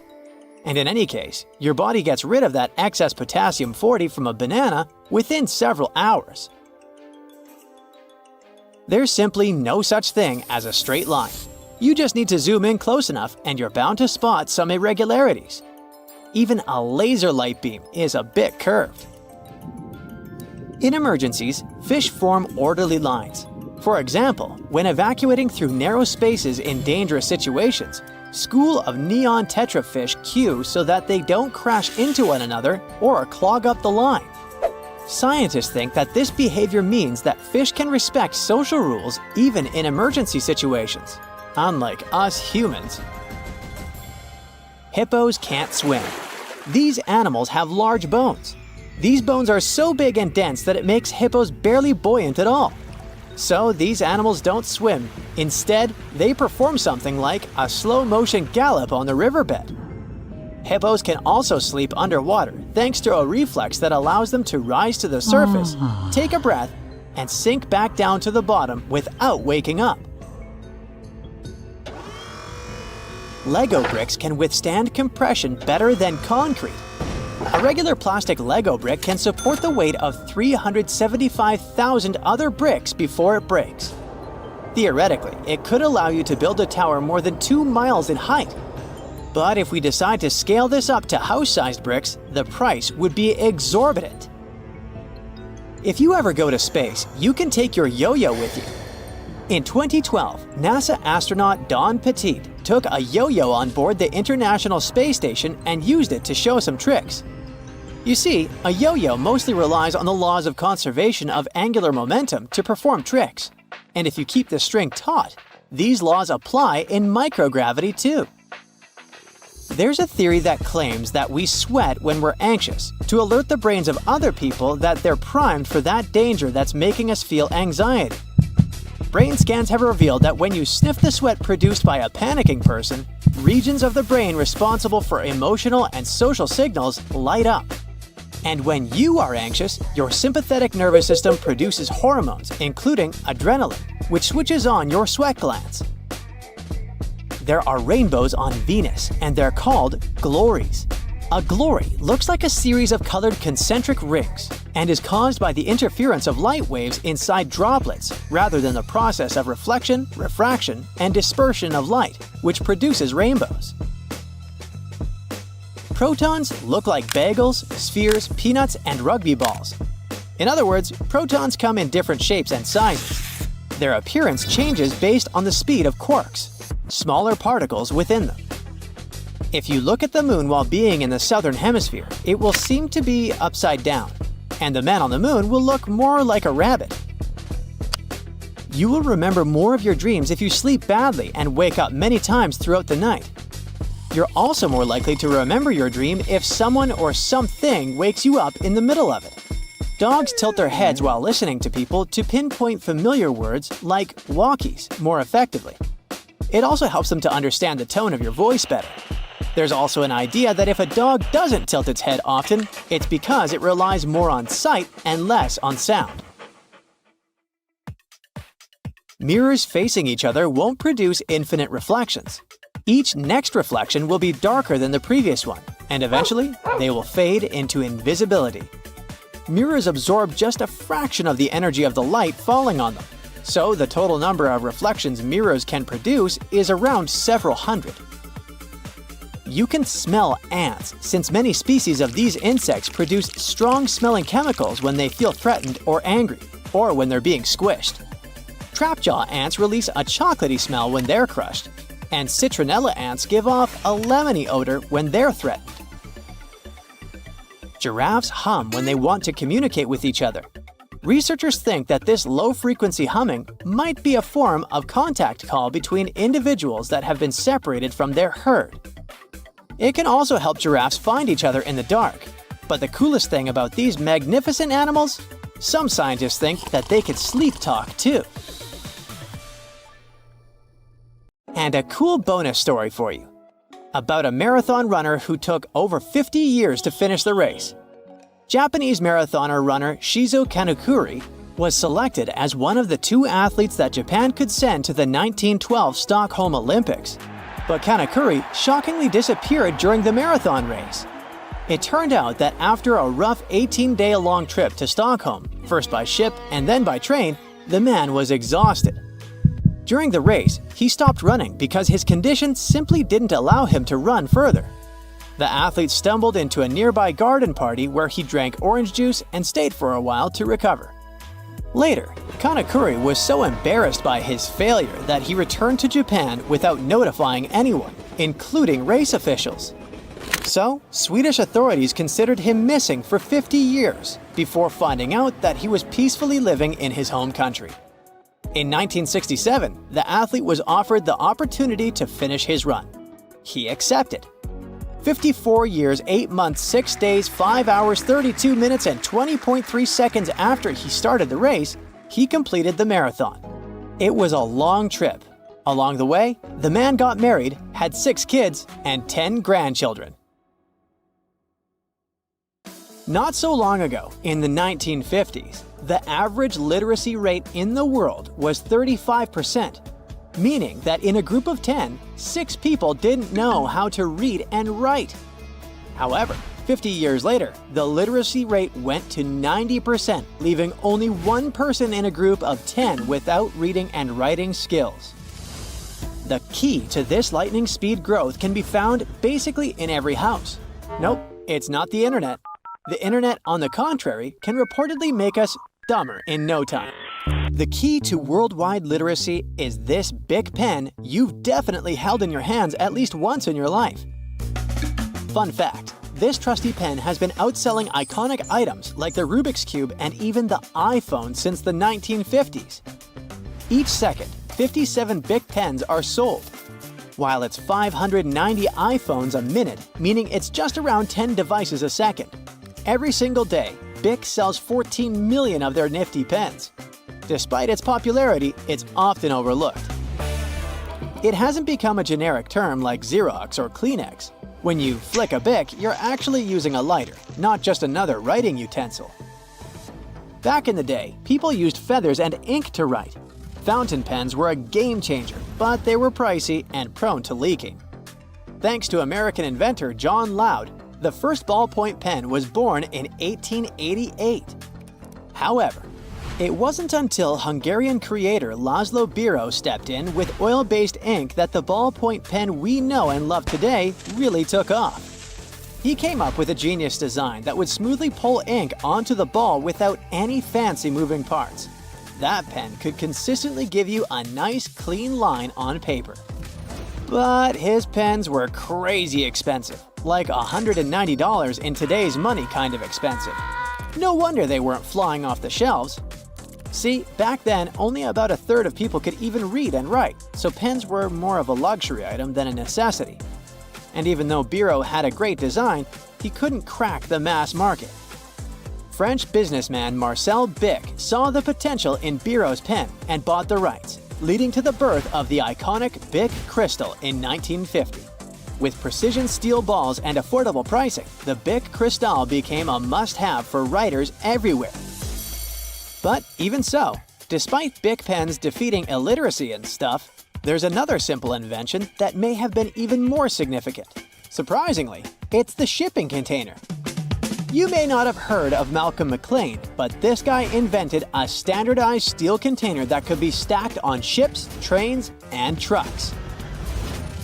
And in any case, your body gets rid of that excess potassium-40 from a banana within several hours. There's simply no such thing as a straight line. You just need to zoom in close enough and you're bound to spot some irregularities. Even a laser light beam is a bit curved. In emergencies, fish form orderly lines. For example, when evacuating through narrow spaces in dangerous situations, school of neon tetrafish queue so that they don't crash into one another or clog up the line. Scientists think that this behavior means that fish can respect social rules even in emergency situations, unlike us humans. Hippos can't swim. These animals have large bones. These bones are so big and dense that it makes hippos barely buoyant at all. So these animals don't swim. Instead, they perform something like a slow-motion gallop on the riverbed. Hippos can also sleep underwater thanks to a reflex that allows them to rise to the surface, take a breath, and sink back down to the bottom without waking up. Lego bricks can withstand compression better than concrete. A regular plastic Lego brick can support the weight of 375,000 other bricks before it breaks. Theoretically, it could allow you to build a tower more than 2 miles in height. But if we decide to scale this up to house-sized bricks, the price would be exorbitant. If you ever go to space, you can take your yo-yo with you. In 2012, NASA astronaut Don Petit took a yo-yo on board the International Space Station and used it to show some tricks. You see, a yo-yo mostly relies on the laws of conservation of angular momentum to perform tricks. And if you keep the string taut, these laws apply in microgravity too. There's a theory that claims that we sweat when we're anxious to alert the brains of other people that they're primed for that danger that's making us feel anxiety. Brain scans have revealed that when you sniff the sweat produced by a panicking person, regions of the brain responsible for emotional and social signals light up. And when you are anxious, your sympathetic nervous system produces hormones, including adrenaline, which switches on your sweat glands. There are rainbows on Venus, and they're called glories. A glory looks like a series of colored concentric rings and is caused by the interference of light waves inside droplets rather than the process of reflection, refraction, and dispersion of light, which produces rainbows. Protons look like bagels, spheres, peanuts, and rugby balls. In other words, protons come in different shapes and sizes. Their appearance changes based on the speed of quarks, smaller particles within them. If you look at the moon while being in the southern hemisphere, it will seem to be upside down, and the man on the moon will look more like a rabbit. You will remember more of your dreams if you sleep badly and wake up many times throughout the night. You're also more likely to remember your dream if someone or something wakes you up in the middle of it. Dogs tilt their heads while listening to people to pinpoint familiar words like walkies more effectively. It also helps them to understand the tone of your voice better. There's also an idea that if a dog doesn't tilt its head often, it's because it relies more on sight and less on sound. Mirrors facing each other won't produce infinite reflections. Each next reflection will be darker than the previous one, and eventually they will fade into invisibility. Mirrors absorb just a fraction of the energy of the light falling on them, so the total number of reflections mirrors can produce is around several hundred. You can smell ants, since many species of these insects produce strong-smelling chemicals when they feel threatened or angry, or when they're being squished. Trapjaw ants release a chocolatey smell when they're crushed, and citronella ants give off a lemony odor when they're threatened. Giraffes hum when they want to communicate with each other. Researchers think that this low-frequency humming might be a form of contact call between individuals that have been separated from their herd. It can also help giraffes find each other in the dark. But the coolest thing about these magnificent animals? Some scientists think that they can sleep talk too. And a cool bonus story for you. About a marathon runner who took over 50 years to finish the race. Japanese marathoner runner Shizo Kanekuri was selected as one of the 2 athletes that Japan could send to the 1912 Stockholm Olympics. But Kanekuri shockingly disappeared during the marathon race. It turned out that after a rough 18-day-long trip to Stockholm, first by ship and then by train, the man was exhausted. During the race, he stopped running because his condition simply didn't allow him to run further. The athlete stumbled into a nearby garden party where he drank orange juice and stayed for a while to recover. Later, Kanekuri was so embarrassed by his failure that he returned to Japan without notifying anyone, including race officials. So, Swedish authorities considered him missing for 50 years before finding out that he was peacefully living in his home country. In 1967, the athlete was offered the opportunity to finish his run. He accepted. 54 years, 8 months, 6 days, 5 hours, 32 minutes, and 20.3 seconds after he started the race, he completed the marathon. It was a long trip. Along the way, the man got married, had 6 kids, and 10 grandchildren. Not so long ago, in the 1950s, the average literacy rate in the world was 35%, meaning that in a group of 10, 6 people didn't know how to read and write. However, 50 years later, the literacy rate went to 90%, leaving only 1 person in a group of 10 without reading and writing skills. The key to this lightning speed growth can be found basically in every house. Nope, it's not the internet. The internet, on the contrary, can reportedly make us dumber in no time. The key to worldwide literacy is this Bic pen you've definitely held in your hands at least once in your life. Fun fact, this trusty pen has been outselling iconic items like the Rubik's Cube and even the iPhone since the 1950s. Each second, 57 Bic pens are sold, while it's 590 iPhones a minute, meaning it's just around 10 devices a second. Every single day, Bic sells 14 million of their nifty pens. Despite its popularity, it's often overlooked. It hasn't become a generic term like Xerox or Kleenex. When you flick a Bic, you're actually using a lighter, not just another writing utensil. Back in the day, people used feathers and ink to write. Fountain pens were a game changer, but they were pricey and prone to leaking. Thanks to American inventor John Loud, the first ballpoint pen was born in 1888. However, it wasn't until Hungarian creator Laszlo Biro stepped in with oil-based ink that the ballpoint pen we know and love today really took off. He came up with a genius design that would smoothly pull ink onto the ball without any fancy moving parts. That pen could consistently give you a nice clean line on paper. But his pens were crazy expensive, like $190 in today's money kind of expensive. No wonder they weren't flying off the shelves. See, back then, only about a third of people could even read and write, so pens were more of a luxury item than a necessity. And even though Biro had a great design, he couldn't crack the mass market. French businessman Marcel Bic saw the potential in Biro's pen and bought the rights, leading to the birth of the iconic Bic Crystal in 1950. With precision steel balls and affordable pricing, the Bic Cristal became a must-have for writers everywhere. But even so, despite Bic pens defeating illiteracy and stuff, there's another simple invention that may have been even more significant. Surprisingly, it's the shipping container. You may not have heard of Malcolm McLean, but this guy invented a standardized steel container that could be stacked on ships, trains, and trucks.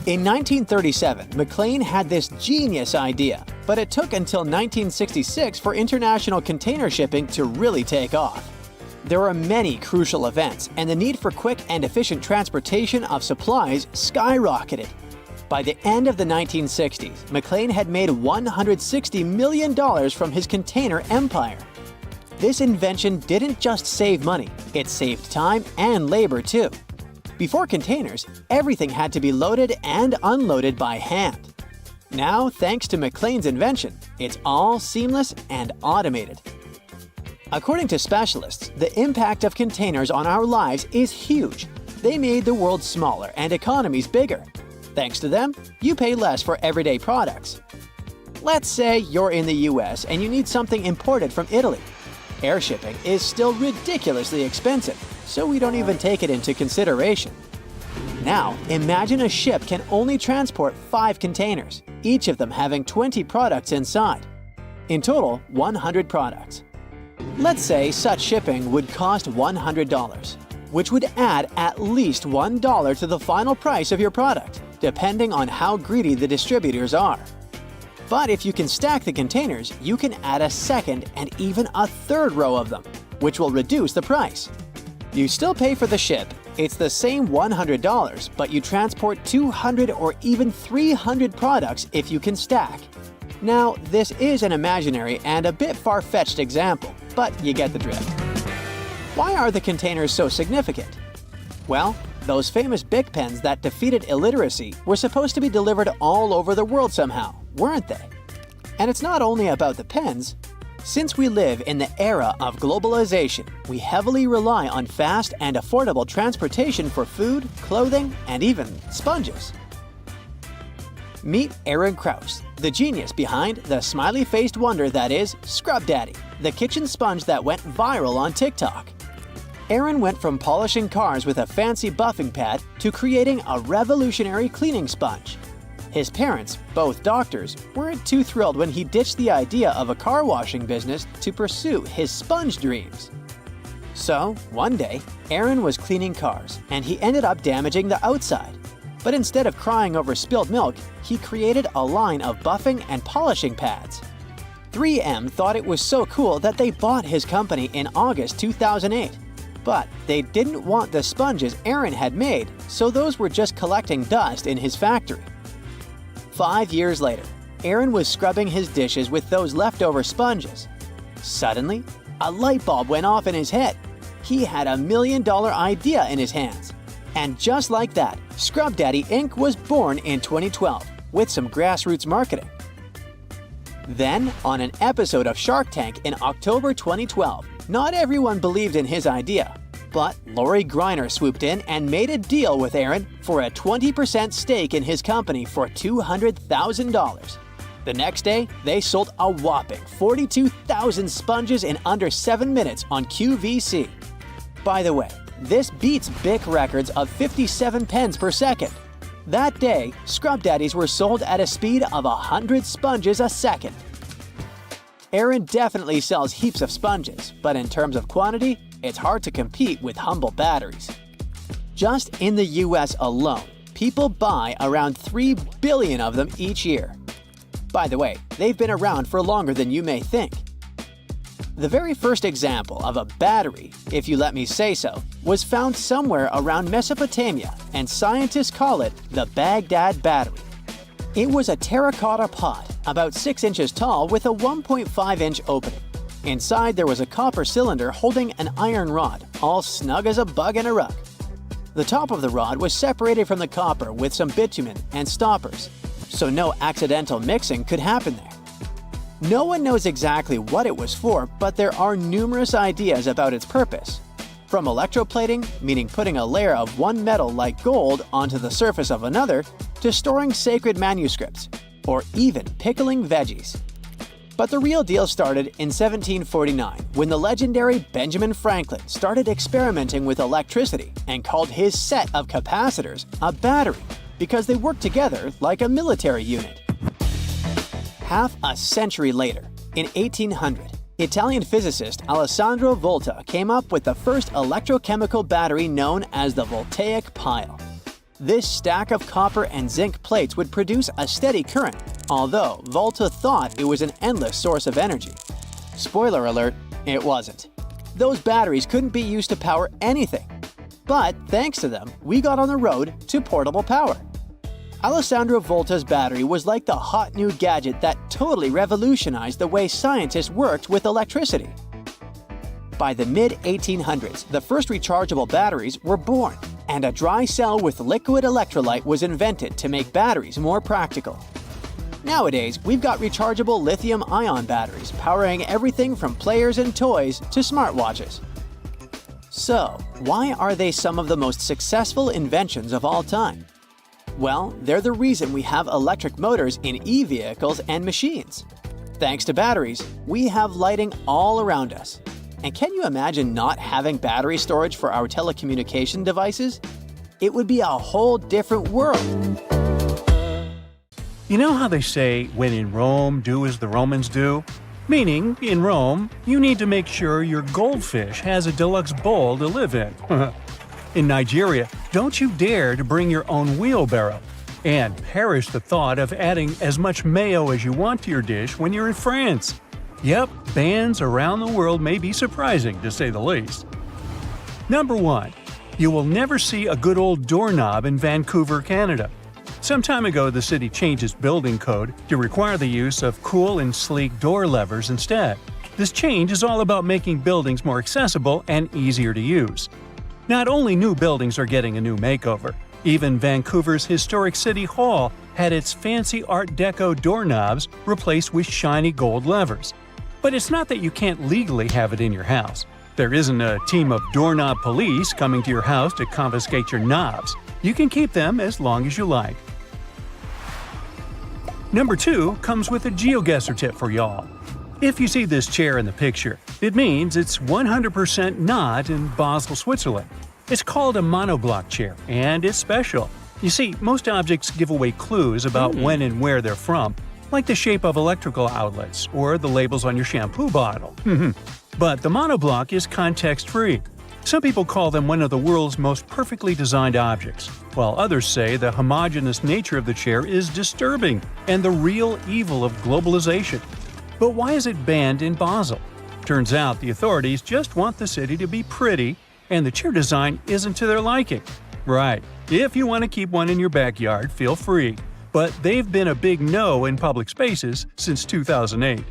In 1937, McLean had this genius idea, but it took until 1966 for international container shipping to really take off. There were many crucial events, and the need for quick and efficient transportation of supplies skyrocketed. By the end of the 1960s, McLean had made $160 million from his container empire. This invention didn't just save money, it saved time and labor too. Before containers, everything had to be loaded and unloaded by hand. Now, thanks to McLean's invention, it's all seamless and automated. According to specialists, the impact of containers on our lives is huge. They made the world smaller and economies bigger. Thanks to them, you pay less for everyday products. Let's say you're in the US and you need something imported from Italy. Air shipping is still ridiculously expensive, so we don't even take it into consideration. Now, imagine a ship can only transport 5 containers, each of them having 20 products inside. In total, 100 products. Let's say such shipping would cost $100, which would add at least $1 to the final price of your product, depending on how greedy the distributors are. But if you can stack the containers, you can add a second and even a third row of them, which will reduce the price. You still pay for the ship, it's the same $100, but you transport 200 or even 300 products if you can stack. Now, this is an imaginary and a bit far-fetched example, but you get the drift. Why are the containers so significant? Well, those famous Bic pens that defeated illiteracy were supposed to be delivered all over the world somehow, weren't they? And it's not only about the pens. Since we live in the era of globalization, we heavily rely on fast and affordable transportation for food, clothing, and even sponges. Meet Aaron Kraus, the genius behind the smiley-faced wonder that is Scrub Daddy, the kitchen sponge that went viral on TikTok. Aaron went from polishing cars with a fancy buffing pad to creating a revolutionary cleaning sponge. His parents, both doctors, weren't too thrilled when he ditched the idea of a car washing business to pursue his sponge dreams. So, one day, Aaron was cleaning cars, and he ended up damaging the outside. But instead of crying over spilled milk, he created a line of buffing and polishing pads. 3M thought it was so cool that they bought his company in August 2008. But they didn't want the sponges Aaron had made, so those were just collecting dust in his factory. 5 years later, Aaron was scrubbing his dishes with those leftover sponges. Suddenly, a light bulb went off in his head. He had $1 million idea in his hands. And just like that, Scrub Daddy Inc. was born in 2012 with some grassroots marketing. Then, on an episode of Shark Tank in October 2012, not everyone believed in his idea. But Lori Greiner swooped in and made a deal with Aaron for a 20% stake in his company for $200,000. The next day, they sold a whopping 42,000 sponges in under 7 minutes on QVC. By the way, this beats Bic records of 57 pens per second. That day, Scrub Daddies were sold at a speed of 100 sponges a second. Aaron definitely sells heaps of sponges, but in terms of quantity, it's hard to compete with humble batteries. Just in the US alone, people buy around 3 billion of them each year. By the way, they've been around for longer than you may think. The very first example of a battery, if you let me say so, was found somewhere around Mesopotamia, and scientists call it the Baghdad battery. It was a terracotta pot, about 6 inches tall with a 1.5-inch opening. Inside there was a copper cylinder holding an iron rod, all snug as a bug in a rug. The top of the rod was separated from the copper with some bitumen and stoppers, so no accidental mixing could happen there. No one knows exactly what it was for, but there are numerous ideas about its purpose. From electroplating, meaning putting a layer of one metal like gold onto the surface of another, to storing sacred manuscripts, or even pickling veggies. But the real deal started in 1749, when the legendary Benjamin Franklin started experimenting with electricity and called his set of capacitors a battery, because they worked together like a military unit. Half a century later, in 1800, Italian physicist Alessandro Volta came up with the first electrochemical battery known as the voltaic pile. This stack of copper and zinc plates would produce a steady current, although Volta thought it was an endless source of energy. Spoiler alert, it wasn't. Those batteries couldn't be used to power anything. But thanks to them, we got on the road to portable power. Alessandro Volta's battery was like the hot new gadget that totally revolutionized the way scientists worked with electricity. By the mid-1800s, the first rechargeable batteries were born, and a dry cell with liquid electrolyte was invented to make batteries more practical. Nowadays, we've got rechargeable lithium-ion batteries powering everything from players and toys to smartwatches. So, why are they some of the most successful inventions of all time? Well, they're the reason we have electric motors in e-vehicles and machines. Thanks to batteries, we have lighting all around us. And can you imagine not having battery storage for our telecommunication devices? It would be a whole different world. You know how they say, when in Rome, do as the Romans do? Meaning, in Rome, you need to make sure your goldfish has a deluxe bowl to live in. In Nigeria, don't you dare to bring your own wheelbarrow. And perish the thought of adding as much mayo as you want to your dish when you're in France. Yep, bans around the world may be surprising, to say the least. Number 1. You will never see a good old doorknob in Vancouver, Canada. Some time ago, the city changed its building code to require the use of cool and sleek door levers instead. This change is all about making buildings more accessible and easier to use. Not only new buildings are getting a new makeover, even Vancouver's historic City Hall had its fancy Art Deco doorknobs replaced with shiny gold levers. But it's not that you can't legally have it in your house. There isn't a team of doorknob police coming to your house to confiscate your knobs. You can keep them as long as you like. Number 2 comes with a GeoGuessr tip for y'all. If you see this chair in the picture, it means it's 100% not in Basel, Switzerland. It's called a monoblock chair, and it's special. You see, most objects give away clues about when and where they're from, like the shape of electrical outlets or the labels on your shampoo bottle. But the monoblock is context-free. Some people call them one of the world's most perfectly designed objects, while others say the homogeneous nature of the chair is disturbing and the real evil of globalization. But why is it banned in Basel? Turns out the authorities just want the city to be pretty, and the chair design isn't to their liking. Right, if you want to keep one in your backyard, feel free, but they've been a big no in public spaces since 2008.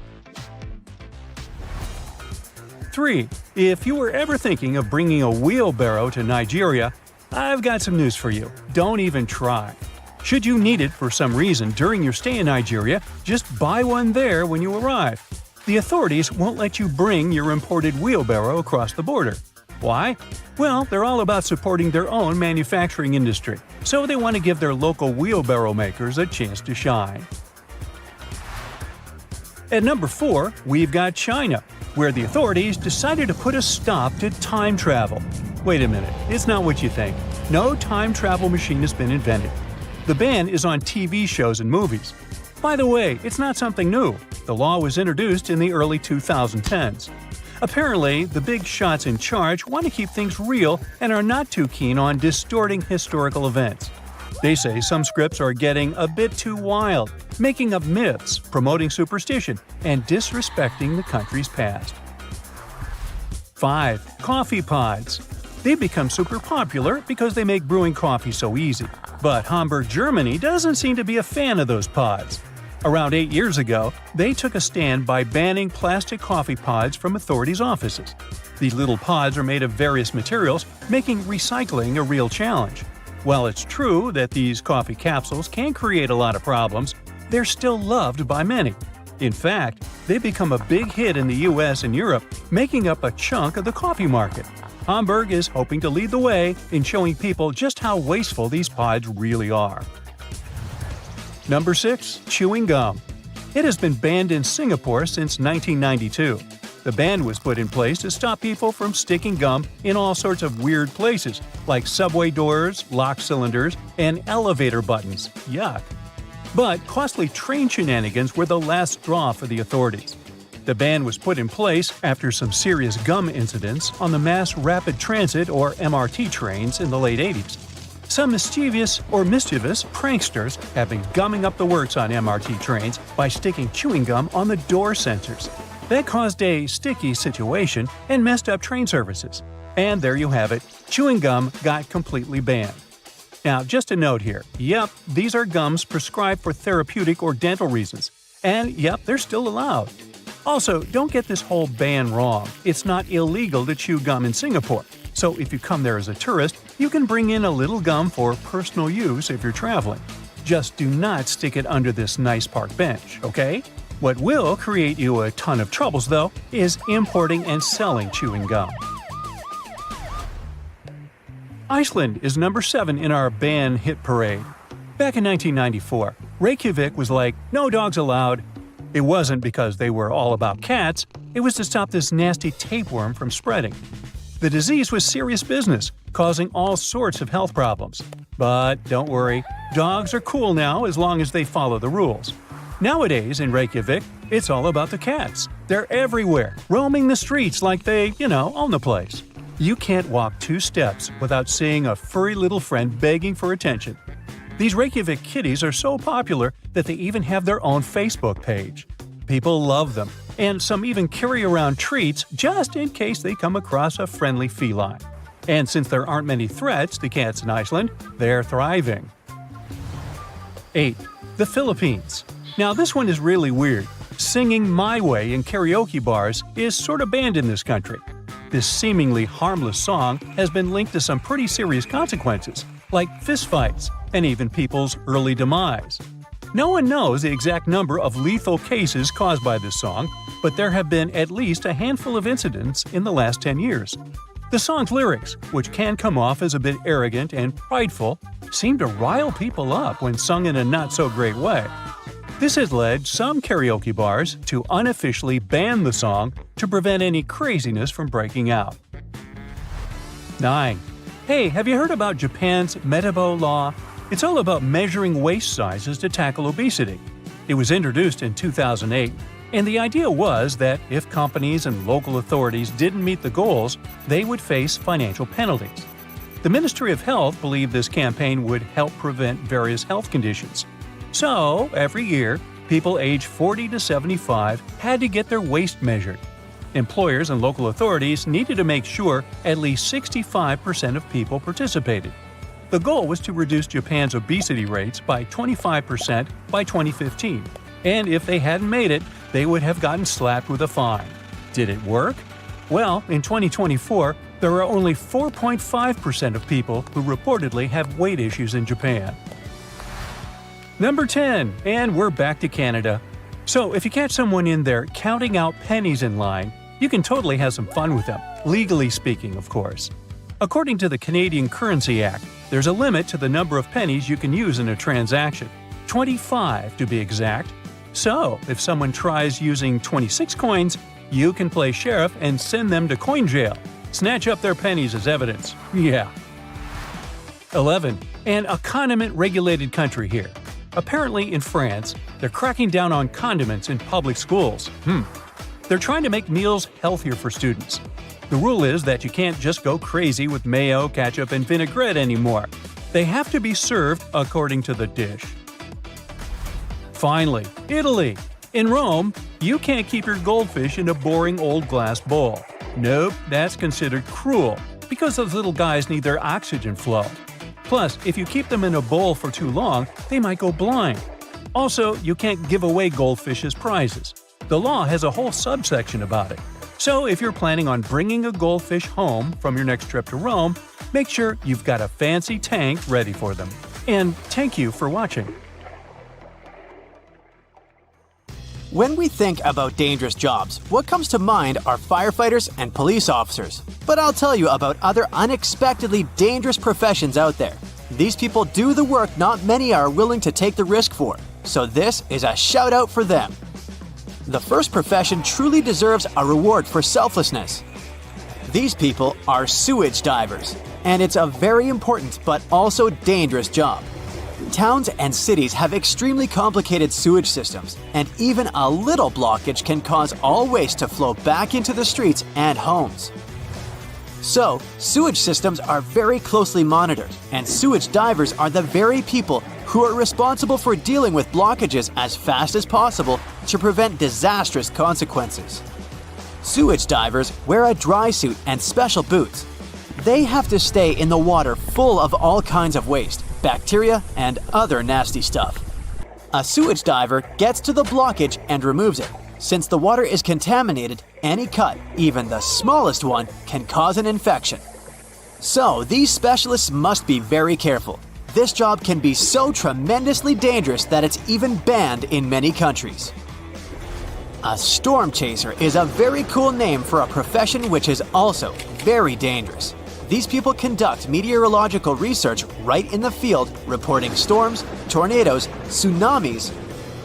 3. If you were ever thinking of bringing a wheelbarrow to Nigeria, I've got some news for you. Don't even try. Should you need it for some reason during your stay in Nigeria, just buy one there when you arrive. The authorities won't let you bring your imported wheelbarrow across the border. Why? Well, they're all about supporting their own manufacturing industry, so they want to give their local wheelbarrow makers a chance to shine. At number 4, we've got China, where the authorities decided to put a stop to time travel. Wait a minute, it's not what you think. No time travel machine has been invented. The ban is on TV shows and movies. By the way, it's not something new. The law was introduced in the early 2010s. Apparently, the big shots in charge want to keep things real and are not too keen on distorting historical events. They say some scripts are getting a bit too wild, making up myths, promoting superstition, and disrespecting the country's past. 5. Coffee pods. They've become super popular because they make brewing coffee so easy. But Hamburg, Germany doesn't seem to be a fan of those pods. Around 8 years ago, they took a stand by banning plastic coffee pods from authorities' offices. These little pods are made of various materials, making recycling a real challenge. While it's true that these coffee capsules can create a lot of problems, they're still loved by many. In fact, they've become a big hit in the US and Europe, making up a chunk of the coffee market. Hamburg is hoping to lead the way in showing people just how wasteful these pods really are. Number 6. Chewing gum. It has been banned in Singapore since 1992. The ban was put in place to stop people from sticking gum in all sorts of weird places, like subway doors, lock cylinders, and elevator buttons. Yuck. But costly train shenanigans were the last straw for the authorities. The ban was put in place after some serious gum incidents on the Mass Rapid Transit or MRT trains in the late 80s. Some mischievous pranksters have been gumming up the works on MRT trains by sticking chewing gum on the door sensors. That caused a sticky situation and messed up train services. And there you have it, chewing gum got completely banned. Now, just a note here, yep, these are gums prescribed for therapeutic or dental reasons. And yep, they're still allowed. Also, don't get this whole ban wrong. It's not illegal to chew gum in Singapore. So if you come there as a tourist, you can bring in a little gum for personal use if you're traveling. Just do not stick it under this nice park bench, okay? What will create you a ton of troubles, though, is importing and selling chewing gum. Iceland is number 7 in our ban hit parade. Back in 1994, Reykjavik was like, no dogs allowed. It wasn't because they were all about cats, it was to stop this nasty tapeworm from spreading. The disease was serious business, causing all sorts of health problems. But don't worry, dogs are cool now as long as they follow the rules. Nowadays in Reykjavik, it's all about the cats. They're everywhere, roaming the streets like they, own the place. You can't walk 2 steps without seeing a furry little friend begging for attention. These Reykjavik kitties are so popular that they even have their own Facebook page. People love them, and some even carry around treats just in case they come across a friendly feline. And since there aren't many threats to cats in Iceland, they're thriving. 8. The Philippines. Now this one is really weird. Singing My Way in karaoke bars is sort of banned in this country. This seemingly harmless song has been linked to some pretty serious consequences, like fistfights and even people's early demise. No one knows the exact number of lethal cases caused by this song, but there have been at least a handful of incidents in the last 10 years. The song's lyrics, which can come off as a bit arrogant and prideful, seem to rile people up when sung in a not-so-great way. This has led some karaoke bars to unofficially ban the song to prevent any craziness from breaking out. 9. Hey, have you heard about Japan's Metabo law? It's all about measuring waist sizes to tackle obesity. It was introduced in 2008, and the idea was that if companies and local authorities didn't meet the goals, they would face financial penalties. The Ministry of Health believed this campaign would help prevent various health conditions. So, every year, people aged 40 to 75 had to get their waist measured. Employers and local authorities needed to make sure at least 65% of people participated. The goal was to reduce Japan's obesity rates by 25% by 2015, and if they hadn't made it, they would have gotten slapped with a fine. Did it work? Well, in 2024, there are only 4.5% of people who reportedly have weight issues in Japan. Number 10, and we're back to Canada. So if you catch someone in there counting out pennies in line, you can totally have some fun with them, legally speaking, of course. According to the Canadian Currency Act, there's a limit to the number of pennies you can use in a transaction, 25 to be exact. So if someone tries using 26 coins, you can play sheriff and send them to coin jail. Snatch up their pennies as evidence. Yeah. 11. And a condiment-regulated country here. Apparently in France, they're cracking down on condiments in public schools. They're trying to make meals healthier for students. The rule is that you can't just go crazy with mayo, ketchup, and vinaigrette anymore. They have to be served according to the dish. Finally, Italy. In Rome, you can't keep your goldfish in a boring old glass bowl. Nope, that's considered cruel, because those little guys need their oxygen flow. Plus, if you keep them in a bowl for too long, they might go blind. Also, you can't give away goldfish as prizes. The law has a whole subsection about it. So if you're planning on bringing a goldfish home from your next trip to Rome, make sure you've got a fancy tank ready for them. And thank you for watching. When we think about dangerous jobs, what comes to mind are firefighters and police officers. But I'll tell you about other unexpectedly dangerous professions out there. These people do the work not many are willing to take the risk for, so this is a shout out for them. The first profession truly deserves a reward for selflessness. These people are sewage divers, and it's a very important but also dangerous job. Towns and cities have extremely complicated sewage systems, and even a little blockage can cause all waste to flow back into the streets and homes. So, sewage systems are very closely monitored, and sewage divers are the very people who are responsible for dealing with blockages as fast as possible to prevent disastrous consequences. Sewage divers wear a dry suit and special boots. They have to stay in the water full of all kinds of waste, bacteria, and other nasty stuff. A sewage diver gets to the blockage and removes it. Since the water is contaminated, any cut, even the smallest one, can cause an infection. So, these specialists must be very careful. This job can be so tremendously dangerous that it's even banned in many countries. A storm chaser is a very cool name for a profession which is also very dangerous. These people conduct meteorological research right in the field, reporting storms, tornadoes, tsunamis,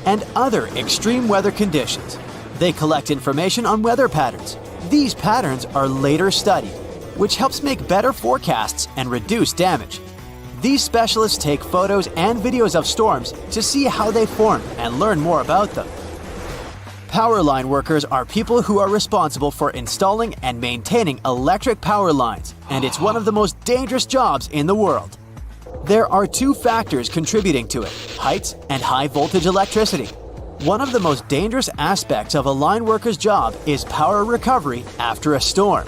and other extreme weather conditions. They collect information on weather patterns. These patterns are later studied, which helps make better forecasts and reduce damage. These specialists take photos and videos of storms to see how they form and learn more about them. Power line workers are people who are responsible for installing and maintaining electric power lines, and it's one of the most dangerous jobs in the world. There are two factors contributing to it: heights and high voltage electricity. One of the most dangerous aspects of a line worker's job is power recovery after a storm.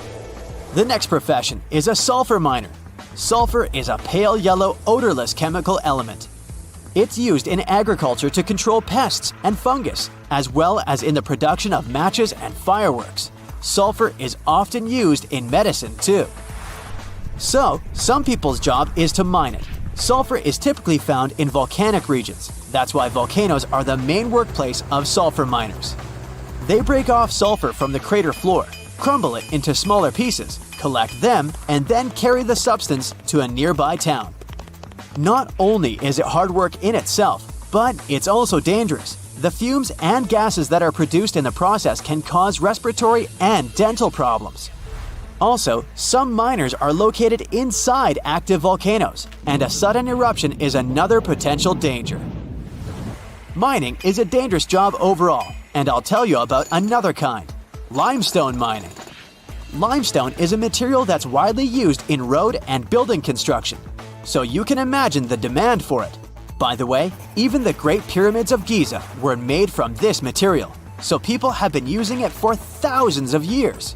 The next profession is a sulfur miner. Sulfur is a pale yellow, odorless chemical element. It's used in agriculture to control pests and fungus, as well as in the production of matches and fireworks. Sulfur is often used in medicine too. So, some people's job is to mine it. Sulfur is typically found in volcanic regions. That's why volcanoes are the main workplace of sulfur miners. They break off sulfur from the crater floor, crumble it into smaller pieces, collect them, and then carry the substance to a nearby town. Not only is it hard work in itself, but it's also dangerous. The fumes and gases that are produced in the process can cause respiratory and dental problems. Also, some miners are located inside active volcanoes, and a sudden eruption is another potential danger. Mining is a dangerous job overall, and I'll tell you about another kind: limestone mining. Limestone is a material that's widely used in road and building construction, so you can imagine the demand for it. By the way, even the Great Pyramids of Giza were made from this material. so people have been using it for thousands of years.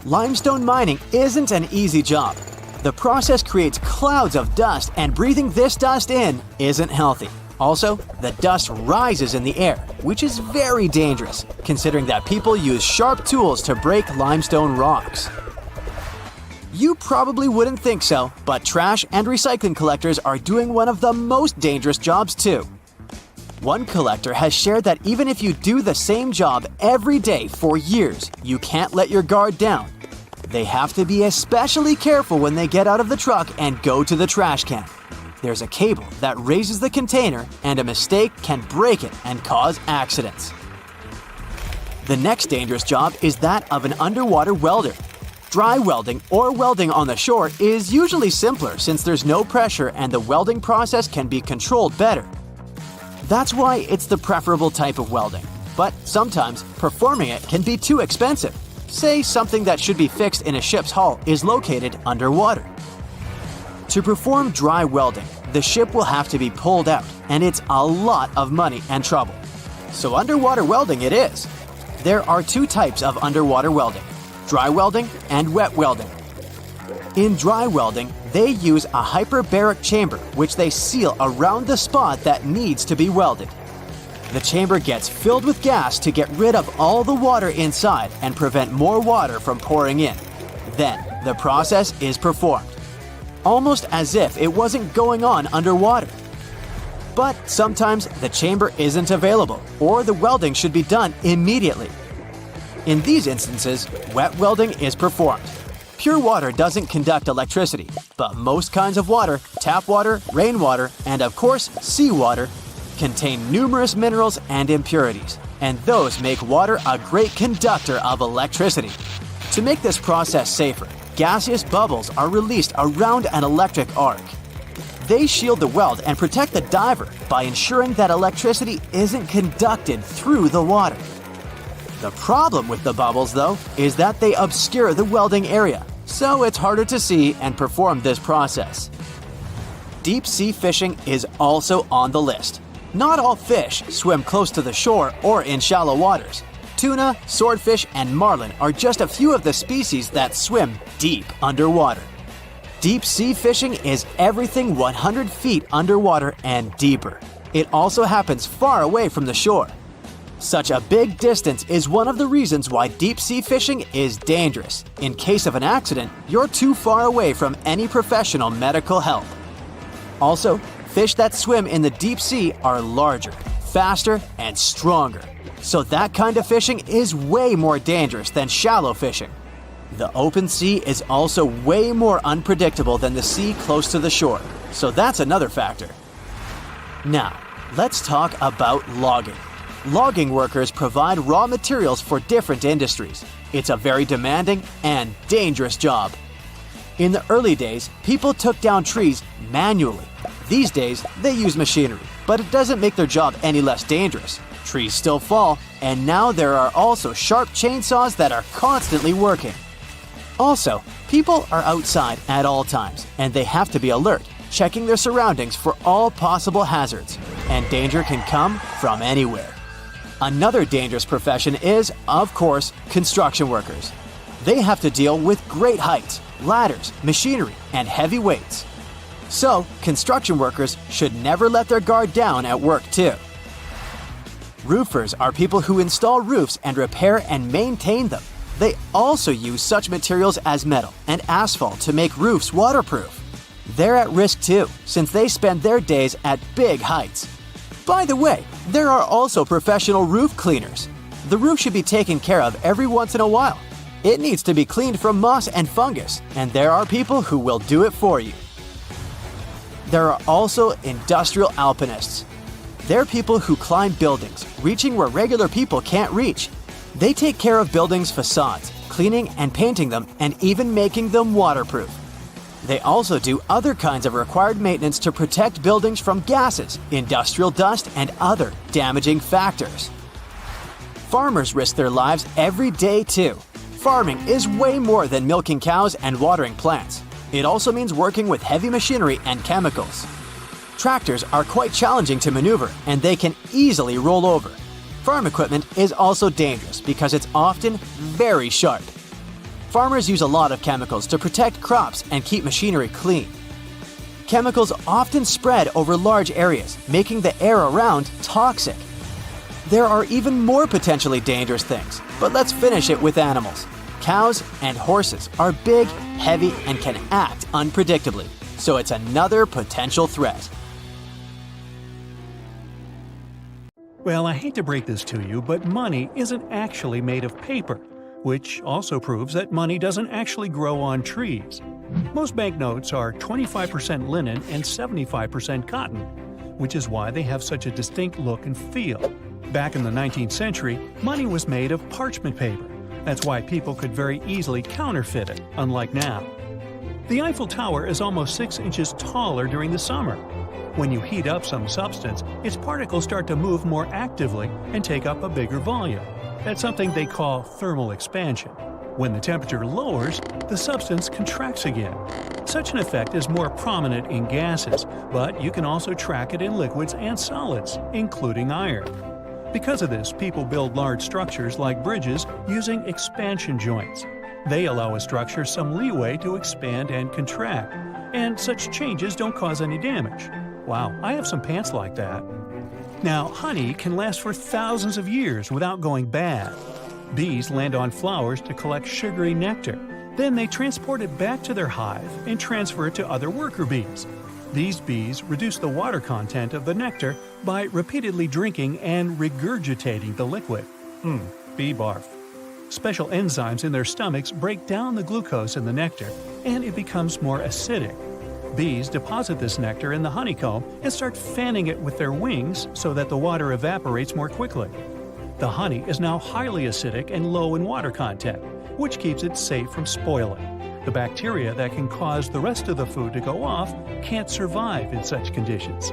Limestone mining isn't an easy job. The process creates clouds of dust, and breathing this dust in isn't healthy. Also, the dust rises in the air, which is very dangerous, considering that people use sharp tools to break limestone rocks. You probably wouldn't think so, but trash and recycling collectors are doing one of the most dangerous jobs too. One collector has shared that even if you do the same job every day for years, you can't let your guard down. They have to be especially careful when they get out of the truck and go to the trash can. There's a cable that raises the container, and a mistake can break it and cause accidents. The next dangerous job is that of an underwater welder. Dry welding or welding on the shore is usually simpler since there's no pressure and the welding process can be controlled better. That's why it's the preferable type of welding, but sometimes performing it can be too expensive. Say something that should be fixed in a ship's hull is located underwater. To perform dry welding, the ship will have to be pulled out, and it's a lot of money and trouble. So underwater welding it is. There are two types of underwater welding: dry welding and wet welding. In dry welding, they use a hyperbaric chamber which they seal around the spot that needs to be welded. The chamber gets filled with gas to get rid of all the water inside and prevent more water from pouring in. Then, the process is performed, almost as if it wasn't going on underwater. But sometimes the chamber isn't available, or the welding should be done immediately. In these instances, wet welding is performed. Pure water doesn't conduct electricity, but most kinds of water, tap water, rainwater, and of course, seawater, contain numerous minerals and impurities, and those make water a great conductor of electricity. To make this process safer, gaseous bubbles are released around an electric arc. They shield the weld and protect the diver by ensuring that electricity isn't conducted through the water. The problem with the bubbles, though, is that they obscure the welding area, so it's harder to see and perform this process. Deep sea fishing is also on the list. Not all fish swim close to the shore or in shallow waters. Tuna, swordfish, and marlin are just a few of the species that swim deep underwater. Deep sea fishing is everything 100 feet underwater and deeper. It also happens far away from the shore. Such a big distance is one of the reasons why deep sea fishing is dangerous. In case of an accident, you're too far away from any professional medical help. Also, fish that swim in the deep sea are larger, faster, and stronger. So that kind of fishing is way more dangerous than shallow fishing. The open sea is also way more unpredictable than the sea close to the shore, so that's another factor. Now, let's talk about logging. Logging workers provide raw materials for different industries. It's a very demanding and dangerous job. In the early days, people took down trees manually. These days, they use machinery, but it doesn't make their job any less dangerous. Trees still fall, and now there are also sharp chainsaws that are constantly working. Also, people are outside at all times, and they have to be alert, checking their surroundings for all possible hazards, and danger can come from anywhere. Another dangerous profession is, of course, construction workers. They have to deal with great heights, ladders, machinery, and heavy weights. So, construction workers should never let their guard down at work too. Roofers are people who install roofs and repair and maintain them. They also use such materials as metal and asphalt to make roofs waterproof. They're at risk too, since they spend their days at big heights. By the way, there are also professional roof cleaners. The roof should be taken care of every once in a while. It needs to be cleaned from moss and fungus, and there are people who will do it for you. There are also industrial alpinists. They're people who climb buildings, reaching where regular people can't reach. They take care of buildings' facades, cleaning and painting them, and even making them waterproof. They also do other kinds of required maintenance to protect buildings from gases, industrial dust, and other damaging factors. Farmers risk their lives every day too. Farming is way more than milking cows and watering plants. It also means working with heavy machinery and chemicals. Tractors are quite challenging to maneuver, and they can easily roll over. Farm equipment is also dangerous because it's often very sharp. Farmers use a lot of chemicals to protect crops and keep machinery clean. Chemicals often spread over large areas, making the air around toxic. There are even more potentially dangerous things, but let's finish it with animals. Cows and horses are big, heavy, and can act unpredictably, so it's another potential threat. Well, I hate to break this to you, but money isn't actually made of paper, which also proves that money doesn't actually grow on trees. Most banknotes are 25% linen and 75% cotton, which is why they have such a distinct look and feel. Back in the 19th century, money was made of parchment paper. That's why people could very easily counterfeit it, unlike now. The Eiffel Tower is almost 6 inches taller during the summer. When you heat up some substance, its particles start to move more actively and take up a bigger volume. That's something they call thermal expansion. When the temperature lowers, the substance contracts again. Such an effect is more prominent in gases, but you can also track it in liquids and solids, including iron. Because of this, people build large structures like bridges using expansion joints. They allow a structure some leeway to expand and contract, and such changes don't cause any damage. Wow, I have some pants like that. Now, honey can last for thousands of years without going bad. Bees land on flowers to collect sugary nectar. Then they transport it back to their hive and transfer it to other worker bees. These bees reduce the water content of the nectar by repeatedly drinking and regurgitating the liquid. Bee barf. Special enzymes in their stomachs break down the glucose in the nectar, and it becomes more acidic. Bees deposit this nectar in the honeycomb and start fanning it with their wings so that the water evaporates more quickly. The honey is now highly acidic and low in water content, which keeps it safe from spoiling. The bacteria that can cause the rest of the food to go off can't survive in such conditions.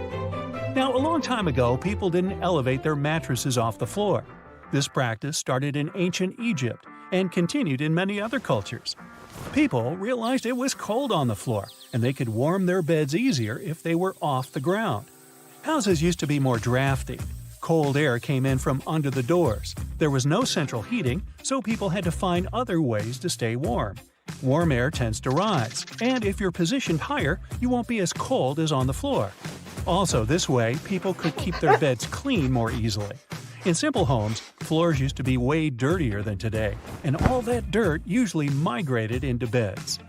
Now, a long time ago, people didn't elevate their mattresses off the floor. This practice started in ancient Egypt and continued in many other cultures. People realized it was cold on the floor, and they could warm their beds easier if they were off the ground. Houses used to be more drafty. Cold air came in from under the doors. There was no central heating, so people had to find other ways to stay warm. Warm air tends to rise, and if you're positioned higher, you won't be as cold as on the floor. Also, this way, people could keep their beds clean more easily. In simple homes, floors used to be way dirtier than today, and all that dirt usually migrated into beds.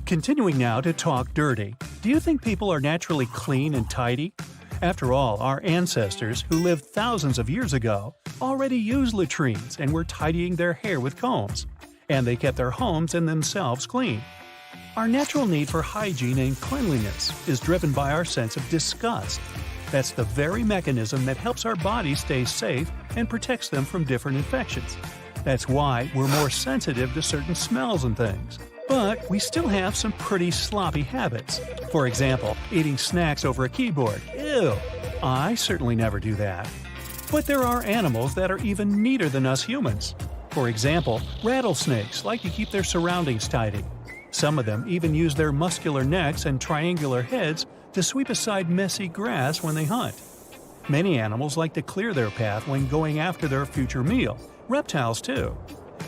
Continuing now to talk dirty, do you think people are naturally clean and tidy? After all, our ancestors, who lived thousands of years ago, already used latrines and were tidying their hair with combs. And they kept their homes and themselves clean. Our natural need for hygiene and cleanliness is driven by our sense of disgust. That's the very mechanism that helps our bodies stay safe and protects them from different infections. That's why we're more sensitive to certain smells and things. But we still have some pretty sloppy habits. For example, eating snacks over a keyboard. Ew! I certainly never do that. But there are animals that are even neater than us humans. For example, rattlesnakes like to keep their surroundings tidy. Some of them even use their muscular necks and triangular heads to sweep aside messy grass when they hunt. Many animals like to clear their path when going after their future meal. Reptiles too.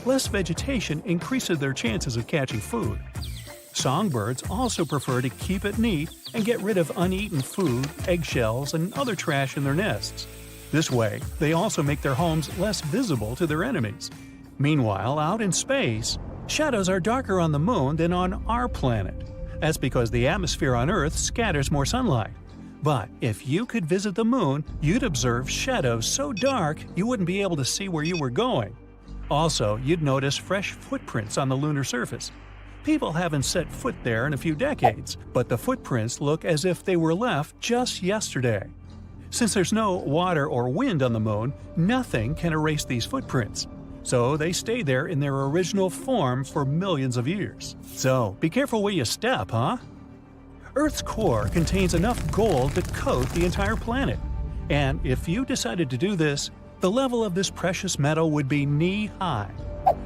Less vegetation increases their chances of catching food. Songbirds also prefer to keep it neat and get rid of uneaten food, eggshells, and other trash in their nests. This way, they also make their homes less visible to their enemies. Meanwhile, out in space, shadows are darker on the moon than on our planet. That's because the atmosphere on Earth scatters more sunlight. But if you could visit the moon, you'd observe shadows so dark you wouldn't be able to see where you were going. Also, you'd notice fresh footprints on the lunar surface. People haven't set foot there in a few decades, but the footprints look as if they were left just yesterday. Since there's no water or wind on the moon, nothing can erase these footprints. So they stay there in their original form for millions of years. So be careful where you step, huh? Earth's core contains enough gold to coat the entire planet. And if you decided to do this, the level of this precious metal would be knee-high.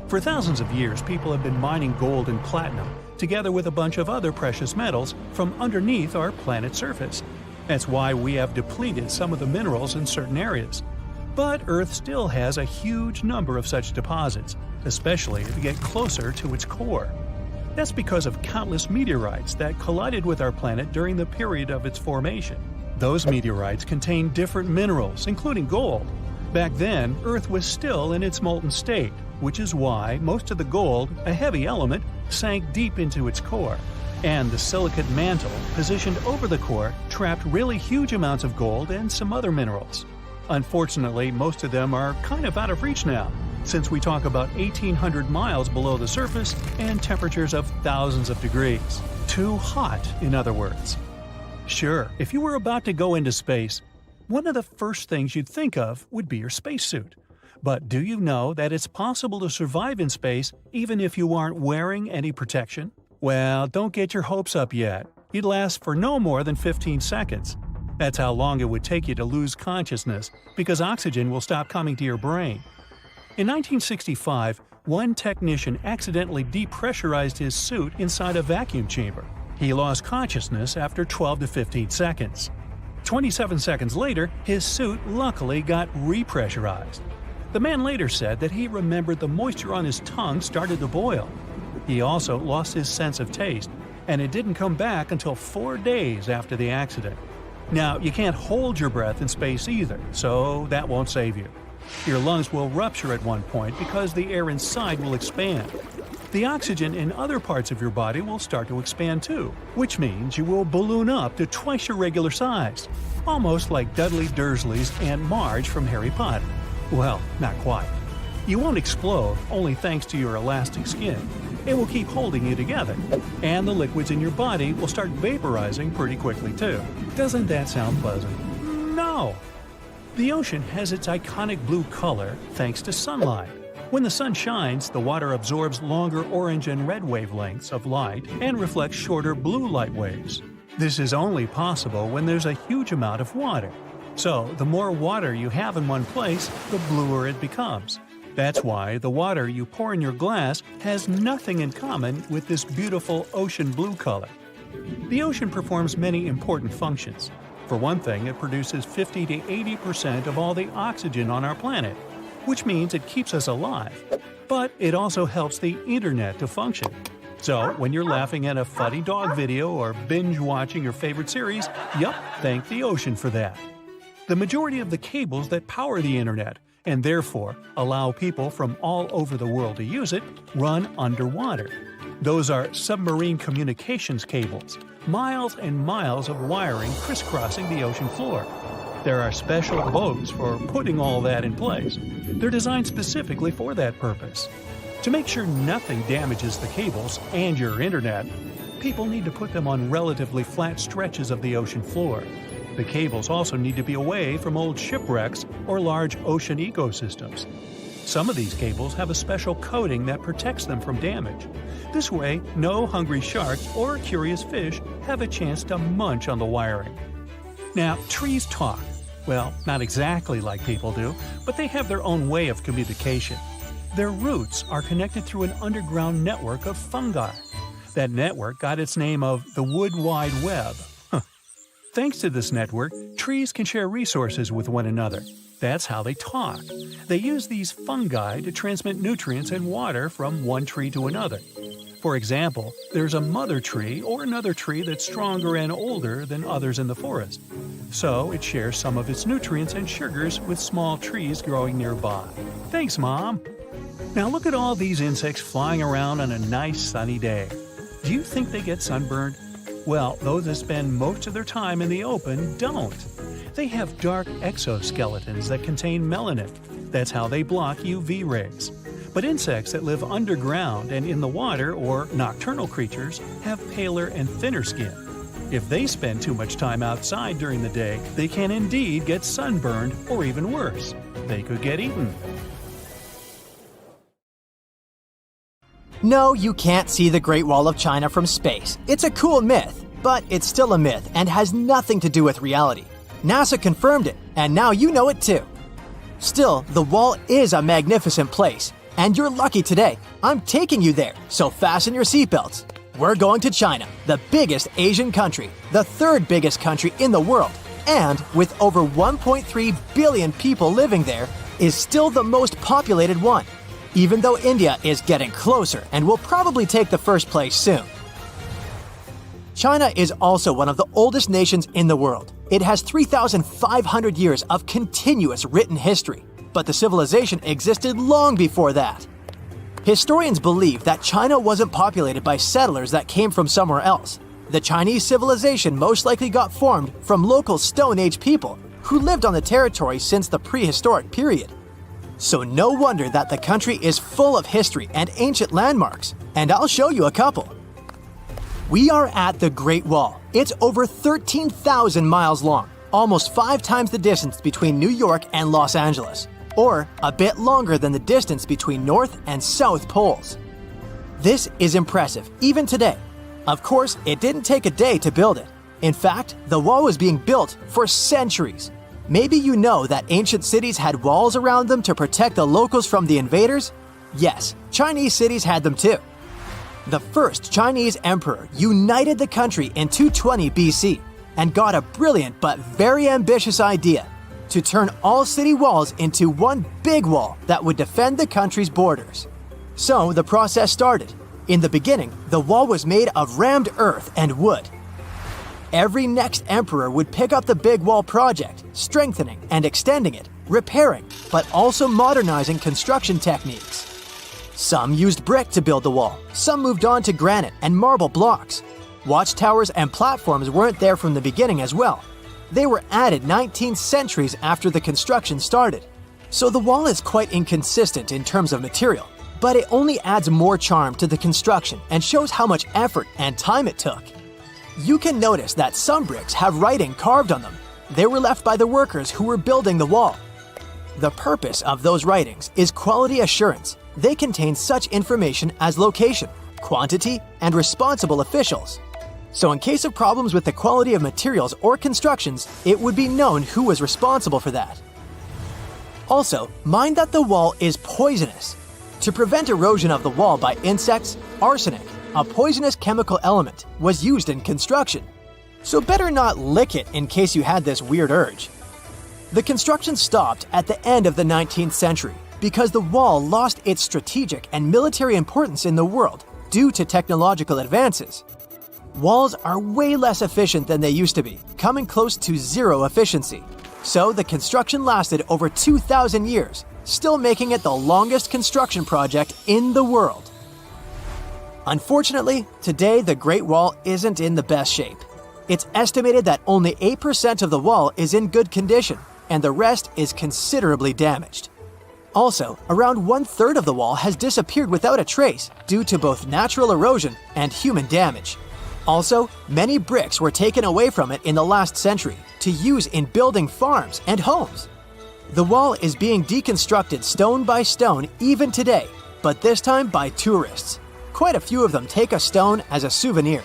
For thousands of years, people have been mining gold and platinum, together with a bunch of other precious metals, from underneath our planet's surface. That's why we have depleted some of the minerals in certain areas. But Earth still has a huge number of such deposits, especially if you get closer to its core. That's because of countless meteorites that collided with our planet during the period of its formation. Those meteorites contain different minerals, including gold. Back then, Earth was still in its molten state, which is why most of the gold, a heavy element, sank deep into its core. And the silicate mantle, positioned over the core, trapped really huge amounts of gold and some other minerals. Unfortunately, most of them are kind of out of reach now, since we talk about 1,800 miles below the surface and temperatures of thousands of degrees. Too hot, in other words. Sure, if you were about to go into space, one of the first things you'd think of would be your spacesuit. But do you know that it's possible to survive in space even if you aren't wearing any protection? Well, don't get your hopes up yet. You'd last for no more than 15 seconds. That's how long it would take you to lose consciousness, because oxygen will stop coming to your brain. In 1965, one technician accidentally depressurized his suit inside a vacuum chamber. He lost consciousness after 12 to 15 seconds. 27 seconds later, his suit luckily got repressurized. The man later said that he remembered the moisture on his tongue started to boil. He also lost his sense of taste, and it didn't come back until 4 days after the accident. Now, you can't hold your breath in space either, so that won't save you. Your lungs will rupture at one point because the air inside will expand. The oxygen in other parts of your body will start to expand too, which means you will balloon up to twice your regular size, almost like Dudley Dursley's Aunt Marge from Harry Potter. Well, not quite. You won't explode, only thanks to your elastic skin. It will keep holding you together, and the liquids in your body will start vaporizing pretty quickly too. Doesn't that sound pleasant? No! The ocean has its iconic blue color thanks to sunlight. When the sun shines, the water absorbs longer orange and red wavelengths of light and reflects shorter blue light waves. This is only possible when there's a huge amount of water. So, the more water you have in one place, the bluer it becomes. That's why the water you pour in your glass has nothing in common with this beautiful ocean blue color. The ocean performs many important functions. For one thing, it produces 50 to 80% of all the oxygen on our planet, which means it keeps us alive. But it also helps the internet to function. So, when you're laughing at a funny dog video or binge-watching your favorite series, yup, thank the ocean for that. The majority of the cables that power the internet, and therefore allow people from all over the world to use it, run underwater. Those are submarine communications cables, miles and miles of wiring crisscrossing the ocean floor. There are special boats for putting all that in place. They're designed specifically for that purpose. To make sure nothing damages the cables and your internet, people need to put them on relatively flat stretches of the ocean floor. The cables also need to be away from old shipwrecks or large ocean ecosystems. Some of these cables have a special coating that protects them from damage. This way, no hungry sharks or curious fish have a chance to munch on the wiring. Now, trees talk. Well, not exactly like people do, but they have their own way of communication. Their roots are connected through an underground network of fungi. That network got its name of the Wood Wide Web. Thanks to this network, trees can share resources with one another. That's how they talk. They use these fungi to transmit nutrients and water from one tree to another. For example, there's a mother tree or another tree that's stronger and older than others in the forest. So it shares some of its nutrients and sugars with small trees growing nearby. Thanks, Mom! Now look at all these insects flying around on a nice sunny day. Do you think they get sunburned? Well, those that spend most of their time in the open don't. They have dark exoskeletons that contain melanin. That's how they block UV rays. But insects that live underground and in the water, or nocturnal creatures, have paler and thinner skin. If they spend too much time outside during the day, they can indeed get sunburned, or even worse, they could get eaten. No, you can't see the Great Wall of China from space. It's a cool myth, but it's still a myth and has nothing to do with reality. NASA confirmed it, and now you know it too. Still, the wall is a magnificent place, and you're lucky today. I'm taking you there, so fasten your seatbelts. We're going to China, the biggest Asian country, the third biggest country in the world, and with over 1.3 billion people living there, is still the most populated one, even though India is getting closer and will probably take the first place soon. China is also one of the oldest nations in the world. It has 3,500 years of continuous written history, but the civilization existed long before that. Historians believe that China wasn't populated by settlers that came from somewhere else. The Chinese civilization most likely got formed from local Stone Age people who lived on the territory since the prehistoric period. So no wonder that the country is full of history and ancient landmarks, and I'll show you a couple. We are at the Great Wall. It's over 13,000 miles long, almost 5 times the distance between New York and Los Angeles, or a bit longer than the distance between North and South Poles. This is impressive, even today. Of course, it didn't take a day to build it. In fact, the wall was being built for centuries. Maybe you know that ancient cities had walls around them to protect the locals from the invaders? Yes, Chinese cities had them too. The first Chinese emperor united the country in 220 BC and got a brilliant but very ambitious idea to turn all city walls into one big wall that would defend the country's borders. So the process started. In the beginning, the wall was made of rammed earth and wood. Every next emperor would pick up the big wall project, strengthening and extending it, repairing, but also modernizing construction techniques. Some used brick to build the wall, some moved on to granite and marble blocks. Watchtowers and platforms weren't there from the beginning as well. They were added 19 centuries after the construction started. So the wall is quite inconsistent in terms of material, but it only adds more charm to the construction and shows how much effort and time it took. You can notice that some bricks have writing carved on them. They were left by the workers who were building the wall. The purpose of those writings is quality assurance. They contain such information as location, quantity, and responsible officials. So in case of problems with the quality of materials or constructions, it would be known who was responsible for that. Also, mind that the wall is poisonous. To prevent erosion of the wall by insects, arsenic, a poisonous chemical element, was used in construction. So better not lick it in case you had this weird urge. The construction stopped at the end of the 19th century because the wall lost its strategic and military importance in the world due to technological advances. Walls are way less efficient than they used to be, coming close to zero efficiency. So the construction lasted over 2,000 years, still making it the longest construction project in the world. Unfortunately, today the Great Wall isn't in the best shape. It's estimated that only 8% of the wall is in good condition, and the rest is considerably damaged. Also, around 1/3 of the wall has disappeared without a trace due to both natural erosion and human damage. Also, many bricks were taken away from it in the last century to use in building farms and homes. The wall is being deconstructed stone by stone even today, but this time by tourists. Quite a few of them take a stone as a souvenir.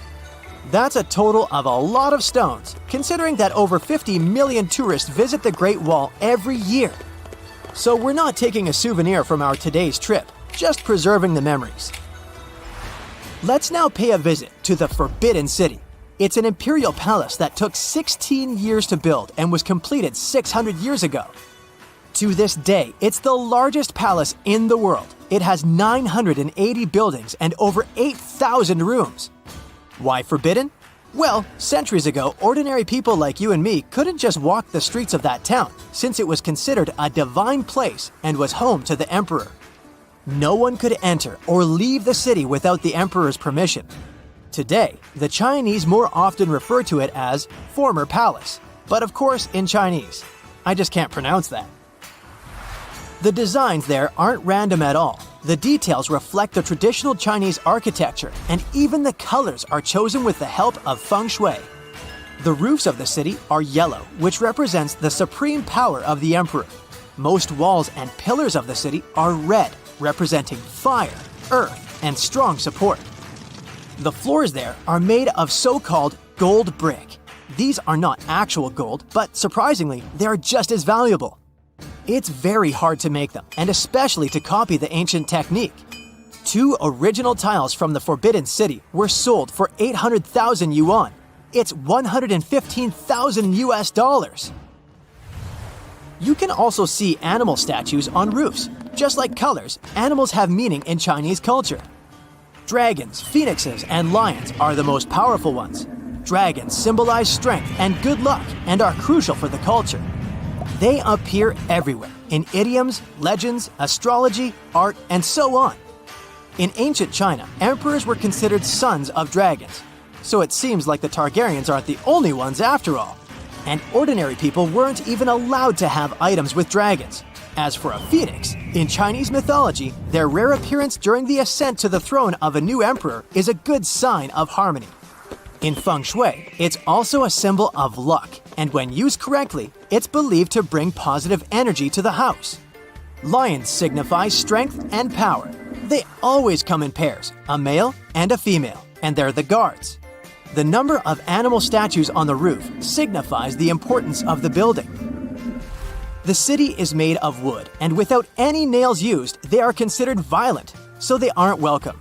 That's a total of a lot of stones, considering that over 50 million tourists visit the Great Wall every year. So we're not taking a souvenir from our today's trip, just preserving the memories. Let's now pay a visit to the Forbidden City. It's an imperial palace that took 16 years to build and was completed 600 years ago. To this day, it's the largest palace in the world. It has 980 buildings and over 8,000 rooms. Why forbidden? Well, centuries ago, ordinary people like you and me couldn't just walk the streets of that town, since it was considered a divine place and was home to the emperor. No one could enter or leave the city without the emperor's permission. Today, the Chinese more often refer to it as former palace, but of course in Chinese. I just can't pronounce that. The designs there aren't random at all. The details reflect the traditional Chinese architecture, and even the colors are chosen with the help of feng shui. The roofs of the city are yellow, which represents the supreme power of the emperor. Most walls and pillars of the city are red, representing fire, earth, and strong support. The floors there are made of so-called gold brick. These are not actual gold, but surprisingly, they are just as valuable. It's very hard to make them, and especially to copy the ancient technique. 2 original tiles from the Forbidden City were sold for 800,000 yuan. It's 115,000 US dollars. You can also see animal statues on roofs. Just like colors, animals have meaning in Chinese culture. Dragons, phoenixes, and lions are the most powerful ones. Dragons symbolize strength and good luck and are crucial for the culture. They appear everywhere, in idioms, legends, astrology, art, and so on. In ancient China, emperors were considered sons of dragons. So it seems like the Targaryens aren't the only ones after all. And ordinary people weren't even allowed to have items with dragons. As for a phoenix, in Chinese mythology, their rare appearance during the ascent to the throne of a new emperor is a good sign of harmony. In feng shui, it's also a symbol of luck, and when used correctly, it's believed to bring positive energy to the house. Lions signify strength and power. They always come in pairs, a male and a female, and they're the guards. The number of animal statues on the roof signifies the importance of the building. The city is made of wood, and without any nails used, they are considered violent, so they aren't welcome.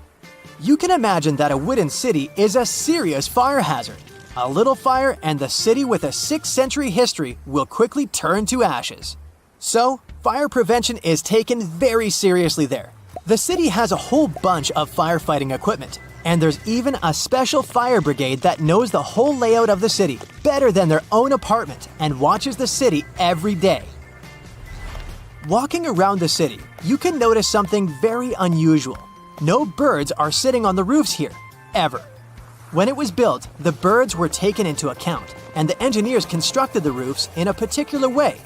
You can imagine that a wooden city is a serious fire hazard. A little fire and the city with a 6th century history will quickly turn to ashes. So, fire prevention is taken very seriously there. The city has a whole bunch of firefighting equipment, and there's even a special fire brigade that knows the whole layout of the city better than their own apartment and watches the city every day. Walking around the city, you can notice something very unusual. No birds are sitting on the roofs here, ever. When it was built, the birds were taken into account, and the engineers constructed the roofs in a particular way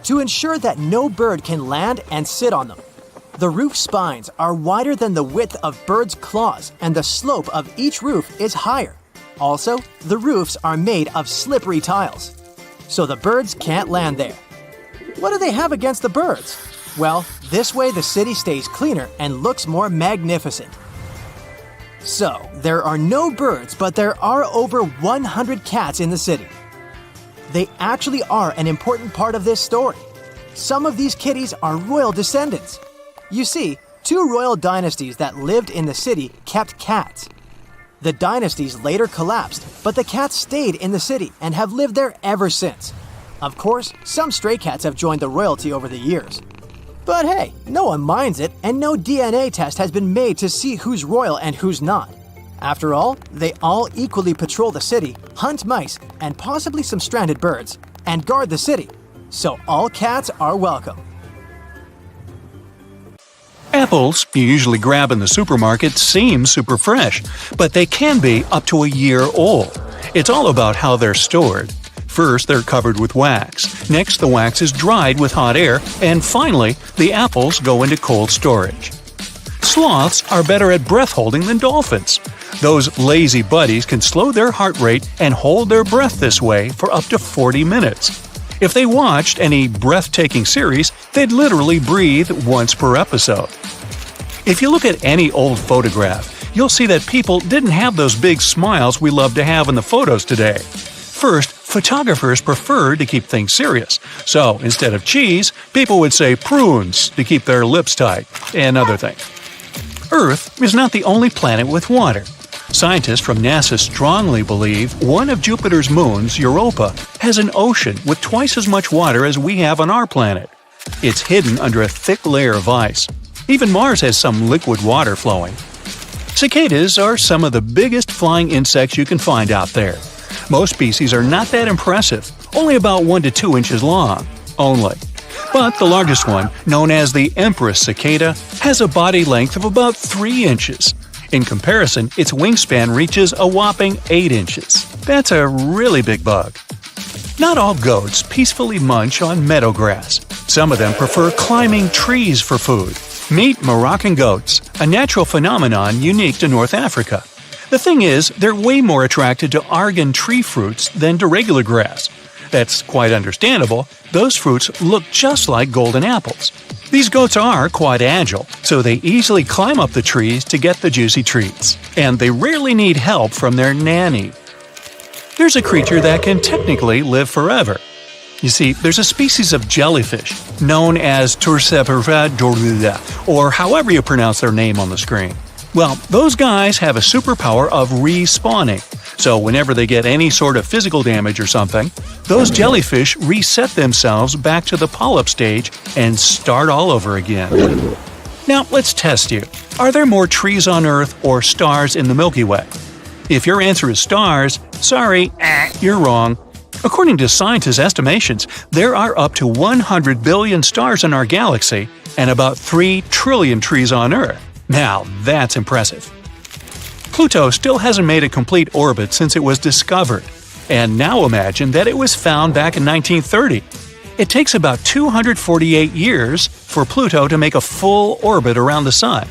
to ensure that no bird can land and sit on them. The roof spines are wider than the width of birds' claws, and the slope of each roof is higher. Also, the roofs are made of slippery tiles, so the birds can't land there. What do they have against the birds? Well, this way the city stays cleaner and looks more magnificent. So, there are no birds, but there are over 100 cats in the city. They actually are an important part of this story. Some of these kitties are royal descendants. You see, 2 royal dynasties that lived in the city kept cats. The dynasties later collapsed, but the cats stayed in the city and have lived there ever since. Of course, some stray cats have joined the royalty over the years. But hey, no one minds it, and no DNA test has been made to see who's royal and who's not. After all, they all equally patrol the city, hunt mice, and possibly some stranded birds, and guard the city. So all cats are welcome. Apples you usually grab in the supermarket seem super fresh, but they can be up to a year old. It's all about how they're stored. First, they're covered with wax. Next, the wax is dried with hot air. And finally, the apples go into cold storage. Sloths are better at breath holding than dolphins. Those lazy buddies can slow their heart rate and hold their breath this way for up to 40 minutes. If they watched any breathtaking series, they'd literally breathe once per episode. If you look at any old photograph, you'll see that people didn't have those big smiles we love to have in the photos today. First, photographers preferred to keep things serious. So, instead of cheese, people would say prunes to keep their lips tight, and other things. Earth is not the only planet with water. Scientists from NASA strongly believe one of Jupiter's moons, Europa, has an ocean with twice as much water as we have on our planet. It's hidden under a thick layer of ice. Even Mars has some liquid water flowing. Cicadas are some of the biggest flying insects you can find out there. Most species are not that impressive, only about 1 to 2 inches long. Only. But the largest one, known as the empress cicada, has a body length of about 3 inches. In comparison, its wingspan reaches a whopping 8 inches. That's a really big bug. Not all goats peacefully munch on meadow grass. Some of them prefer climbing trees for food. Meet Moroccan goats, a natural phenomenon unique to North Africa. The thing is, they're way more attracted to argan tree fruits than to regular grass. That's quite understandable. Those fruits look just like golden apples. These goats are quite agile, so they easily climb up the trees to get the juicy treats. And they rarely need help from their nanny. There's a creature that can technically live forever. You see, there's a species of jellyfish known as Turciperia dorluda, or however you pronounce their name on the screen. Well, those guys have a superpower of respawning. So whenever they get any sort of physical damage or something, those jellyfish reset themselves back to the polyp stage and start all over again. Now let's test you. Are there more trees on Earth or stars in the Milky Way? If your answer is stars, sorry, you're wrong. According to scientists' estimations, there are up to 100 billion stars in our galaxy and about 3 trillion trees on Earth. Now that's impressive. Pluto still hasn't made a complete orbit since it was discovered. And now imagine that it was found back in 1930. It takes about 248 years for Pluto to make a full orbit around the Sun.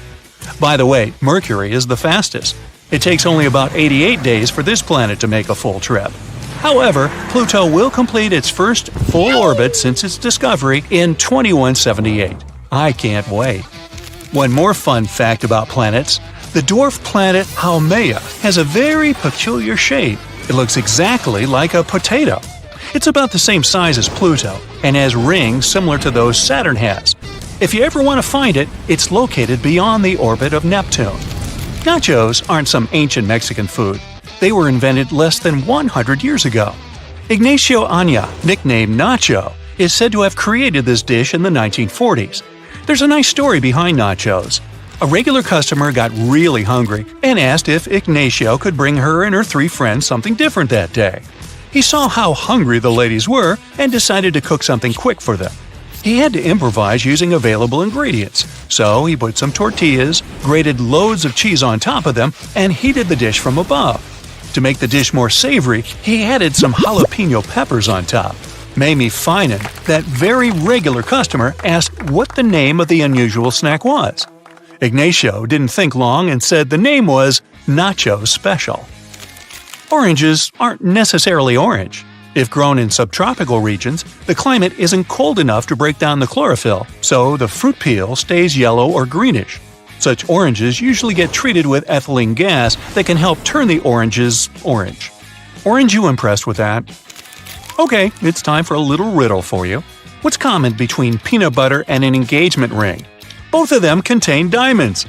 By the way, Mercury is the fastest. It takes only about 88 days for this planet to make a full trip. However, Pluto will complete its first full orbit since its discovery in 2178. I can't wait. One more fun fact about planets. The dwarf planet Haumea has a very peculiar shape. It looks exactly like a potato. It's about the same size as Pluto and has rings similar to those Saturn has. If you ever want to find it, it's located beyond the orbit of Neptune. Nachos aren't some ancient Mexican food. They were invented less than 100 years ago. Ignacio Aña, nicknamed Nacho, is said to have created this dish in the 1940s. There's a nice story behind nachos. A regular customer got really hungry and asked if Ignacio could bring her and her 3 friends something different that day. He saw how hungry the ladies were and decided to cook something quick for them. He had to improvise using available ingredients, so he put some tortillas, grated loads of cheese on top of them, and heated the dish from above. To make the dish more savory, he added some jalapeno peppers on top. Mamie Finan, that very regular customer, asked what the name of the unusual snack was. Ignacio didn't think long and said the name was Nacho Special. Oranges aren't necessarily orange. If grown in subtropical regions, the climate isn't cold enough to break down the chlorophyll, so the fruit peel stays yellow or greenish. Such oranges usually get treated with ethylene gas that can help turn the oranges orange. Orange you impressed with that? Okay, it's time for a little riddle for you. What's common between peanut butter and an engagement ring? Both of them contain diamonds.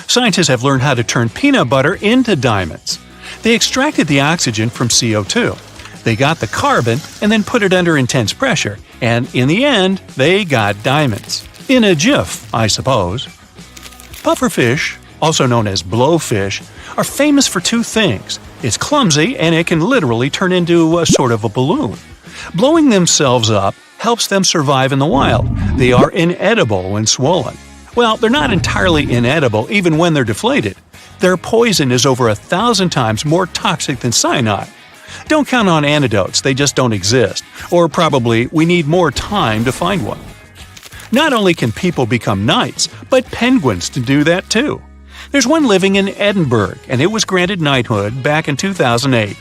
Scientists have learned how to turn peanut butter into diamonds. They extracted the oxygen from CO2. They got the carbon and then put it under intense pressure, and in the end, they got diamonds. In a jiff, I suppose. Pufferfish, also known as blowfish, are famous for 2 things. It's clumsy and it can literally turn into a sort of a balloon. Blowing themselves up helps them survive in the wild. They are inedible when swollen. Well, they're not entirely inedible even when they're deflated. Their poison is over 1,000 times more toxic than cyanide. Don't count on antidotes, they just don't exist. Or probably we need more time to find one. Not only can people become knights, but penguins can do that too. There's one living in Edinburgh, and it was granted knighthood back in 2008.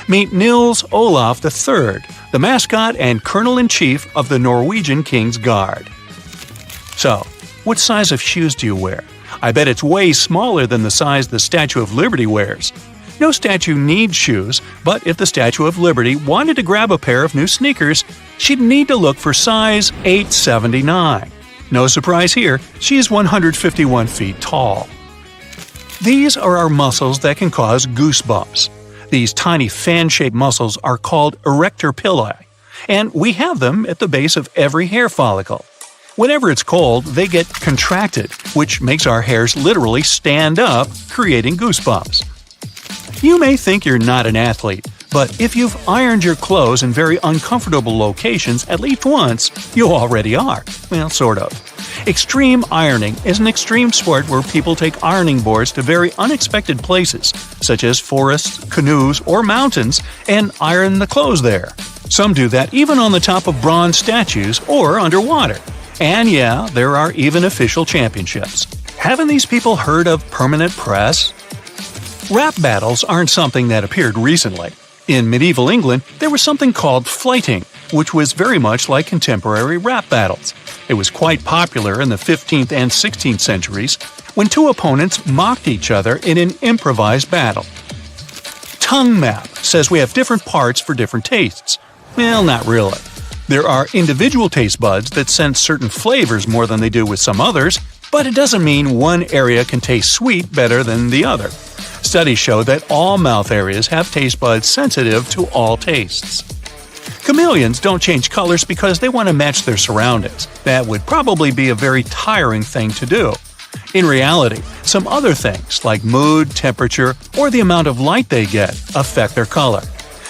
Meet Nils Olaf III, the mascot and colonel-in-chief of the Norwegian King's Guard. So, what size of shoes do you wear? I bet it's way smaller than the size the Statue of Liberty wears. No statue needs shoes, but if the Statue of Liberty wanted to grab a pair of new sneakers, she'd need to look for size 879. No surprise here, she's 151 feet tall. These are our muscles that can cause goosebumps. These tiny fan-shaped muscles are called erector pili, and we have them at the base of every hair follicle. Whenever it's cold, they get contracted, which makes our hairs literally stand up, creating goosebumps. You may think you're not an athlete, but if you've ironed your clothes in very uncomfortable locations at least once, you already are. Well, sort of. Extreme ironing is an extreme sport where people take ironing boards to very unexpected places, such as forests, canoes, or mountains, and iron the clothes there. Some do that even on the top of bronze statues or underwater. And yeah, there are even official championships. Haven't these people heard of permanent press? Rap battles aren't something that appeared recently. In medieval England, there was something called flyting, which was very much like contemporary rap battles. It was quite popular in the 15th and 16th centuries, when 2 opponents mocked each other in an improvised battle. Tongue Map says we have different parts for different tastes. Well, not really. There are individual taste buds that sense certain flavors more than they do with some others, but it doesn't mean one area can taste sweet better than the other. Studies show that all mouth areas have taste buds sensitive to all tastes. Chameleons don't change colors because they want to match their surroundings. That would probably be a very tiring thing to do. In reality, some other things like mood, temperature, or the amount of light they get affect their color.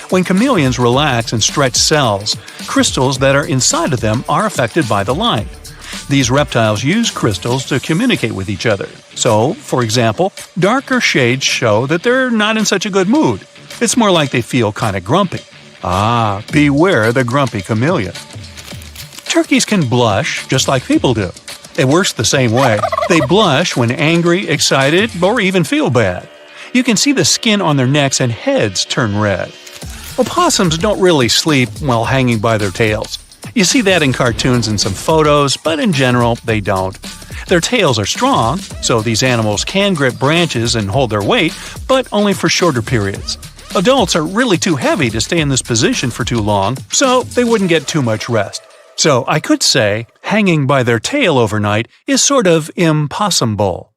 When chameleons relax and stretch cells, crystals that are inside of them are affected by the light. These reptiles use crystals to communicate with each other. So, for example, darker shades show that they're not in such a good mood. It's more like they feel kind of grumpy. Ah, beware the grumpy chameleon. Turkeys can blush just like people do. It works the same way. They blush when angry, excited, or even feel bad. You can see the skin on their necks and heads turn red. Opossums don't really sleep while hanging by their tails. You see that in cartoons and some photos, but in general, they don't. Their tails are strong, so these animals can grip branches and hold their weight, but only for shorter periods. Adults are really too heavy to stay in this position for too long, so they wouldn't get too much rest. So I could say hanging by their tail overnight is sort of impossible.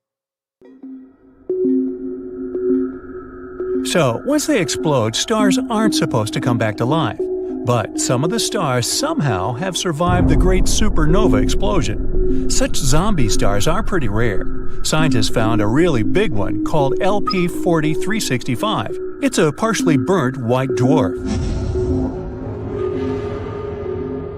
So, once they explode, stars aren't supposed to come back to life. But some of the stars somehow have survived the Great Supernova Explosion. Such zombie stars are pretty rare. Scientists found a really big one called LP 4365. It's a partially burnt white dwarf.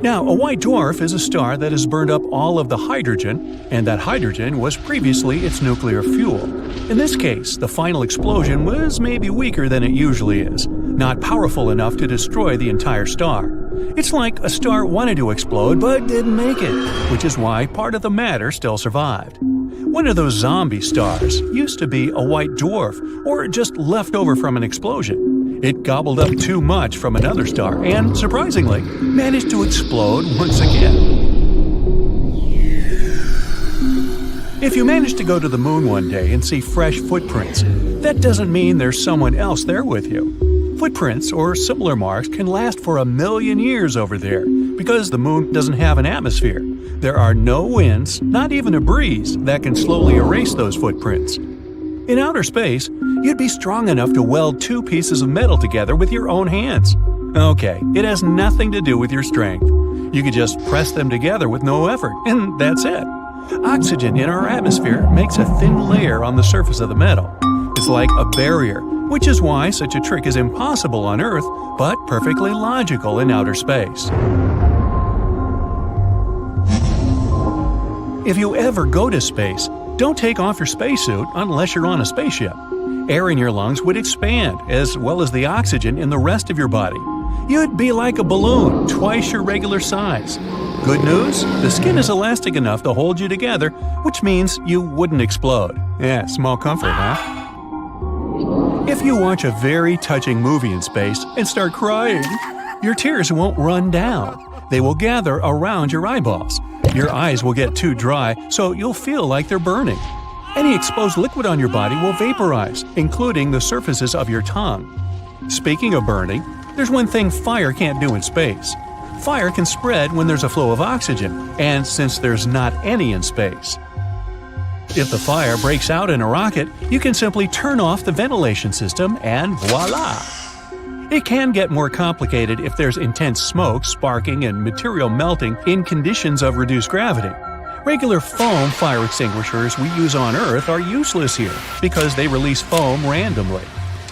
Now, a white dwarf is a star that has burned up all of the hydrogen, and that hydrogen was previously its nuclear fuel. In this case, the final explosion was maybe weaker than it usually is, not powerful enough to destroy the entire star. It's like a star wanted to explode but didn't make it, which is why part of the matter still survived. One of those zombie stars used to be a white dwarf, or just left over from an explosion. It gobbled up too much from another star and, surprisingly, managed to explode once again. If you manage to go to the moon one day and see fresh footprints, that doesn't mean there's someone else there with you. Footprints or similar marks can last for 1,000,000 years over there because the moon doesn't have an atmosphere. There are no winds, not even a breeze, that can slowly erase those footprints. In outer space, you'd be strong enough to weld two pieces of metal together with your own hands. Okay, it has nothing to do with your strength. You could just press them together with no effort, and that's it. Oxygen in our atmosphere makes a thin layer on the surface of the metal. It's like a barrier, which is why such a trick is impossible on Earth, but perfectly logical in outer space. If you ever go to space, don't take off your spacesuit unless you're on a spaceship. Air in your lungs would expand, as well as the oxygen in the rest of your body. You'd be like a balloon, twice your regular size. Good news? The skin is elastic enough to hold you together, which means you wouldn't explode. Yeah, small comfort, huh? If you watch a very touching movie in space and start crying, your tears won't run down. They will gather around your eyeballs. Your eyes will get too dry, so you'll feel like they're burning. Any exposed liquid on your body will vaporize, including the surfaces of your tongue. Speaking of burning, there's one thing fire can't do in space. Fire can spread when there's a flow of oxygen, and since there's not any in space. If the fire breaks out in a rocket, you can simply turn off the ventilation system and voila! It can get more complicated if there's intense smoke, sparking, and material melting in conditions of reduced gravity. Regular foam fire extinguishers we use on Earth are useless here because they release foam randomly.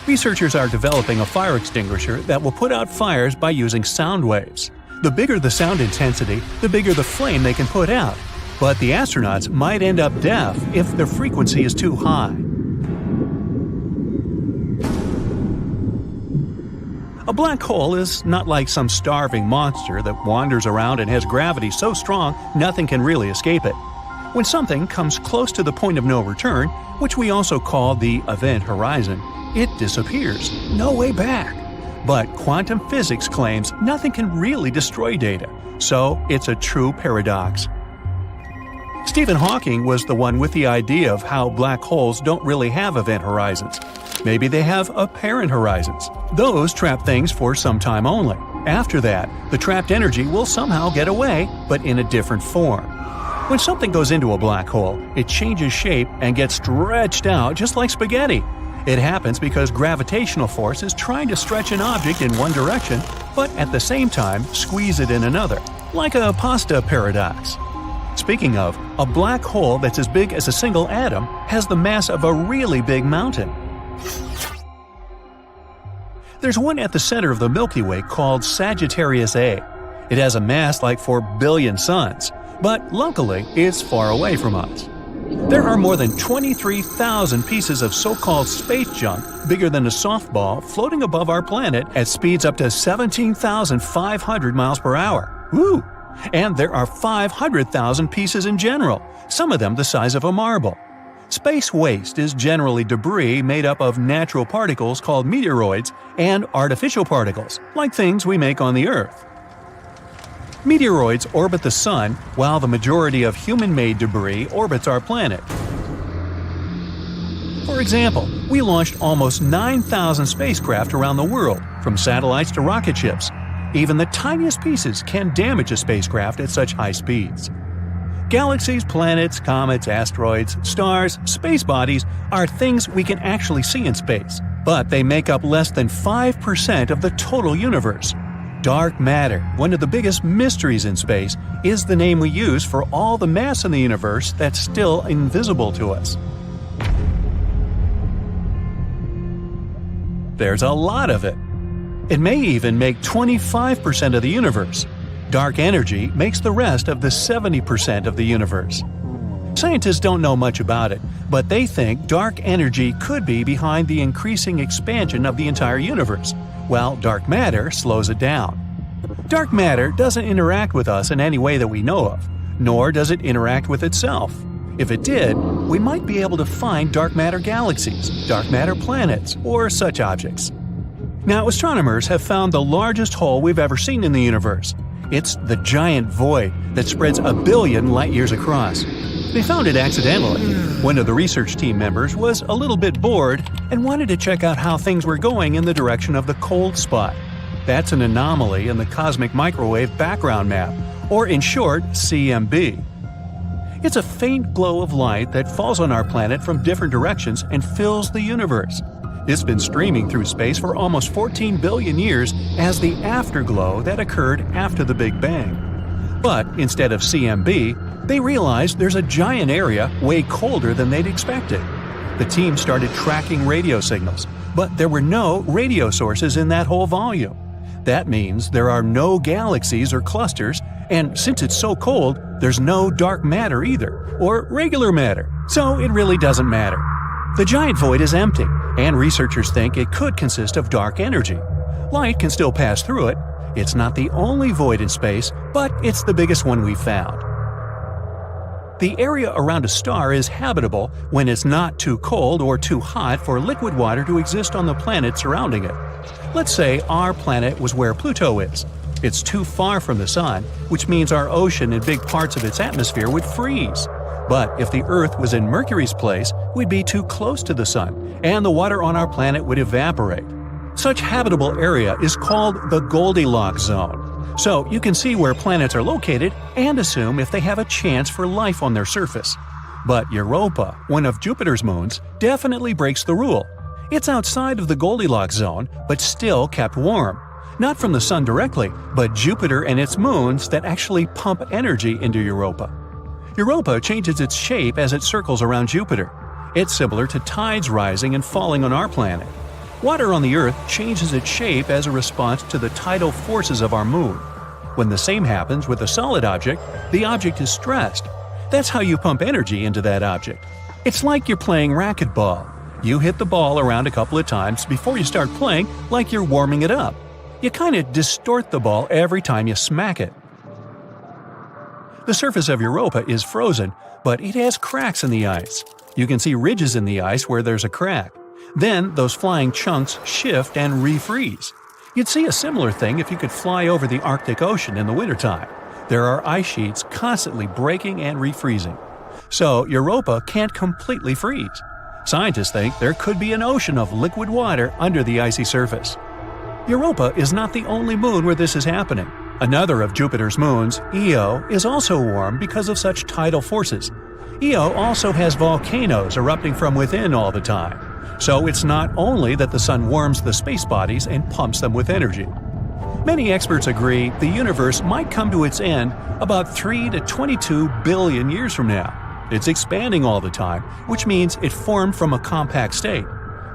Researchers are developing a fire extinguisher that will put out fires by using sound waves. The bigger the sound intensity, the bigger the flame they can put out. But the astronauts might end up deaf if the frequency is too high. A black hole is not like some starving monster that wanders around and has gravity so strong nothing can really escape it. When something comes close to the point of no return, which we also call the event horizon, it disappears. No way back. But quantum physics claims nothing can really destroy data, so it's a true paradox. Stephen Hawking was the one with the idea of how black holes don't really have event horizons. Maybe they have apparent horizons. Those trap things for some time only. After that, the trapped energy will somehow get away, but in a different form. When something goes into a black hole, it changes shape and gets stretched out just like spaghetti. It happens because gravitational force is trying to stretch an object in one direction, but at the same time squeeze it in another, like a pasta paradox. Speaking of, a black hole that's as big as a single atom has the mass of a really big mountain. There's one at the center of the Milky Way called Sagittarius A. It has a mass like 4 billion suns, but luckily it's far away from us. There are more than 23,000 pieces of so-called space junk bigger than a softball floating above our planet at speeds up to 17,500 miles per hour. Woo! And there are 500,000 pieces in general, some of them the size of a marble. Space waste is generally debris made up of natural particles called meteoroids and artificial particles, like things we make on the Earth. Meteoroids orbit the Sun, while the majority of human-made debris orbits our planet. For example, we launched almost 9,000 spacecraft around the world, from satellites to rocket ships. Even the tiniest pieces can damage a spacecraft at such high speeds. Galaxies, planets, comets, asteroids, stars, space bodies are things we can actually see in space, but they make up less than 5% of the total universe. Dark matter, one of the biggest mysteries in space, is the name we use for all the mass in the universe that's still invisible to us. There's a lot of it. It may even make 25% of the universe. Dark energy makes the rest of the 70% of the universe. Scientists don't know much about it, but they think dark energy could be behind the increasing expansion of the entire universe, while dark matter slows it down. Dark matter doesn't interact with us in any way that we know of, nor does it interact with itself. If it did, we might be able to find dark matter galaxies, dark matter planets, or such objects. Now, astronomers have found the largest hole we've ever seen in the universe. It's the giant void that spreads 1 billion light-years across. They found it accidentally. One of the research team members was a little bit bored and wanted to check out how things were going in the direction of the cold spot. That's an anomaly in the cosmic microwave background map, or in short, CMB. It's a faint glow of light that falls on our planet from different directions and fills the universe. It's been streaming through space for almost 14 billion years as the afterglow that occurred after the Big Bang. But instead of CMB, they realized there's a giant area way colder than they'd expected. The team started tracking radio signals, but there were no radio sources in that whole volume. That means there are no galaxies or clusters, and since it's so cold, there's no dark matter either, or regular matter, so it really doesn't matter. The giant void is empty, and researchers think it could consist of dark energy. Light can still pass through it. It's not the only void in space, but it's the biggest one we've found. The area around a star is habitable when it's not too cold or too hot for liquid water to exist on the planet surrounding it. Let's say our planet was where Pluto is. It's too far from the Sun, which means our ocean and big parts of its atmosphere would freeze. But if the Earth was in Mercury's place, we'd be too close to the Sun, and the water on our planet would evaporate. Such habitable area is called the Goldilocks zone. So you can see where planets are located and assume if they have a chance for life on their surface. But Europa, one of Jupiter's moons, definitely breaks the rule. It's outside of the Goldilocks zone, but still kept warm. Not from the Sun directly, but Jupiter and its moons that actually pump energy into Europa. Europa changes its shape as it circles around Jupiter. It's similar to tides rising and falling on our planet. Water on the Earth changes its shape as a response to the tidal forces of our moon. When the same happens with a solid object, the object is stressed. That's how you pump energy into that object. It's like you're playing racquetball. You hit the ball around a couple of times before you start playing, like you're warming it up. You kind of distort the ball every time you smack it. The surface of Europa is frozen, but it has cracks in the ice. You can see ridges in the ice where there's a crack. Then those flying chunks shift and refreeze. You'd see a similar thing if you could fly over the Arctic Ocean in the wintertime. There are ice sheets constantly breaking and refreezing. So Europa can't completely freeze. Scientists think there could be an ocean of liquid water under the icy surface. Europa is not the only moon where this is happening. Another of Jupiter's moons, Io, is also warm because of such tidal forces. Io also has volcanoes erupting from within all the time. So it's not only that the sun warms the space bodies and pumps them with energy. Many experts agree the universe might come to its end about 3 to 22 billion years from now. It's expanding all the time, which means it formed from a compact state.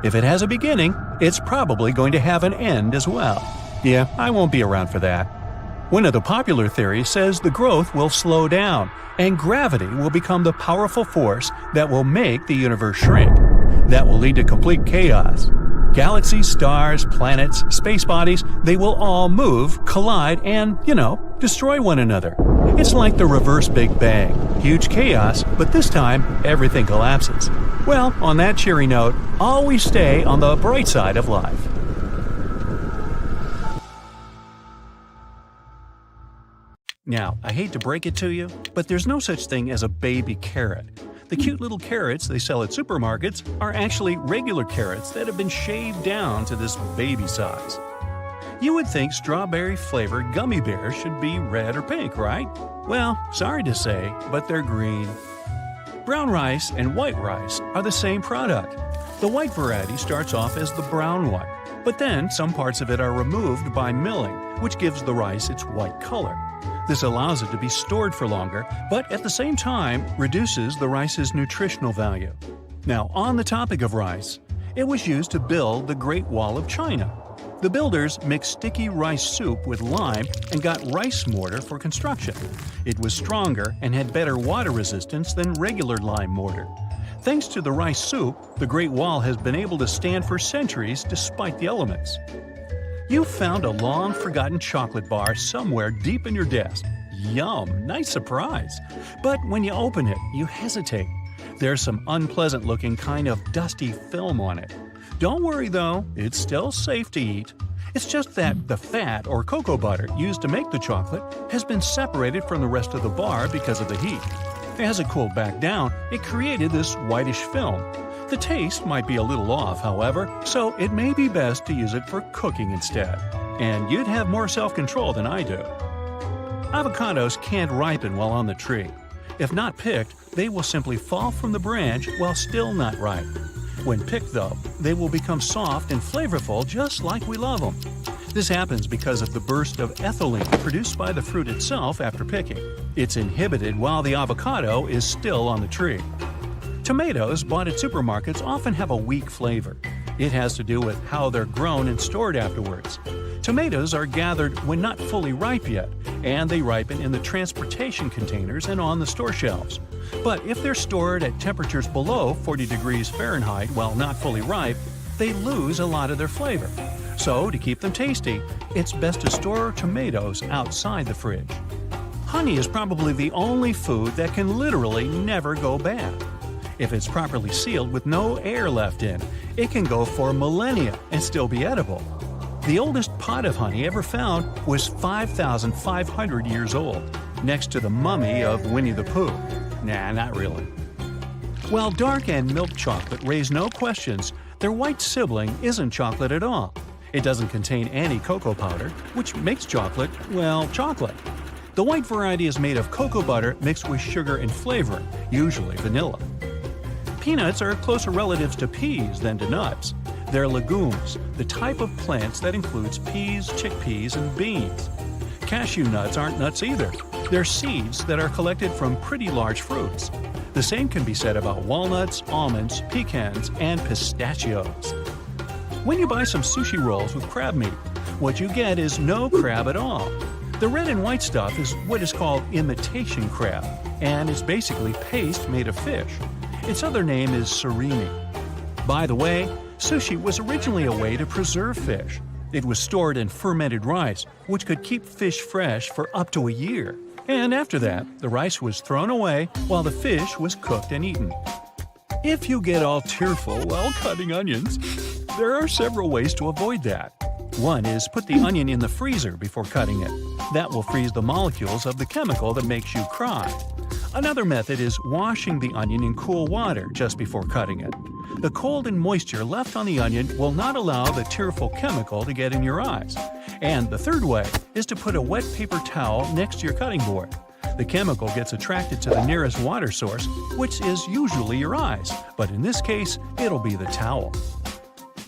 If it has a beginning, it's probably going to have an end as well. Yeah, I won't be around for that. One of the popular theories says the growth will slow down, and gravity will become the powerful force that will make the universe shrink. That will lead to complete chaos. Galaxies, stars, planets, space bodies, they will all move, collide, and, destroy one another. It's like the reverse Big Bang. Huge chaos, but this time, everything collapses. Well, on that cheery note, always stay on the bright side of life. Now, I hate to break it to you, but there's no such thing as a baby carrot. The cute little carrots they sell at supermarkets are actually regular carrots that have been shaved down to this baby size. You would think strawberry-flavored gummy bears should be red or pink, right? Well, sorry to say, but they're green. Brown rice and white rice are the same product. The white variety starts off as the brown one, but then some parts of it are removed by milling, which gives the rice its white color. This allows it to be stored for longer, but at the same time reduces the rice's nutritional value. Now, on the topic of rice, it was used to build the Great Wall of China. The builders mixed sticky rice soup with lime and got rice mortar for construction. It was stronger and had better water resistance than regular lime mortar. Thanks to the rice soup, the Great Wall has been able to stand for centuries despite the elements. You found a long-forgotten chocolate bar somewhere deep in your desk. Yum, nice surprise. But when you open it, you hesitate. There's some unpleasant-looking kind of dusty film on it. Don't worry though, it's still safe to eat. It's just that the fat or cocoa butter used to make the chocolate has been separated from the rest of the bar because of the heat. As it cooled back down, it created this whitish film. The taste might be a little off, however, so it may be best to use it for cooking instead. And you'd have more self-control than I do. Avocados can't ripen while on the tree. If not picked, they will simply fall from the branch while still not ripe. When picked, though, they will become soft and flavorful just like we love them. This happens because of the burst of ethylene produced by the fruit itself after picking. It's inhibited while the avocado is still on the tree. Tomatoes bought at supermarkets often have a weak flavor. It has to do with how they're grown and stored afterwards. Tomatoes are gathered when not fully ripe yet, and they ripen in the transportation containers and on the store shelves. But if they're stored at temperatures below 40 degrees Fahrenheit while not fully ripe, they lose a lot of their flavor. So, to keep them tasty, it's best to store tomatoes outside the fridge. Honey is probably the only food that can literally never go bad. If it's properly sealed with no air left in, it can go for millennia and still be edible. The oldest pot of honey ever found was 5,500 years old, next to the mummy of Winnie the Pooh. Nah, not really. While dark and milk chocolate raise no questions, their white sibling isn't chocolate at all. It doesn't contain any cocoa powder, which makes chocolate, well, chocolate. The white variety is made of cocoa butter mixed with sugar and flavoring, usually vanilla. Peanuts are closer relatives to peas than to nuts. They're legumes, the type of plants that includes peas, chickpeas, and beans. Cashew nuts aren't nuts either. They're seeds that are collected from pretty large fruits. The same can be said about walnuts, almonds, pecans, and pistachios. When you buy some sushi rolls with crab meat, what you get is no crab at all. The red and white stuff is what is called imitation crab, and it's basically paste made of fish. Its other name is surimi. By the way, sushi was originally a way to preserve fish. It was stored in fermented rice, which could keep fish fresh for up to a year. And after that, the rice was thrown away while the fish was cooked and eaten. If you get all tearful while cutting onions, there are several ways to avoid that. One is put the onion in the freezer before cutting it. That will freeze the molecules of the chemical that makes you cry. Another method is washing the onion in cool water just before cutting it. The cold and moisture left on the onion will not allow the tearful chemical to get in your eyes. And the third way is to put a wet paper towel next to your cutting board. The chemical gets attracted to the nearest water source, which is usually your eyes, but in this case, it'll be the towel.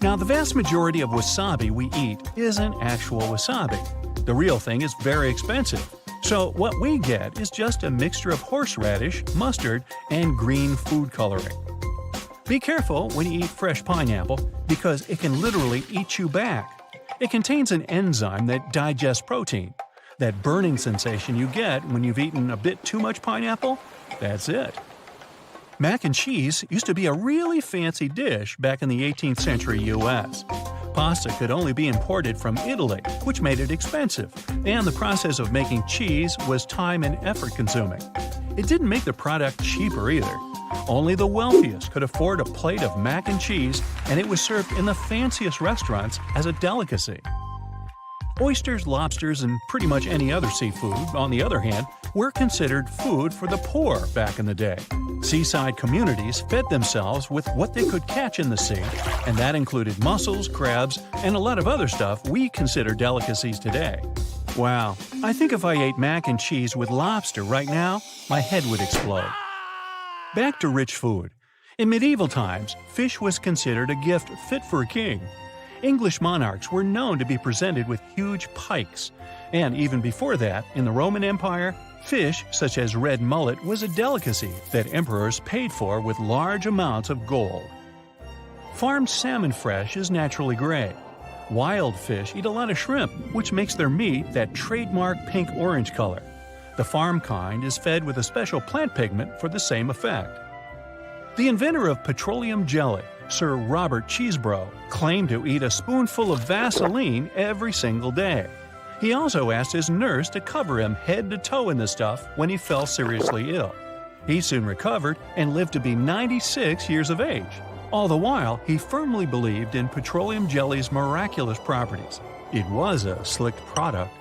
Now, the vast majority of wasabi we eat isn't actual wasabi. The real thing is very expensive. So what we get is just a mixture of horseradish, mustard, and green food coloring. Be careful when you eat fresh pineapple because it can literally eat you back. It contains an enzyme that digests protein. That burning sensation you get when you've eaten a bit too much pineapple, that's it. Mac and cheese used to be a really fancy dish back in the 18th century US. Pasta could only be imported from Italy, which made it expensive, and the process of making cheese was time and effort consuming. It didn't make the product cheaper either. Only the wealthiest could afford a plate of mac and cheese, and it was served in the fanciest restaurants as a delicacy. Oysters, lobsters, and pretty much any other seafood, on the other hand, were considered food for the poor back in the day. Seaside communities fed themselves with what they could catch in the sea, and that included mussels, crabs, and a lot of other stuff we consider delicacies today. Wow, I think if I ate mac and cheese with lobster right now, my head would explode. Back to rich food. In medieval times, fish was considered a gift fit for a king. English monarchs were known to be presented with huge pikes, and even before that, in the Roman Empire, fish such as red mullet was a delicacy that emperors paid for with large amounts of gold. Farmed salmon fresh is naturally gray. Wild fish eat a lot of shrimp, which makes their meat that trademark pink-orange color. The farm kind is fed with a special plant pigment for the same effect. The inventor of petroleum jelly, Sir Robert Cheesebrough, claimed to eat a spoonful of Vaseline every single day. He also asked his nurse to cover him head to toe in the stuff when he fell seriously ill. He soon recovered and lived to be 96 years of age. All the while, he firmly believed in petroleum jelly's miraculous properties. It was a slick product.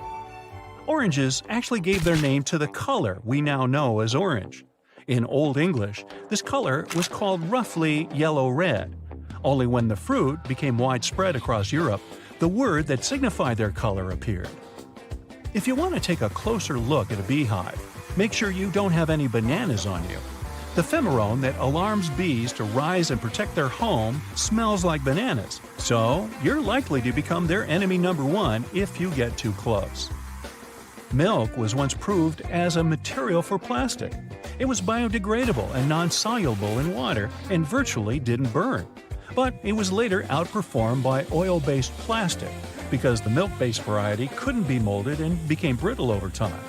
Oranges actually gave their name to the color we now know as orange. In Old English, this color was called roughly yellow-red. Only when the fruit became widespread across Europe, the word that signified their color appeared. If you want to take a closer look at a beehive, make sure you don't have any bananas on you. The pheromone that alarms bees to rise and protect their home smells like bananas, so you're likely to become their enemy number one if you get too close. Milk was once proved as a material for plastic. It was biodegradable and non-soluble in water and virtually didn't burn. But it was later outperformed by oil-based plastic because the milk-based variety couldn't be molded and became brittle over time.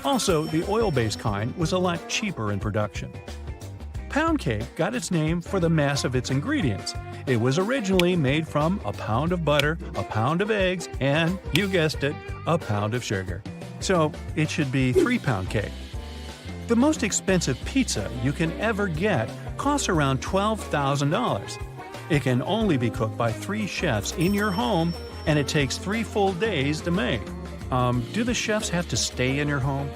Also, the oil-based kind was a lot cheaper in production. Pound cake got its name for the mass of its ingredients. It was originally made from a pound of butter, a pound of eggs, and, you guessed it, a pound of sugar. So it should be 3-pound cake. The most expensive pizza you can ever get costs around $12,000. It can only be cooked by 3 chefs in your home, and it takes 3 full days to make. Do the chefs have to stay in your home?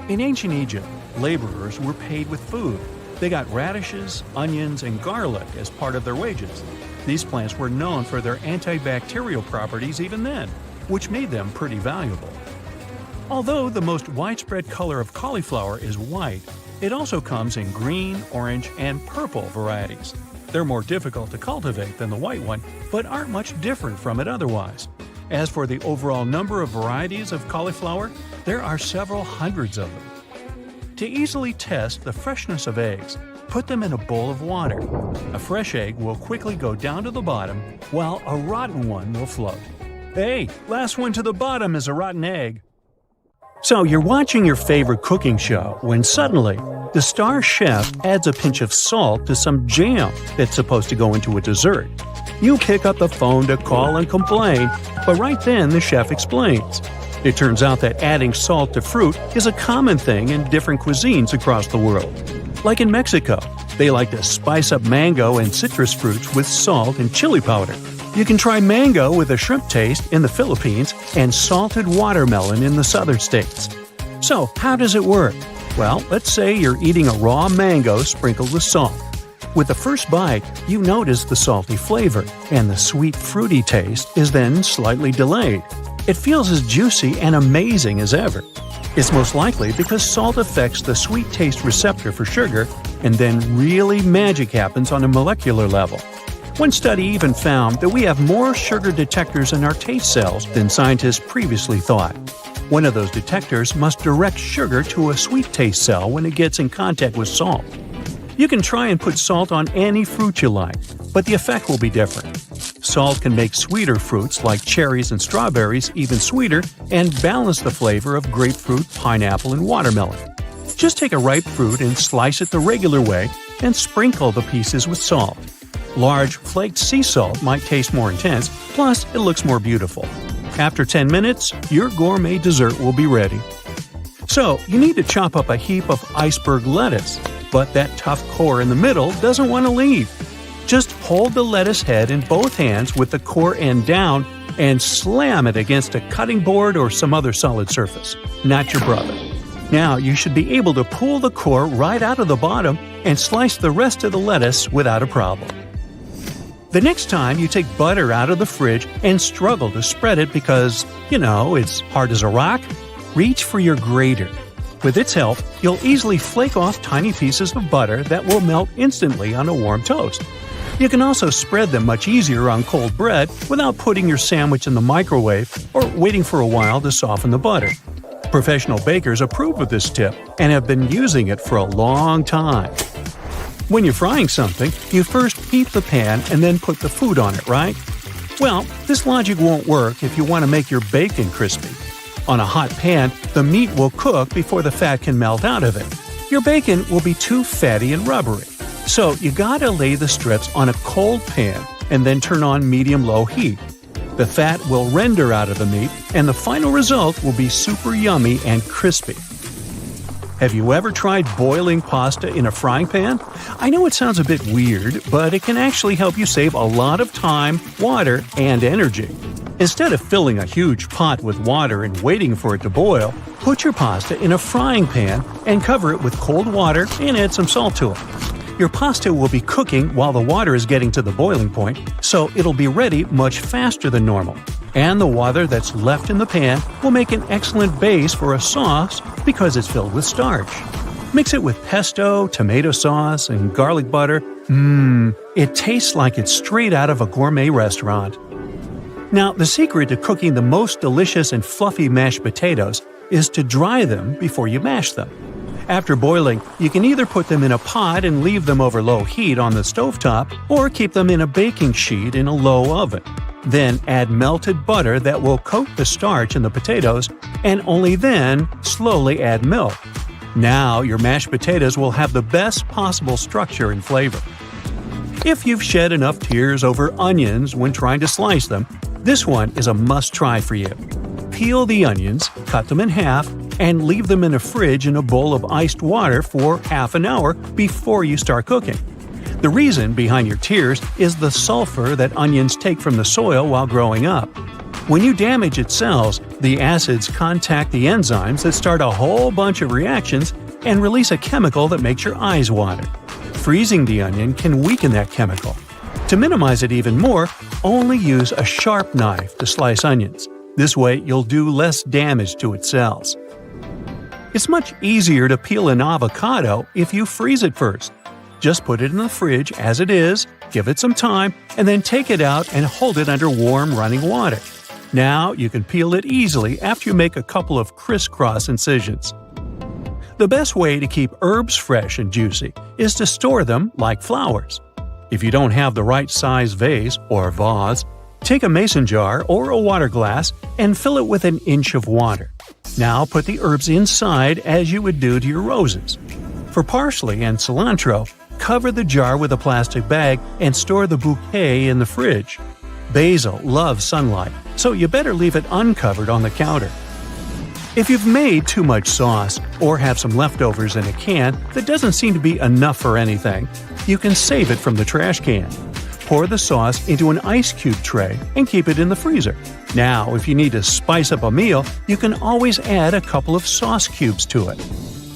In ancient Egypt, laborers were paid with food. They got radishes, onions, and garlic as part of their wages. These plants were known for their antibacterial properties even then, which made them pretty valuable. Although the most widespread color of cauliflower is white, it also comes in green, orange, and purple varieties. They're more difficult to cultivate than the white one, but aren't much different from it otherwise. As for the overall number of varieties of cauliflower, there are several hundreds of them. To easily test the freshness of eggs, put them in a bowl of water. A fresh egg will quickly go down to the bottom, while a rotten one will float. Hey, last one to the bottom is a rotten egg. So you're watching your favorite cooking show when suddenly the star chef adds a pinch of salt to some jam that's supposed to go into a dessert. You pick up the phone to call and complain, but right then the chef explains. It turns out that adding salt to fruit is a common thing in different cuisines across the world. Like in Mexico, they like to spice up mango and citrus fruits with salt and chili powder. You can try mango with a shrimp taste in the Philippines and salted watermelon in the southern states. So, how does it work? Well, let's say you're eating a raw mango sprinkled with salt. With the first bite, you notice the salty flavor, and the sweet fruity taste is then slightly delayed. It feels as juicy and amazing as ever. It's most likely because salt affects the sweet taste receptor for sugar, and then really magic happens on a molecular level. One study even found that we have more sugar detectors in our taste cells than scientists previously thought. One of those detectors must direct sugar to a sweet taste cell when it gets in contact with salt. You can try and put salt on any fruit you like, but the effect will be different. Salt can make sweeter fruits like cherries and strawberries even sweeter and balance the flavor of grapefruit, pineapple, and watermelon. Just take a ripe fruit and slice it the regular way and sprinkle the pieces with salt. Large, flaked sea salt might taste more intense, plus it looks more beautiful. After 10 minutes, your gourmet dessert will be ready. So, you need to chop up a heap of iceberg lettuce, but that tough core in the middle doesn't want to leave. Just hold the lettuce head in both hands with the core end down and slam it against a cutting board or some other solid surface, not your brother. Now you should be able to pull the core right out of the bottom and slice the rest of the lettuce without a problem. The next time you take butter out of the fridge and struggle to spread it because, it's hard as a rock, reach for your grater. With its help, you'll easily flake off tiny pieces of butter that will melt instantly on a warm toast. You can also spread them much easier on cold bread without putting your sandwich in the microwave or waiting for a while to soften the butter. Professional bakers approve of this tip and have been using it for a long time. When you're frying something, you first heat the pan and then put the food on it, right? Well, this logic won't work if you want to make your bacon crispy. On a hot pan, the meat will cook before the fat can melt out of it. Your bacon will be too fatty and rubbery. So you gotta lay the strips on a cold pan and then turn on medium-low heat. The fat will render out of the meat, and the final result will be super yummy and crispy. Have you ever tried boiling pasta in a frying pan? I know it sounds a bit weird, but it can actually help you save a lot of time, water, and energy. Instead of filling a huge pot with water and waiting for it to boil, put your pasta in a frying pan and cover it with cold water and add some salt to it. Your pasta will be cooking while the water is getting to the boiling point, so it'll be ready much faster than normal. And the water that's left in the pan will make an excellent base for a sauce because it's filled with starch. Mix it with pesto, tomato sauce, and garlic butter. It tastes like it's straight out of a gourmet restaurant. Now, the secret to cooking the most delicious and fluffy mashed potatoes is to dry them before you mash them. After boiling, you can either put them in a pot and leave them over low heat on the stovetop, or keep them in a baking sheet in a low oven. Then add melted butter that will coat the starch in the potatoes, and only then slowly add milk. Now your mashed potatoes will have the best possible structure and flavor. If you've shed enough tears over onions when trying to slice them, this one is a must-try for you. Peel the onions, cut them in half, and leave them in a fridge in a bowl of iced water for half an hour before you start cooking. The reason behind your tears is the sulfur that onions take from the soil while growing up. When you damage its cells, the acids contact the enzymes that start a whole bunch of reactions and release a chemical that makes your eyes water. Freezing the onion can weaken that chemical. To minimize it even more, only use a sharp knife to slice onions. This way, you'll do less damage to its cells. It's much easier to peel an avocado if you freeze it first. Just put it in the fridge as it is, give it some time, and then take it out and hold it under warm running water. Now you can peel it easily after you make a couple of crisscross incisions. The best way to keep herbs fresh and juicy is to store them like flowers. If you don't have the right size vase or vase, take a mason jar or a water glass and fill it with an inch of water. Now put the herbs inside as you would do to your roses. For parsley and cilantro, cover the jar with a plastic bag and store the bouquet in the fridge. Basil loves sunlight, so you better leave it uncovered on the counter. If you've made too much sauce or have some leftovers in a can that doesn't seem to be enough for anything, you can save it from the trash can. Pour the sauce into an ice cube tray and keep it in the freezer. Now, if you need to spice up a meal, you can always add a couple of sauce cubes to it.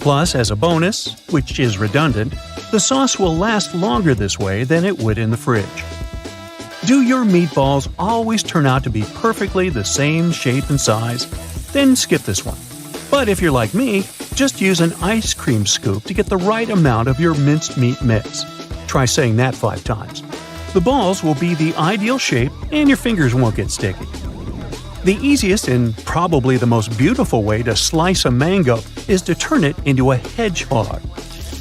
Plus, as a bonus, which is redundant, the sauce will last longer this way than it would in the fridge. Do your meatballs always turn out to be perfectly the same shape and size? Then skip this one. But if you're like me, just use an ice cream scoop to get the right amount of your minced meat mix. Try saying that 5 times. The balls will be the ideal shape and your fingers won't get sticky. The easiest and probably the most beautiful way to slice a mango is to turn it into a hedgehog.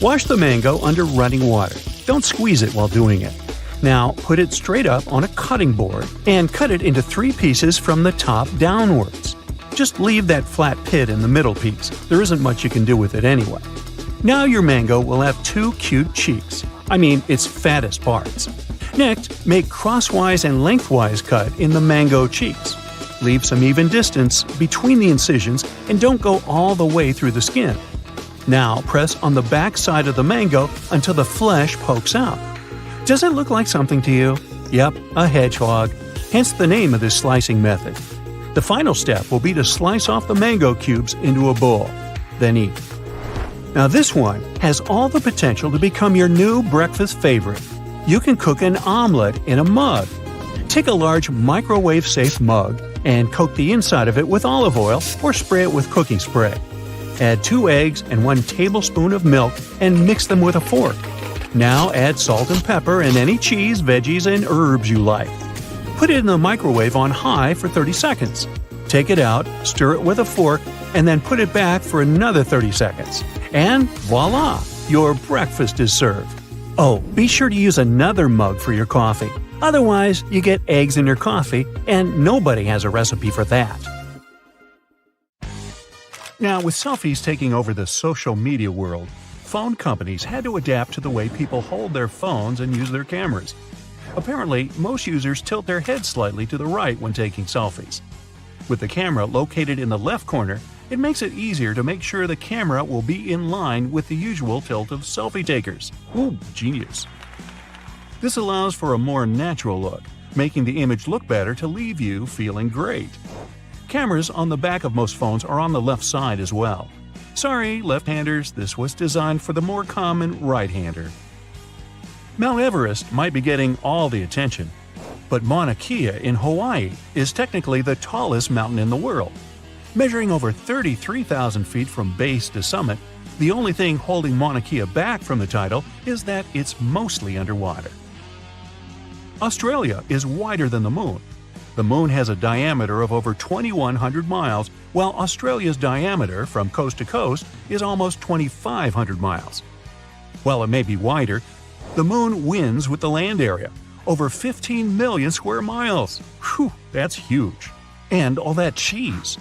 Wash the mango under running water. Don't squeeze it while doing it. Now put it straight up on a cutting board and cut it into 3 pieces from the top downwards. Just leave that flat pit in the middle piece. There isn't much you can do with it anyway. Now your mango will have 2 cute cheeks. I mean, its fattest parts. Next, make crosswise and lengthwise cut in the mango cheeks. Leave some even distance between the incisions and don't go all the way through the skin. Now press on the back side of the mango until the flesh pokes out. Does it look like something to you? Yep, a hedgehog. Hence the name of this slicing method. The final step will be to slice off the mango cubes into a bowl. Then eat. Now this one has all the potential to become your new breakfast favorite. You can cook an omelet in a mug. Take a large microwave-safe mug and coat the inside of it with olive oil or spray it with cooking spray. Add 2 eggs and 1 tablespoon of milk and mix them with a fork. Now add salt and pepper and any cheese, veggies, and herbs you like. Put it in the microwave on high for 30 seconds. Take it out, stir it with a fork, and then put it back for another 30 seconds. And voila! Your breakfast is served. Oh, be sure to use another mug for your coffee. Otherwise, you get eggs in your coffee, and nobody has a recipe for that. Now, with selfies taking over the social media world, phone companies had to adapt to the way people hold their phones and use their cameras. Apparently, most users tilt their heads slightly to the right when taking selfies. With the camera located in the left corner, it makes it easier to make sure the camera will be in line with the usual tilt of selfie takers. Ooh, genius. This allows for a more natural look, making the image look better to leave you feeling great. Cameras on the back of most phones are on the left side as well. Sorry, left-handers, this was designed for the more common right-hander. Mount Everest might be getting all the attention, but Mauna Kea in Hawaii is technically the tallest mountain in the world. Measuring over 33,000 feet from base to summit, the only thing holding Mauna Kea back from the title is that it's mostly underwater. Australia is wider than the Moon. The Moon has a diameter of over 2,100 miles, while Australia's diameter from coast to coast is almost 2,500 miles. While it may be wider, the Moon wins with the land area, over 15 million square miles. Whew, that's huge. And all that cheese.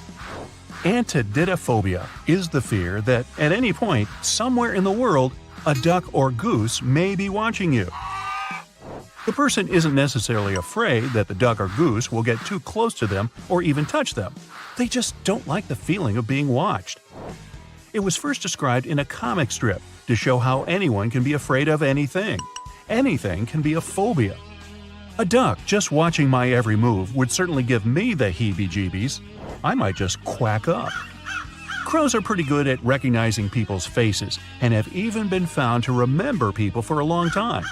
Antididophobia is the fear that at any point, somewhere in the world, a duck or goose may be watching you. The person isn't necessarily afraid that the duck or goose will get too close to them or even touch them. They just don't like the feeling of being watched. It was first described in a comic strip to show how anyone can be afraid of anything. Anything can be a phobia. A duck just watching my every move would certainly give me the heebie-jeebies. I might just quack up. Crows are pretty good at recognizing people's faces and have even been found to remember people for a long time.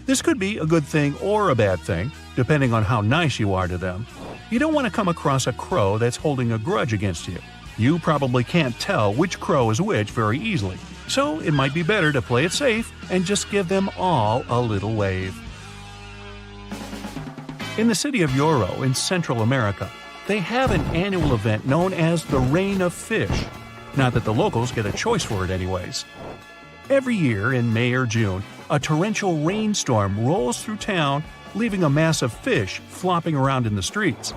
This could be a good thing or a bad thing, depending on how nice you are to them. You don't want to come across a crow that's holding a grudge against you. You probably can't tell which crow is which very easily, so it might be better to play it safe and just give them all a little wave. In the city of Yoro in Central America, they have an annual event known as the Rain of Fish. Not that the locals get a choice for it anyways. Every year in May or June, a torrential rainstorm rolls through town, leaving a mass of fish flopping around in the streets.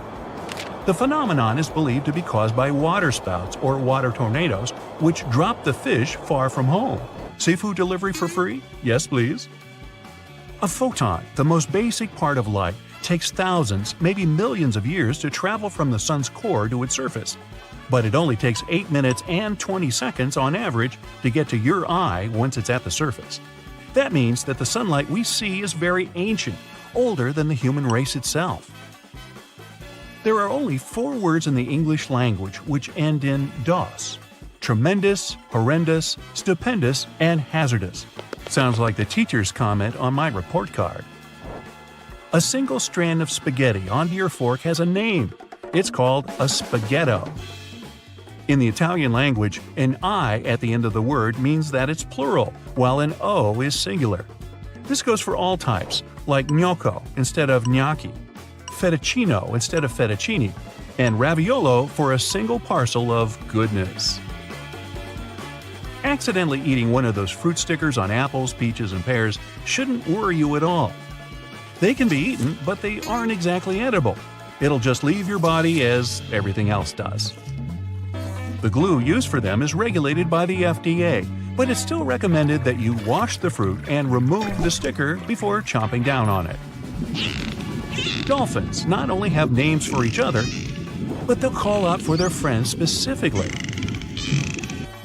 The phenomenon is believed to be caused by waterspouts or water tornadoes, which drop the fish far from home. Seafood delivery for free? Yes, please. A photon, the most basic part of light, takes thousands, maybe millions of years to travel from the sun's core to its surface. But it only takes 8 minutes and 20 seconds on average to get to your eye once it's at the surface. That means that the sunlight we see is very ancient, older than the human race itself. There are only 4 words in the English language which end in "dos." Tremendous, horrendous, stupendous, and hazardous. Sounds like the teacher's comment on my report card. A single strand of spaghetti onto your fork has a name. It's called a spaghetto. In the Italian language, an I at the end of the word means that it's plural, while an O is singular. This goes for all types, like gnocco instead of gnocchi, fettuccino instead of fettuccine, and raviolo for a single parcel of goodness. Accidentally eating one of those fruit stickers on apples, peaches, and pears shouldn't worry you at all. They can be eaten, but they aren't exactly edible. It'll just leave your body as everything else does. The glue used for them is regulated by the FDA, but it's still recommended that you wash the fruit and remove the sticker before chomping down on it. Dolphins not only have names for each other, but they'll call out for their friends specifically.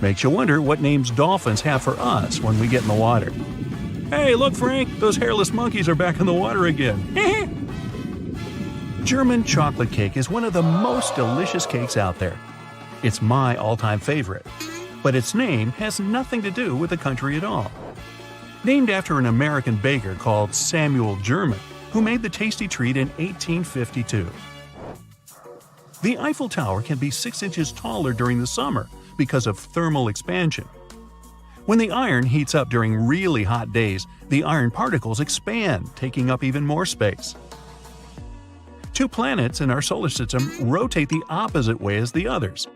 Makes you wonder what names dolphins have for us when we get in the water. Hey, look, Frank, those hairless monkeys are back in the water again. German chocolate cake is one of the most delicious cakes out there. It's my all-time favorite, but its name has nothing to do with the country at all. Named after an American baker called Samuel German, who made the tasty treat in 1852. The Eiffel Tower can be 6 inches taller during the summer because of thermal expansion. When the iron heats up during really hot days, the iron particles expand, taking up even more space. 2 planets in our solar system rotate the opposite way as the others.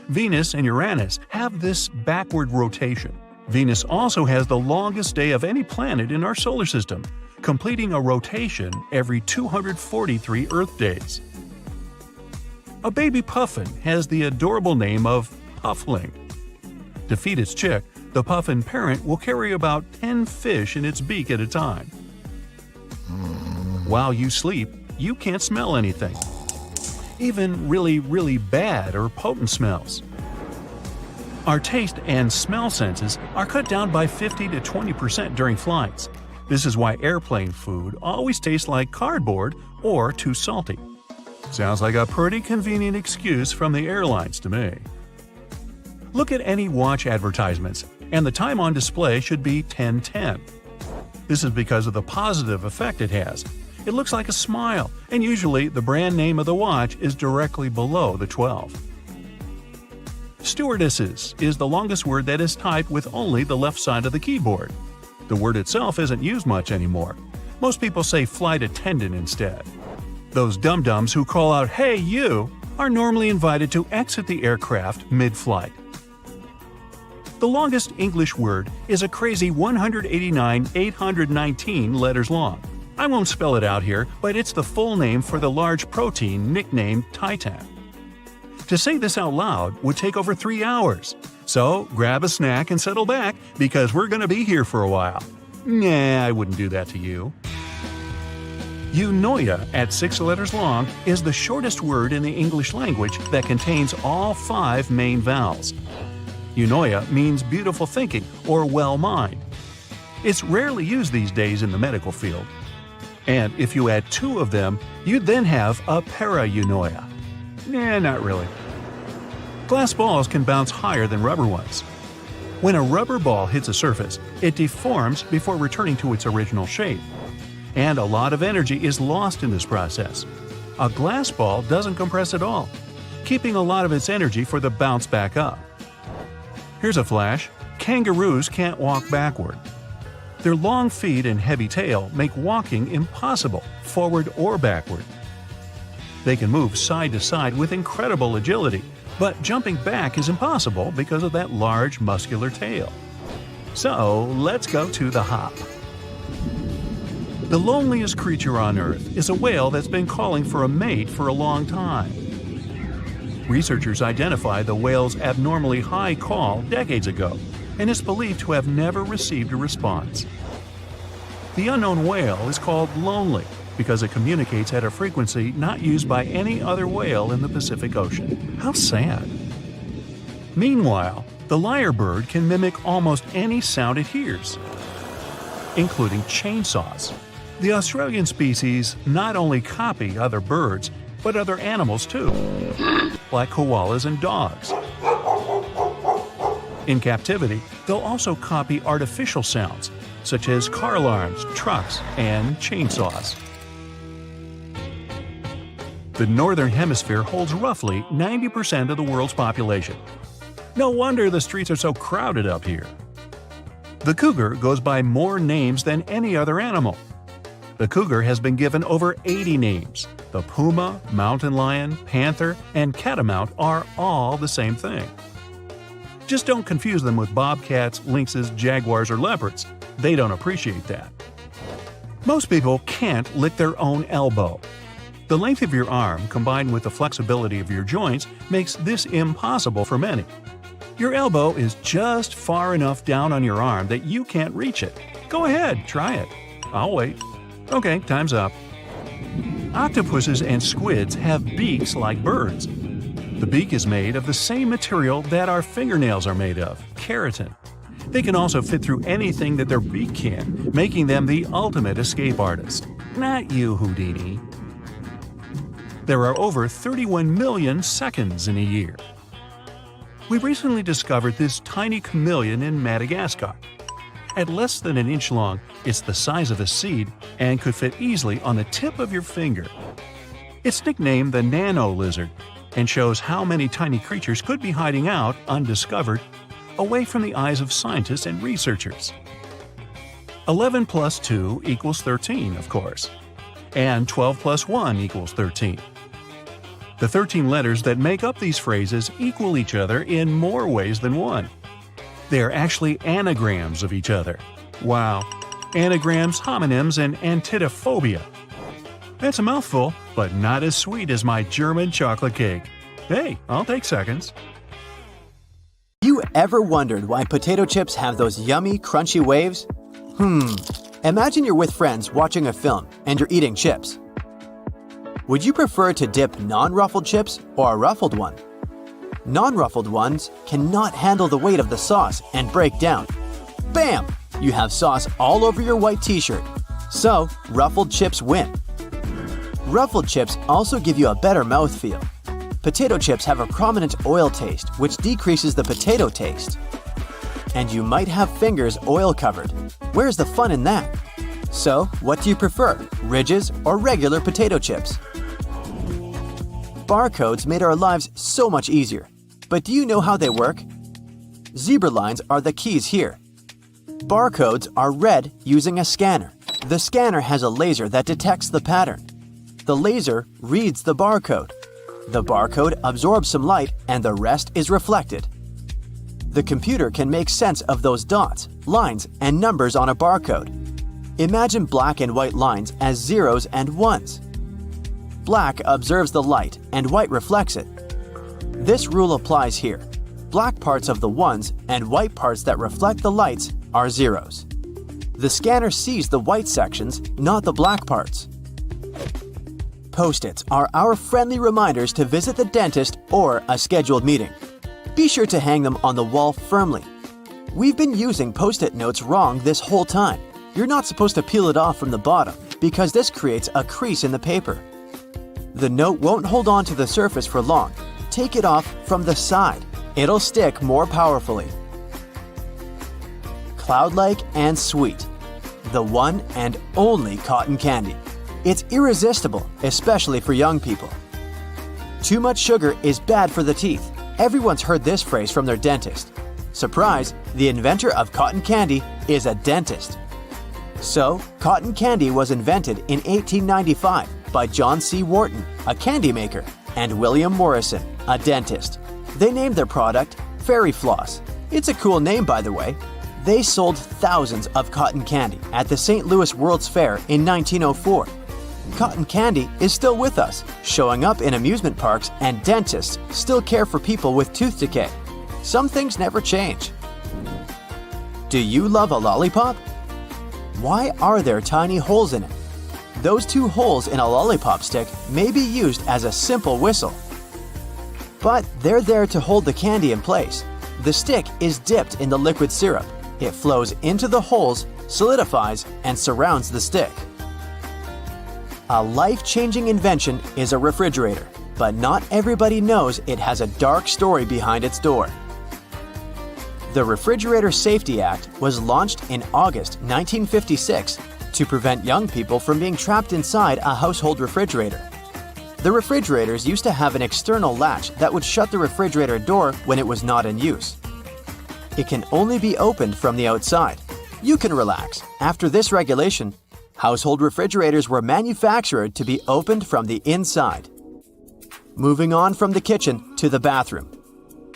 Venus and Uranus have this backward rotation. Venus also has the longest day of any planet in our solar system, completing a rotation every 243 Earth days. A baby puffin has the adorable name of Puffling. To feed its chick, the puffin parent will carry about 10 fish in its beak at a time. While you sleep, you can't smell anything, even really bad or potent smells. Our taste and smell senses are cut down by 50 to 20% during flights. This is why airplane food always tastes like cardboard or too salty. Sounds like a pretty convenient excuse from the airlines to me. Look at any watch advertisements, and the time on display should be 10:10. This is because of the positive effect it has. It looks like a smile, and usually the brand name of the watch is directly below the 12. Stewardesses is the longest word that is typed with only the left side of the keyboard. The word itself isn't used much anymore. Most people say flight attendant instead. Those dum-dums who call out, "Hey, you!" are normally invited to exit the aircraft mid-flight. The longest English word is a crazy 189,819 letters long. I won't spell it out here, but it's the full name for the large protein nicknamed Titan. To say this out loud would take over 3 hours. So grab a snack and settle back, because we're going to be here for a while. Nah, I wouldn't do that to you. Eunoia, at 6 letters long, is the shortest word in the English language that contains all 5 main vowels. Eunoia means beautiful thinking or well mind. It's rarely used these days in the medical field. And if you add 2 of them, you'd then have a para-eunoia. Nah, not really. Glass balls can bounce higher than rubber ones. When a rubber ball hits a surface, it deforms before returning to its original shape. And a lot of energy is lost in this process. A glass ball doesn't compress at all, keeping a lot of its energy for the bounce back up. Here's a flash. Kangaroos can't walk backward. Their long feet and heavy tail make walking impossible, forward or backward. They can move side to side with incredible agility, but jumping back is impossible because of that large muscular tail. So let's go to the hop. The loneliest creature on Earth is a whale that's been calling for a mate for a long time. Researchers identified the whale's abnormally high call decades ago, and is believed to have never received a response. The unknown whale is called lonely because it communicates at a frequency not used by any other whale in the Pacific Ocean. How sad. Meanwhile, the lyrebird can mimic almost any sound it hears, including chainsaws. The Australian species not only copy other birds, but other animals too, like koalas and dogs. In captivity, they'll also copy artificial sounds, such as car alarms, trucks, and chainsaws. The Northern Hemisphere holds roughly 90% of the world's population, No wonder the streets are so crowded up here. The cougar goes by more names than any other animal. The cougar has been given over 80 names. The puma, mountain lion, panther, and catamount are all the same thing. Just don't confuse them with bobcats, lynxes, jaguars, or leopards. They don't appreciate that. Most people can't lick their own elbow. The length of your arm combined with the flexibility of your joints makes this impossible for many. Your elbow is just far enough down on your arm that you can't reach it. Go ahead, try it. I'll wait. Okay, time's up. Octopuses and squids have beaks like birds. The beak is made of the same material that our fingernails are made of, keratin. They can also fit through anything that their beak can, making them the ultimate escape artist. Not you, Houdini. There are over 31 million seconds in a year. We recently discovered this tiny chameleon in Madagascar. At less than an inch long, it's the size of a seed and could fit easily on the tip of your finger. It's nicknamed the nano lizard and shows how many tiny creatures could be hiding out undiscovered, away from the eyes of scientists and researchers. 11 plus 2 equals 13, of course, and 12 plus 1 equals 13. The 13 letters that make up these phrases equal each other in more ways than one. They are actually anagrams of each other. Wow. Anagrams, homonyms, and antidophobia. That's a mouthful, but not as sweet as my German chocolate cake. Hey, I'll take seconds. You ever wondered why potato chips have those yummy, crunchy waves? Imagine you're with friends watching a film and you're eating chips. Would you prefer to dip non-ruffled chips or a ruffled one? Non-ruffled ones cannot handle the weight of the sauce and break down. Bam! You have sauce all over your white t-shirt. So, ruffled chips win. Ruffled chips also give you a better mouthfeel. Potato chips have a prominent oil taste, which decreases the potato taste. And you might have fingers oil covered. Where's the fun in that? So, what do you prefer, Ridges or regular potato chips? Barcodes made our lives so much easier. But do you know how they work? Zebra lines are the keys here. Barcodes are read using a scanner. The scanner has a laser that detects the pattern. The laser reads the barcode. The barcode absorbs some light and the rest is reflected. The computer can make sense of those dots, lines, and numbers on a barcode. Imagine black and white lines as zeros and ones. Black observes the light and white reflects it. This rule applies here. Black parts of the ones and white parts that reflect the lights are zeros. The scanner sees the white sections, not the black parts. Post-its are our friendly reminders to visit the dentist or a scheduled meeting. Be sure to hang them on the wall firmly. We've been using Post-it notes wrong this whole time. You're not supposed to peel it off from the bottom because this creates a crease in the paper. The note won't hold on to the surface for long. Take it off from the side. It'll stick more powerfully. Cloud-like and sweet. The one and only cotton candy. It's irresistible, especially for young people. Too much sugar is bad for the teeth. Everyone's heard this phrase from their dentist. Surprise, the inventor of cotton candy is a dentist. So, cotton candy was invented in 1895 by John C. Wharton, a candy maker, and William Morrison, a dentist. They named their product Fairy Floss. It's a cool name, by the way. They sold thousands of cotton candy at the St. Louis World's Fair in 1904. Cotton candy is still with us, showing up in amusement parks, and dentists still care for people with tooth decay. Some things never change. Do you love a lollipop? Why are there tiny holes in it? Those two holes in a lollipop stick may be used as a simple whistle. But they're there to hold the candy in place. The stick is dipped in the liquid syrup. It flows into the holes, solidifies, and surrounds the stick. A life-changing invention is a refrigerator, but not everybody knows it has a dark story behind its door. The Refrigerator Safety Act was launched in August 1956 to prevent young people from being trapped inside a household refrigerator. The refrigerators used to have an external latch that would shut the refrigerator door when it was not in use. It can only be opened from the outside. You can relax. After this regulation, household refrigerators were manufactured to be opened from the inside. Moving on from the kitchen to the bathroom.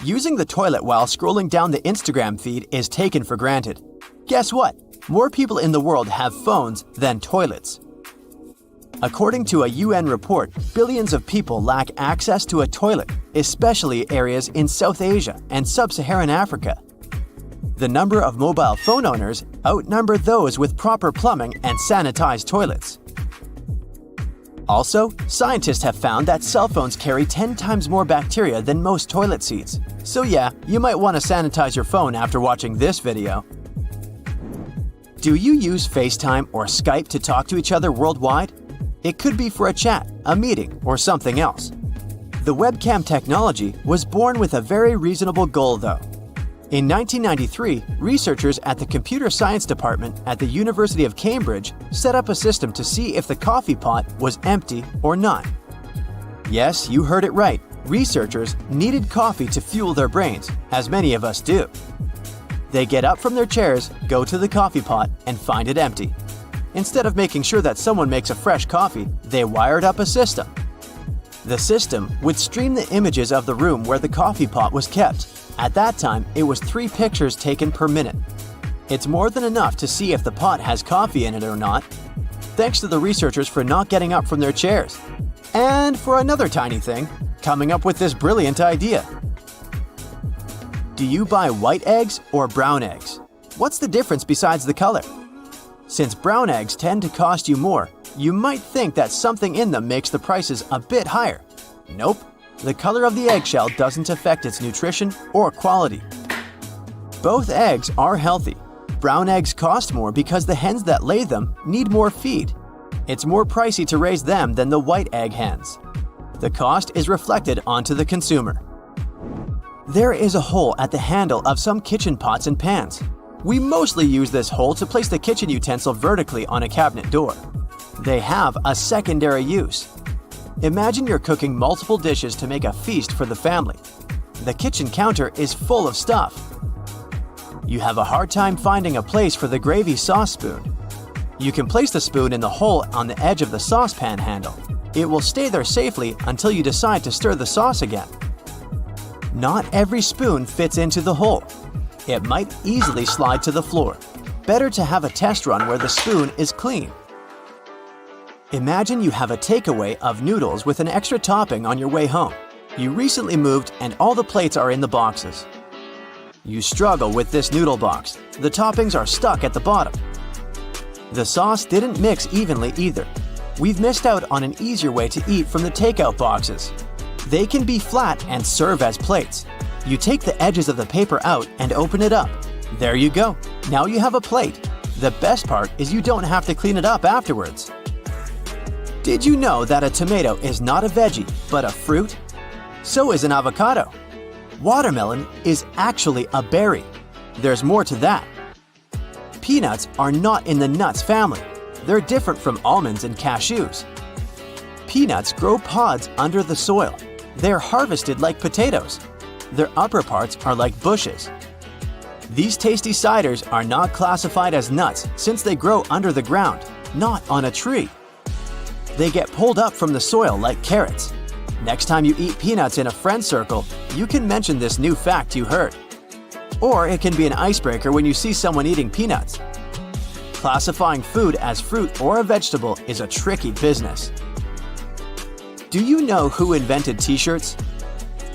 Using the toilet while scrolling down the Instagram feed is taken for granted. Guess what? More people in the world have phones than toilets. According to a UN report, billions of people lack access to a toilet, especially areas in South Asia and Sub-Saharan Africa. The number of mobile phone owners outnumber those with proper plumbing and sanitized toilets. Also, scientists have found that cell phones carry 10 times more bacteria than most toilet seats. So yeah, you might want to sanitize your phone after watching this video. Do you use FaceTime or Skype to talk to each other worldwide? It could be for a chat, a meeting, or something else. The webcam technology was born with a very reasonable goal though. In 1993, researchers at the Computer Science Department at the University of Cambridge set up a system to see if the coffee pot was empty or not. Yes, you heard it right. Researchers needed coffee to fuel their brains, as many of us do. They get up from their chairs, go to the coffee pot, and find it empty. Instead of making sure that someone makes a fresh coffee, they wired up a system. The system would stream the images of the room where the coffee pot was kept. At that time, it was 3 pictures taken per minute. It's more than enough to see if the pot has coffee in it or not. Thanks to the researchers for not getting up from their chairs. And for another tiny thing, coming up with this brilliant idea. Do you buy white eggs or brown eggs? What's the difference besides the color? Since brown eggs tend to cost you more, you might think that something in them makes the prices a bit higher. Nope. The color of the eggshell doesn't affect its nutrition or quality. Both eggs are healthy. Brown eggs cost more because the hens that lay them need more feed. It's more pricey to raise them than the white egg hens. The cost is reflected onto the consumer. There is a hole at the handle of some kitchen pots and pans. We mostly use this hole to place the kitchen utensil vertically on a cabinet door. They have a secondary use. Imagine you're cooking multiple dishes to make a feast for the family. The kitchen counter is full of stuff. You have a hard time finding a place for the gravy sauce spoon. You can place the spoon in the hole on the edge of the saucepan handle. It will stay there safely until you decide to stir the sauce again. Not every spoon fits into the hole. It might easily slide to the floor. Better to have a test run where the spoon is clean. Imagine you have a takeaway of noodles with an extra topping on your way home. You recently moved and all the plates are in the boxes. You struggle with this noodle box. The toppings are stuck at the bottom. The sauce didn't mix evenly either. We've missed out on an easier way to eat from the takeout boxes. They can be flat and serve as plates. You take the edges of the paper out and open it up. There you go. Now you have a plate. The best part is you don't have to clean it up afterwards. Did you know that a tomato is not a veggie, but a fruit? So is an avocado. Watermelon is actually a berry. There's more to that. Peanuts are not in the nuts family. They're different from almonds and cashews. Peanuts grow pods under the soil. They're harvested like potatoes. Their upper parts are like bushes. These tasty ciders are not classified as nuts since they grow under the ground, not on a tree. They get pulled up from the soil like carrots. Next time you eat peanuts in a friend circle, you can mention this new fact you heard. Or it can be an icebreaker when you see someone eating peanuts. Classifying food as fruit or a vegetable is a tricky business. Do you know who invented t-shirts?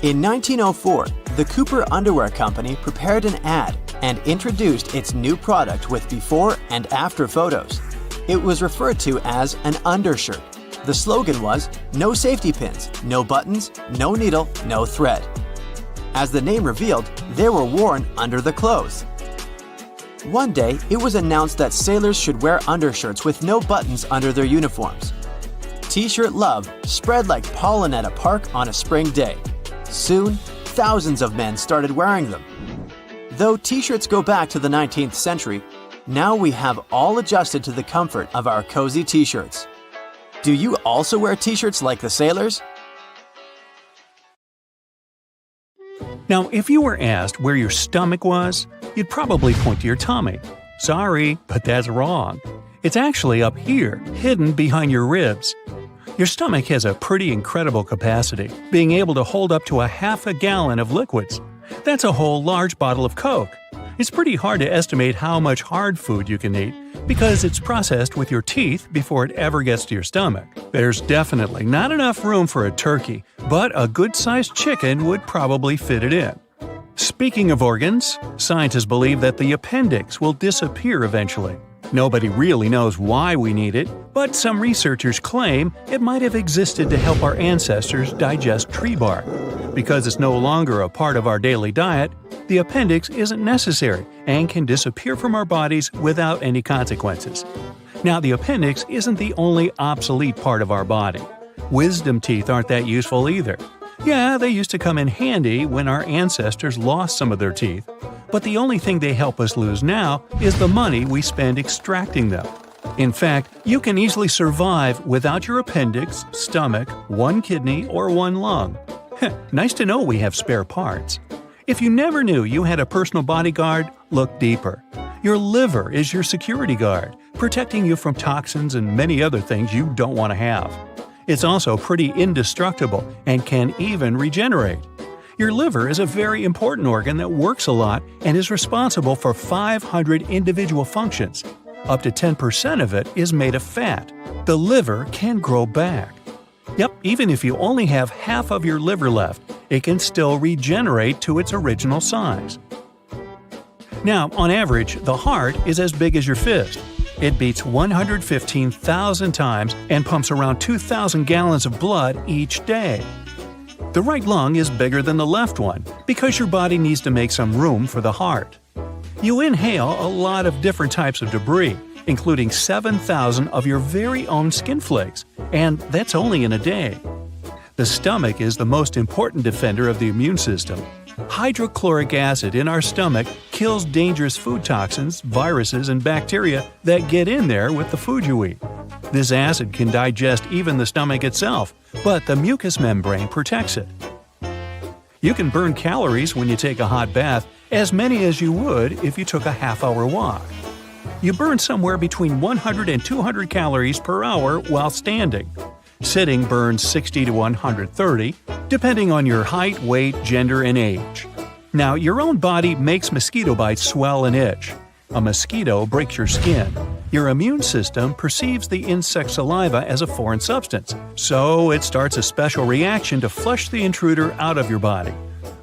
In 1904, the Cooper Underwear Company prepared an ad and introduced its new product with before and after photos. It was referred to as an undershirt. The slogan was, "No safety pins, no buttons, no needle, no thread." As the name revealed, they were worn under the clothes. One day, it was announced that sailors should wear undershirts with no buttons under their uniforms. T-shirt love spread like pollen at a park on a spring day. Soon, thousands of men started wearing them. Though t-shirts go back to the 19th century, now we have all adjusted to the comfort of our cozy t-shirts. Do you also wear t-shirts like the sailors? Now, if you were asked where your stomach was, you'd probably point to your tummy. Sorry, but that's wrong. It's actually up here, hidden behind your ribs. Your stomach has a pretty incredible capacity, being able to hold up to a half a gallon of liquids. That's a whole large bottle of Coke. It's pretty hard to estimate how much hard food you can eat because it's processed with your teeth before it ever gets to your stomach. There's definitely not enough room for a turkey, but a good-sized chicken would probably fit it in. Speaking of organs, scientists believe that the appendix will disappear eventually. Nobody really knows why we need it, but some researchers claim it might have existed to help our ancestors digest tree bark. Because it's no longer a part of our daily diet, the appendix isn't necessary and can disappear from our bodies without any consequences. Now, the appendix isn't the only obsolete part of our body. Wisdom teeth aren't that useful either. Yeah, they used to come in handy when our ancestors lost some of their teeth, but the only thing they help us lose now is the money we spend extracting them. In fact, you can easily survive without your appendix, stomach, one kidney, or one lung. Nice to know we have spare parts. If you never knew you had a personal bodyguard, look deeper. Your liver is your security guard, protecting you from toxins and many other things you don't want to have. It's also pretty indestructible and can even regenerate. Your liver is a very important organ that works a lot and is responsible for 500 individual functions. Up to 10% of it is made of fat. The liver can grow back. Yep, even if you only have half of your liver left, it can still regenerate to its original size. Now, on average, the heart is as big as your fist. It beats 115,000 times and pumps around 2,000 gallons of blood each day. The right lung is bigger than the left one because your body needs to make some room for the heart. You inhale a lot of different types of debris, including 7,000 of your very own skin flakes, and that's only in a day. The stomach is the most important defender of the immune system. Hydrochloric acid in our stomach kills dangerous food toxins, viruses, and bacteria that get in there with the food you eat. This acid can digest even the stomach itself, but the mucous membrane protects it. You can burn calories when you take a hot bath, as many as you would if you took a half-hour walk. You burn somewhere between 100 and 200 calories per hour while standing. Sitting burns 60 to 130, depending on your height, weight, gender, and age. Now, your own body makes mosquito bites swell and itch. A mosquito breaks your skin. Your immune system perceives the insect saliva as a foreign substance, so it starts a special reaction to flush the intruder out of your body.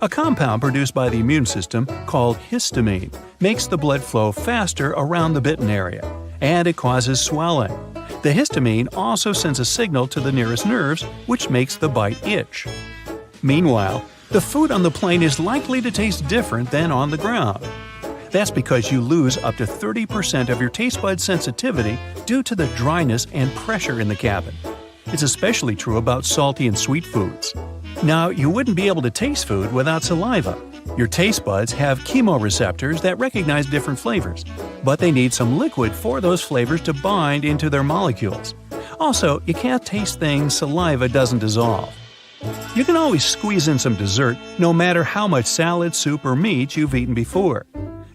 A compound produced by the immune system, called histamine, makes the blood flow faster around the bitten area, and it causes swelling. The histamine also sends a signal to the nearest nerves, which makes the bite itch. Meanwhile, the food on the plane is likely to taste different than on the ground. That's because you lose up to 30% of your taste bud sensitivity due to the dryness and pressure in the cabin. It's especially true about salty and sweet foods. Now, you wouldn't be able to taste food without saliva. Your taste buds have chemoreceptors that recognize different flavors, but they need some liquid for those flavors to bind into their molecules. Also, you can't taste things saliva doesn't dissolve. You can always squeeze in some dessert, no matter how much salad, soup, or meat you've eaten before.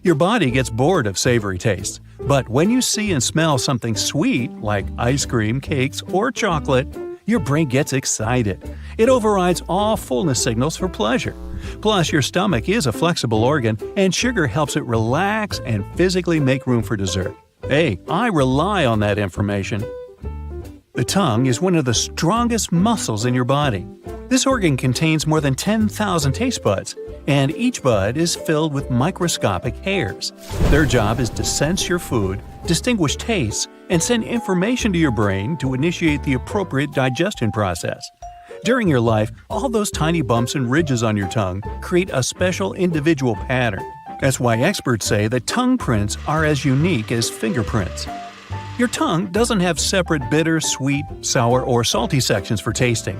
Your body gets bored of savory tastes, but when you see and smell something sweet, like ice cream, cakes, or chocolate, your brain gets excited. It overrides all fullness signals for pleasure. Plus, your stomach is a flexible organ, and sugar helps it relax and physically make room for dessert. Hey, I rely on that information. The tongue is one of the strongest muscles in your body. This organ contains more than 10,000 taste buds, and each bud is filled with microscopic hairs. Their job is to sense your food, distinguish tastes, and send information to your brain to initiate the appropriate digestion process. During your life, all those tiny bumps and ridges on your tongue create a special individual pattern. That's why experts say that tongue prints are as unique as fingerprints. Your tongue doesn't have separate bitter, sweet, sour, or salty sections for tasting.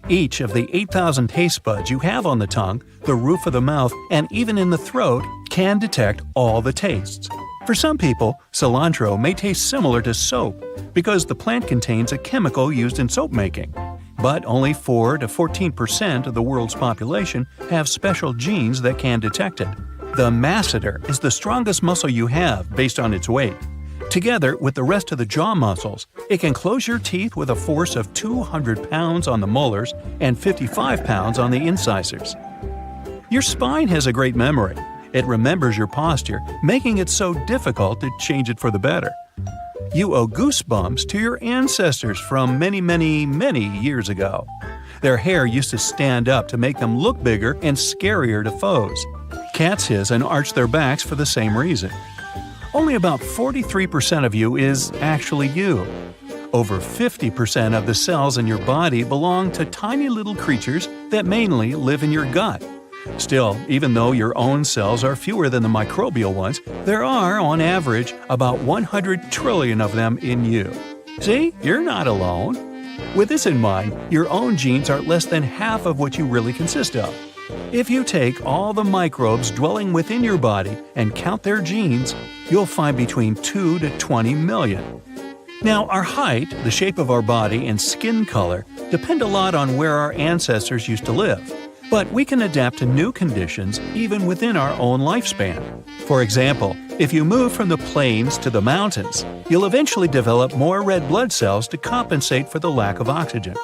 Each of the 8,000 taste buds you have on the tongue, the roof of the mouth, and even in the throat can detect all the tastes. For some people, cilantro may taste similar to soap because the plant contains a chemical used in soap making. But only 4 to 14% of the world's population have special genes that can detect it. The masseter is the strongest muscle you have based on its weight. Together with the rest of the jaw muscles, it can close your teeth with a force of 200 pounds on the molars and 55 pounds on the incisors. Your spine has a great memory. It remembers your posture, making it so difficult to change it for the better. You owe goosebumps to your ancestors from many years ago. Their hair used to stand up to make them look bigger and scarier to foes. Cats hiss and arch their backs for the same reason. Only about 43% of you is actually you. Over 50% of the cells in your body belong to tiny little creatures that mainly live in your gut. Still, even though your own cells are fewer than the microbial ones, there are, on average, about 100 trillion of them in you. See, you're not alone. With this in mind, your own genes are less than half of what you really consist of. If you take all the microbes dwelling within your body and count their genes, you'll find between 2 to 20 million. Now, our height, the shape of our body, and skin color depend a lot on where our ancestors used to live. But we can adapt to new conditions even within our own lifespan. For example, if you move from the plains to the mountains, you'll eventually develop more red blood cells to compensate for the lack of oxygen.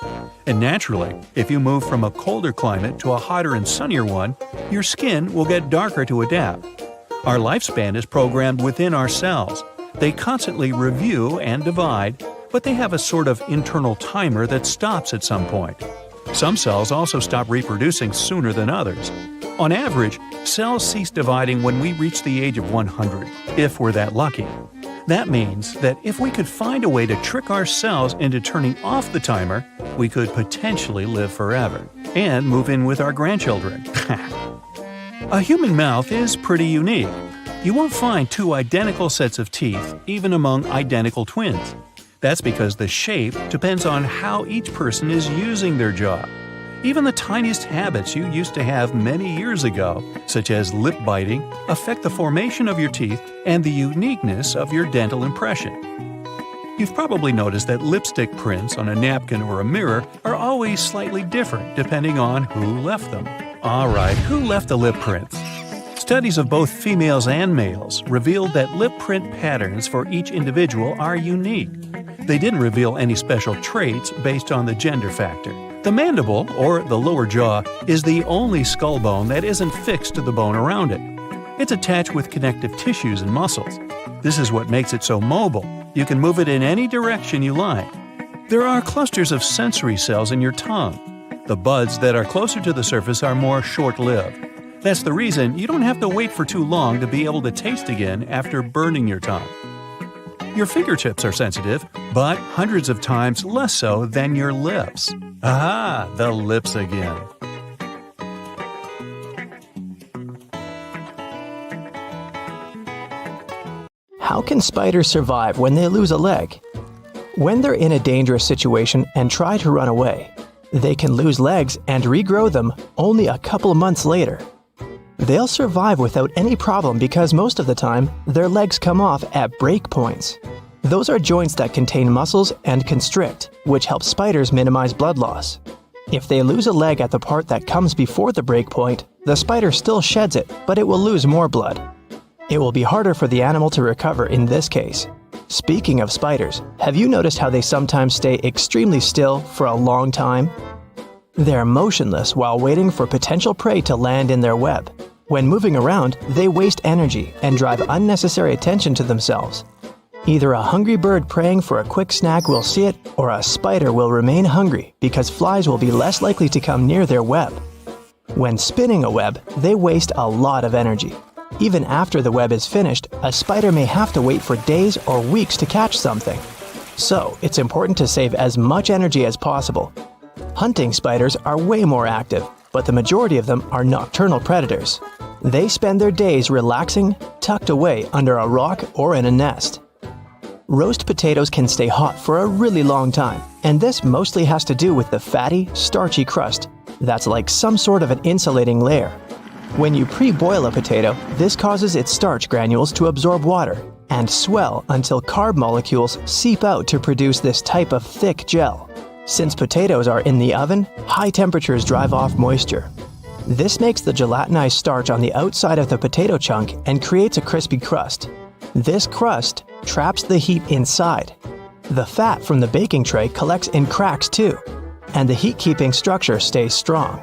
And naturally, if you move from a colder climate to a hotter and sunnier one, your skin will get darker to adapt. Our lifespan is programmed within our cells. They constantly review and divide, but they have a sort of internal timer that stops at some point. Some cells also stop reproducing sooner than others. On average, cells cease dividing when we reach the age of 100, if we're that lucky. That means that if we could find a way to trick our cells into turning off the timer, we could potentially live forever and move in with our grandchildren. A human mouth is pretty unique. You won't find two identical sets of teeth, even among identical twins. That's because the shape depends on how each person is using their jaw. Even the tiniest habits you used to have many years ago, such as lip biting, affect the formation of your teeth and the uniqueness of your dental impression. You've probably noticed that lipstick prints on a napkin or a mirror are always slightly different depending on who left them. Alright, who left the lip prints? Studies of both females and males revealed that lip print patterns for each individual are unique. They didn't reveal any special traits based on the gender factor. The mandible, or the lower jaw, is the only skull bone that isn't fixed to the bone around it. It's attached with connective tissues and muscles. This is what makes it so mobile. You can move it in any direction you like. There are clusters of sensory cells in your tongue. The buds that are closer to the surface are more short-lived. That's the reason you don't have to wait for too long to be able to taste again after burning your tongue. Your fingertips are sensitive, but hundreds of times less so than your lips. Aha, the lips again. How can spiders survive when they lose a leg? When they're in a dangerous situation and try to run away, they can lose legs and regrow them only a couple months later. They'll survive without any problem because most of the time, their legs come off at break points. Those are joints that contain muscles and constrict, which helps spiders minimize blood loss. If they lose a leg at the part that comes before the break point, the spider still sheds it, but it will lose more blood. It will be harder for the animal to recover in this case. Speaking of spiders, have you noticed how they sometimes stay extremely still for a long time? They're motionless while waiting for potential prey to land in their web. When moving around, they waste energy and drive unnecessary attention to themselves. Either a hungry bird praying for a quick snack will see it, or a spider will remain hungry because flies will be less likely to come near their web. When spinning a web, they waste a lot of energy. Even after the web is finished, a spider may have to wait for days or weeks to catch something. So, it's important to save as much energy as possible. Hunting spiders are way more active, but the majority of them are nocturnal predators. They spend their days relaxing, tucked away under a rock or in a nest. Roast potatoes can stay hot for a really long time, and this mostly has to do with the fatty, starchy crust that's like some sort of an insulating layer. When you pre-boil a potato, this causes its starch granules to absorb water, and swell until carb molecules seep out to produce this type of thick gel. Since potatoes are in the oven, high temperatures drive off moisture. This makes the gelatinized starch on the outside of the potato chunk and creates a crispy crust. This crust traps the heat inside. The fat from the baking tray collects in cracks too, and the heat-keeping structure stays strong.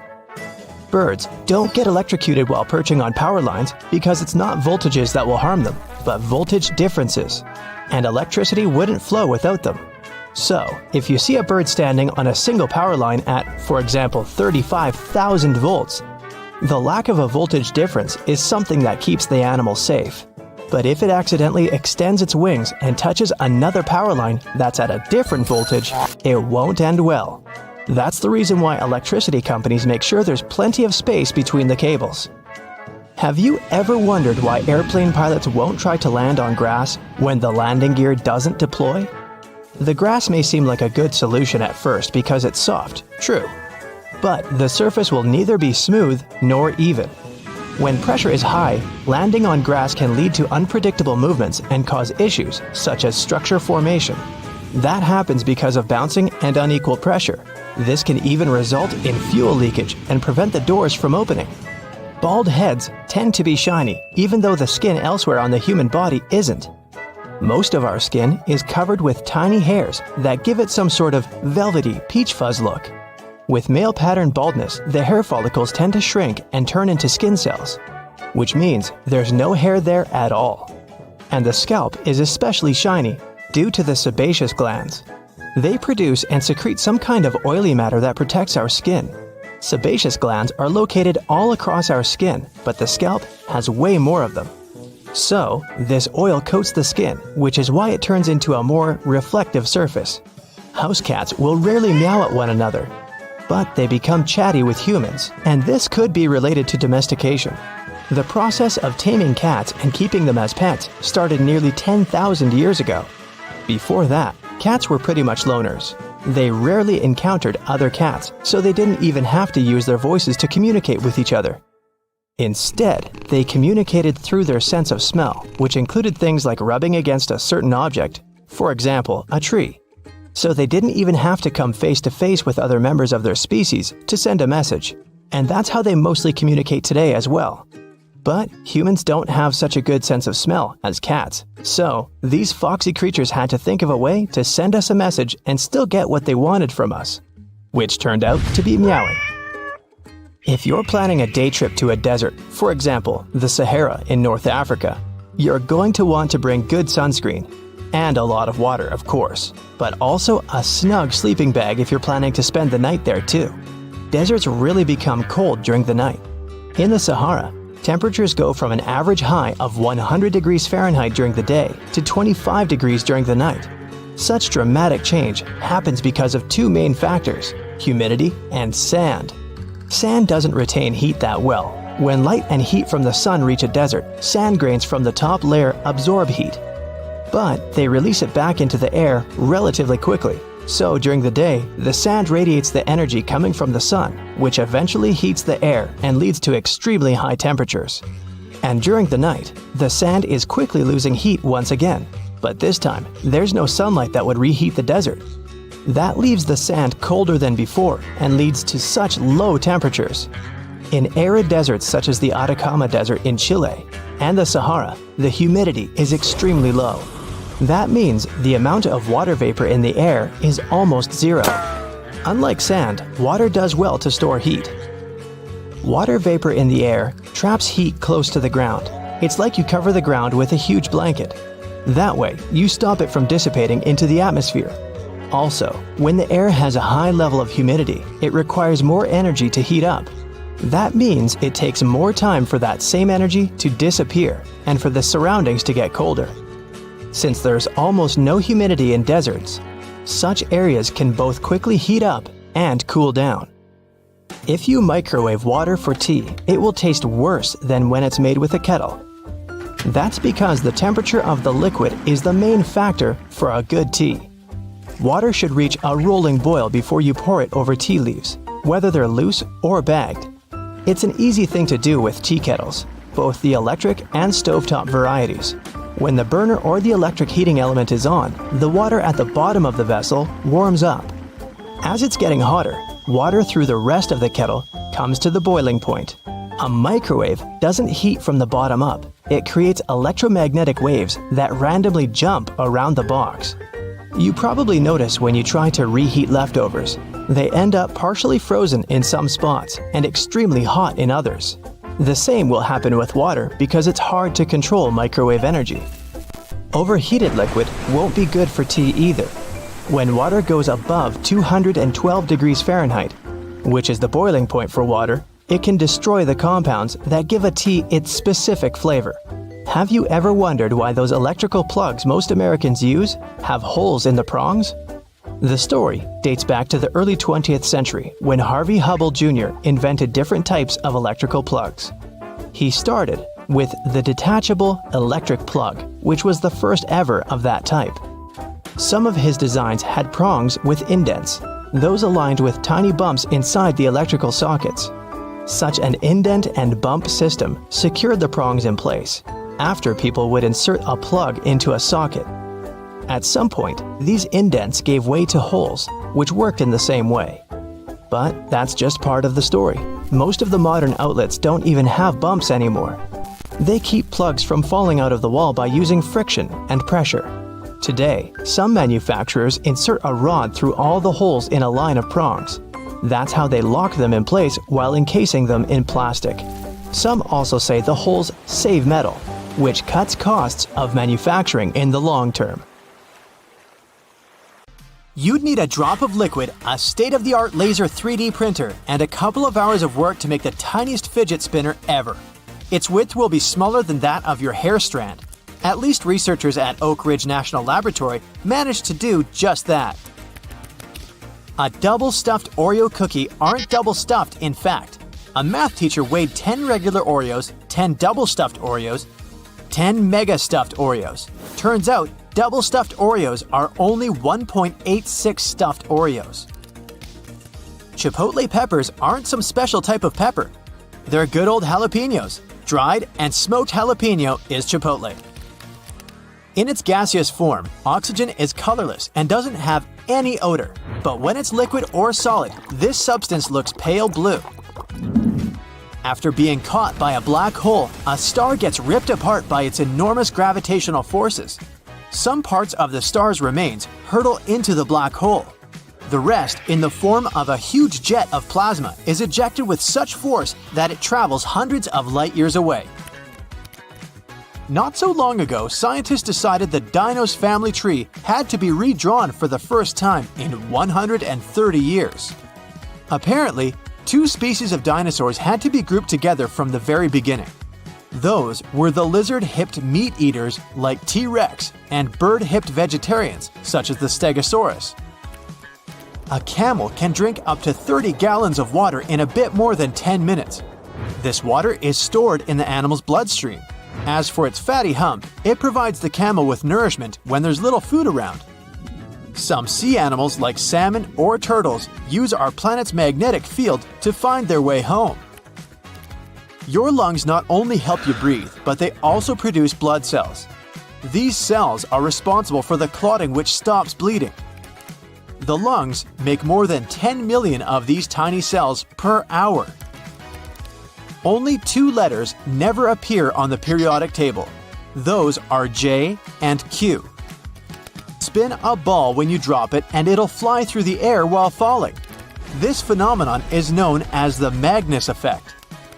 Birds don't get electrocuted while perching on power lines because it's not voltages that will harm them, but voltage differences, and electricity wouldn't flow without them. So, if you see a bird standing on a single power line at, for example, 35,000 volts, the lack of a voltage difference is something that keeps the animal safe. But if it accidentally extends its wings and touches another power line that's at a different voltage, it won't end well. That's the reason why electricity companies make sure there's plenty of space between the cables. Have you ever wondered why airplane pilots won't try to land on grass when the landing gear doesn't deploy? The grass may seem like a good solution at first because it's soft, true. But the surface will neither be smooth nor even. When pressure is high, landing on grass can lead to unpredictable movements and cause issues such as structure formation. That happens because of bouncing and unequal pressure. This can even result in fuel leakage and prevent the doors from opening. Bald heads tend to be shiny, even though the skin elsewhere on the human body isn't. Most of our skin is covered with tiny hairs that give it some sort of velvety peach fuzz look. With male pattern baldness, the hair follicles tend to shrink and turn into skin cells, which means there's no hair there at all. And the scalp is especially shiny due to the sebaceous glands. They produce and secrete some kind of oily matter that protects our skin. Sebaceous glands are located all across our skin, but the scalp has way more of them. So, this oil coats the skin, which is why it turns into a more reflective surface. House cats will rarely meow at one another, but they become chatty with humans, and this could be related to domestication. The process of taming cats and keeping them as pets started nearly 10,000 years ago. Before that, cats were pretty much loners. They rarely encountered other cats, so they didn't even have to use their voices to communicate with each other. Instead, they communicated through their sense of smell, which included things like rubbing against a certain object, for example, a tree. So they didn't even have to come face to face with other members of their species to send a message. And that's how they mostly communicate today as well. But humans don't have such a good sense of smell as cats, so these foxy creatures had to think of a way to send us a message and still get what they wanted from us, which turned out to be meowing. If you're planning a day trip to a desert, for example, the Sahara in North Africa, you're going to want to bring good sunscreen, and a lot of water, of course, but also a snug sleeping bag if you're planning to spend the night there too. Deserts really become cold during the night. In the Sahara, temperatures go from an average high of 100 degrees Fahrenheit during the day to 25 degrees during the night. Such dramatic change happens because of two main factors: humidity and sand. Sand doesn't retain heat that well. When light and heat from the sun reach a desert, sand grains from the top layer absorb heat. But they release it back into the air relatively quickly. So during the day, the sand radiates the energy coming from the sun, which eventually heats the air and leads to extremely high temperatures. And during the night, the sand is quickly losing heat once again. But this time, there's no sunlight that would reheat the desert. That leaves the sand colder than before and leads to such low temperatures. In arid deserts such as the Atacama Desert in Chile and the Sahara, the humidity is extremely low. That means the amount of water vapor in the air is almost zero. Unlike sand, water does well to store heat. Water vapor in the air traps heat close to the ground. It's like you cover the ground with a huge blanket. That way, you stop it from dissipating into the atmosphere. Also, when the air has a high level of humidity, it requires more energy to heat up. That means it takes more time for that same energy to disappear and for the surroundings to get colder. Since there's almost no humidity in deserts, such areas can both quickly heat up and cool down. If you microwave water for tea, it will taste worse than when it's made with a kettle. That's because the temperature of the liquid is the main factor for a good tea. Water should reach a rolling boil before you pour it over tea leaves, whether they're loose or bagged. It's an easy thing to do with tea kettles, both the electric and stovetop varieties. When the burner or the electric heating element is on, the water at the bottom of the vessel warms up. As it's getting hotter, water through the rest of the kettle comes to the boiling point. A microwave doesn't heat from the bottom up. It creates electromagnetic waves that randomly jump around the box. You probably notice when you try to reheat leftovers, they end up partially frozen in some spots and extremely hot in others. The same will happen with water because it's hard to control microwave energy. Overheated liquid won't be good for tea either. When water goes above 212 degrees Fahrenheit, which is the boiling point for water, it can destroy the compounds that give a tea its specific flavor. Have you ever wondered why those electrical plugs most Americans use have holes in the prongs? The story dates back to the early 20th century when Harvey Hubble Jr. invented different types of electrical plugs. He started with the detachable electric plug, which was the first ever of that type. Some of his designs had prongs with indents, those aligned with tiny bumps inside the electrical sockets. Such an indent and bump system secured the prongs in place after people would insert a plug into a socket. At some point, these indents gave way to holes, which worked in the same way. But that's just part of the story. Most of the modern outlets don't even have bumps anymore. They keep plugs from falling out of the wall by using friction and pressure. Today, some manufacturers insert a rod through all the holes in a line of prongs. That's how they lock them in place while encasing them in plastic. Some also say the holes save metal, which cuts costs of manufacturing in the long term. You'd need a drop of liquid, a state-of-the-art laser 3D printer, and a couple of hours of work to make the tiniest fidget spinner ever. Its width will be smaller than that of your hair strand. At least researchers at Oak Ridge National Laboratory managed to do just that. A double-stuffed Oreo cookie aren't double-stuffed, in fact. A math teacher weighed 10 regular Oreos, 10 double-stuffed Oreos, 10 mega-stuffed Oreos. Turns out, double-stuffed Oreos are only 1.86 stuffed Oreos. Chipotle peppers aren't some special type of pepper. They're good old jalapenos. Dried and smoked jalapeno is chipotle. In its gaseous form, oxygen is colorless and doesn't have any odor. But when it's liquid or solid, this substance looks pale blue. After being caught by a black hole, a star gets ripped apart by its enormous gravitational forces. Some parts of the star's remains hurtle into the black hole. The rest, in the form of a huge jet of plasma, is ejected with such force that it travels hundreds of light years away. Not so long ago, scientists decided the dino's family tree had to be redrawn for the first time in 130 years. Apparently, two species of dinosaurs had to be grouped together from the very beginning. Those were the lizard-hipped meat-eaters like T-Rex and bird-hipped vegetarians such as the Stegosaurus. A camel can drink up to 30 gallons of water in a bit more than 10 minutes. This water is stored in the animal's bloodstream. As for its fatty hump, it provides the camel with nourishment when there's little food around. Some sea animals like salmon or turtles use our planet's magnetic field to find their way home. Your lungs not only help you breathe, but they also produce blood cells. These cells are responsible for the clotting which stops bleeding. The lungs make more than 10 million of these tiny cells per hour. Only two letters never appear on the periodic table. Those are J and Q. Spin a ball when you drop it and it'll fly through the air while falling. This phenomenon is known as the Magnus effect.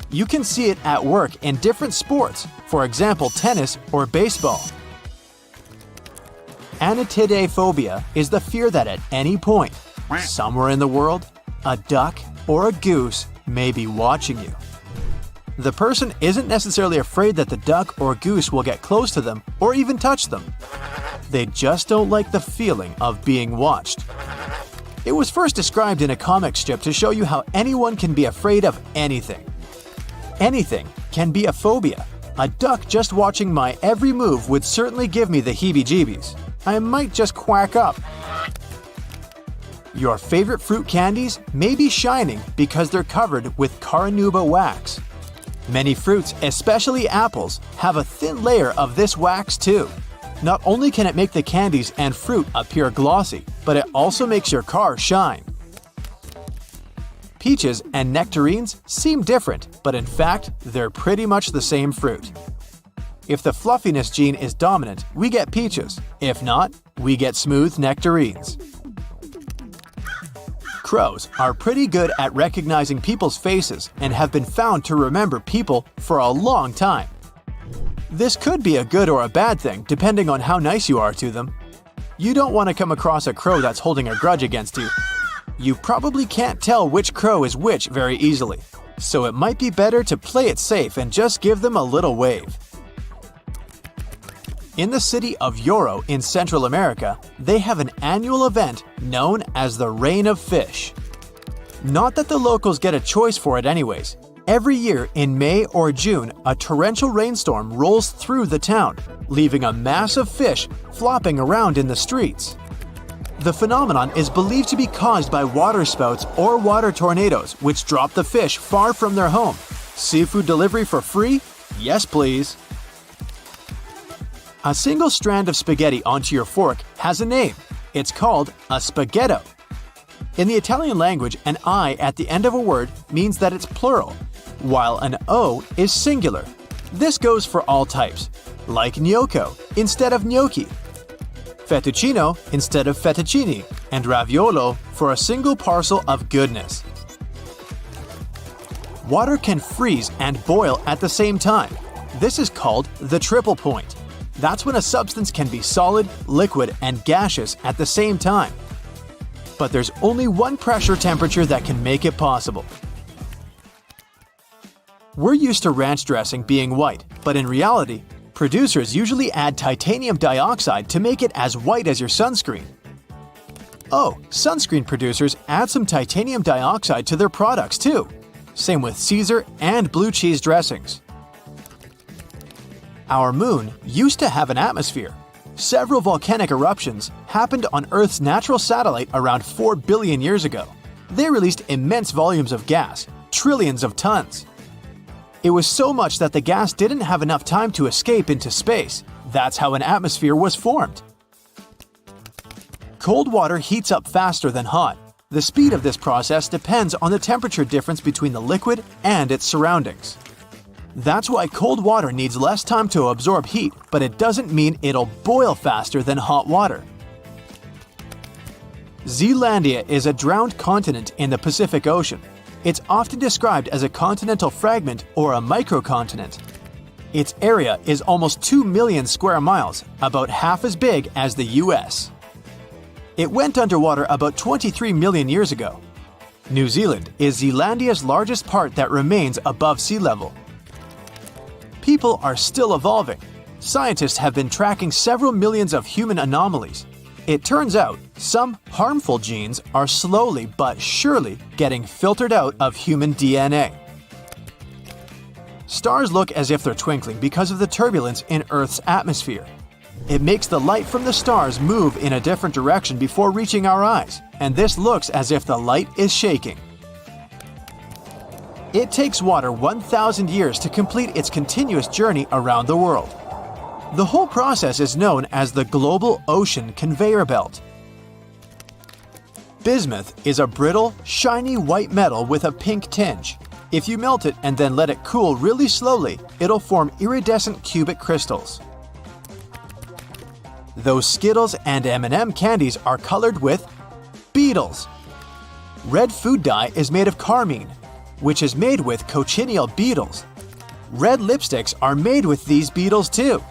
You can see it at work in different sports, for example tennis or baseball. Anatidaephobia is the fear that at any point, somewhere in the world, a duck or a goose may be watching you. The person isn't necessarily afraid that the duck or goose will get close to them or even touch them. They just don't like the feeling of being watched. It was first described in a comic strip to show you how anyone can be afraid of anything. Anything can be a phobia. A duck just watching my every move would certainly give me the heebie-jeebies. I might just quack up. Your favorite fruit candies may be shining because they're covered with carnauba wax. Many fruits, especially apples, have a thin layer of this wax too. Not only can it make the candies and fruit appear glossy, but it also makes your car shine. Peaches and nectarines seem different, but in fact, they're pretty much the same fruit. If the fluffiness gene is dominant, we get peaches. If not, we get smooth nectarines. Crows are pretty good at recognizing people's faces and have been found to remember people for a long time. This could be a good or a bad thing depending on how nice you are to them. You don't want to come across a crow that's holding a grudge against you. You probably can't tell which crow is which very easily, so it might be better to play it safe and just give them a little wave. In the city of Yoro in Central America, they have an annual event known as the Rain of Fish. Not that the locals get a choice for it anyways. Every year in May or June, a torrential rainstorm rolls through the town, leaving a mass of fish flopping around in the streets. The phenomenon is believed to be caused by waterspouts or water tornadoes, which drop the fish far from their home. Seafood delivery for free? Yes, please. A single strand of spaghetti onto your fork has a name. It's called a spaghetto. In the Italian language, an I at the end of a word means that it's plural, while an O is singular. This goes for all types, like gnocco instead of gnocchi, fettuccino instead of fettuccini, and raviolo for a single parcel of goodness. Water can freeze and boil at the same time. This is called the triple point. That's when a substance can be solid, liquid, and gaseous at the same time. But there's only one pressure temperature that can make it possible. We're used to ranch dressing being white, but in reality, producers usually add titanium dioxide to make it as white as your sunscreen. Oh, sunscreen producers add some titanium dioxide to their products too. Same with Caesar and blue cheese dressings. Our moon used to have an atmosphere. Several volcanic eruptions happened on Earth's natural satellite around 4 billion years ago. They released immense volumes of gas, trillions of tons. It was so much that the gas didn't have enough time to escape into space. That's how an atmosphere was formed. Cold water heats up faster than hot. The speed of this process depends on the temperature difference between the liquid and its surroundings. That's why cold water needs less time to absorb heat, but it doesn't mean it'll boil faster than hot water. Zealandia is a drowned continent in the Pacific Ocean. It's often described as a continental fragment or a microcontinent. Its area is almost 2 million square miles, about half as big as the US. It went underwater about 23 million years ago. New Zealand is Zealandia's largest part that remains above sea level. People are still evolving. Scientists have been tracking several millions of human anomalies. It turns out some harmful genes are slowly but surely getting filtered out of human DNA. Stars look as if they're twinkling because of the turbulence in Earth's atmosphere. It makes the light from the stars move in a different direction before reaching our eyes, and this looks as if the light is shaking. It takes water 1,000 years to complete its continuous journey around the world. The whole process is known as the global ocean conveyor belt. Bismuth is a brittle, shiny white metal with a pink tinge. If you melt it and then let it cool really slowly, it'll form iridescent cubic crystals. Those Skittles and M&M candies are colored with beetles. Red food dye is made of carmine, which is made with cochineal beetles. Red lipsticks are made with these beetles too.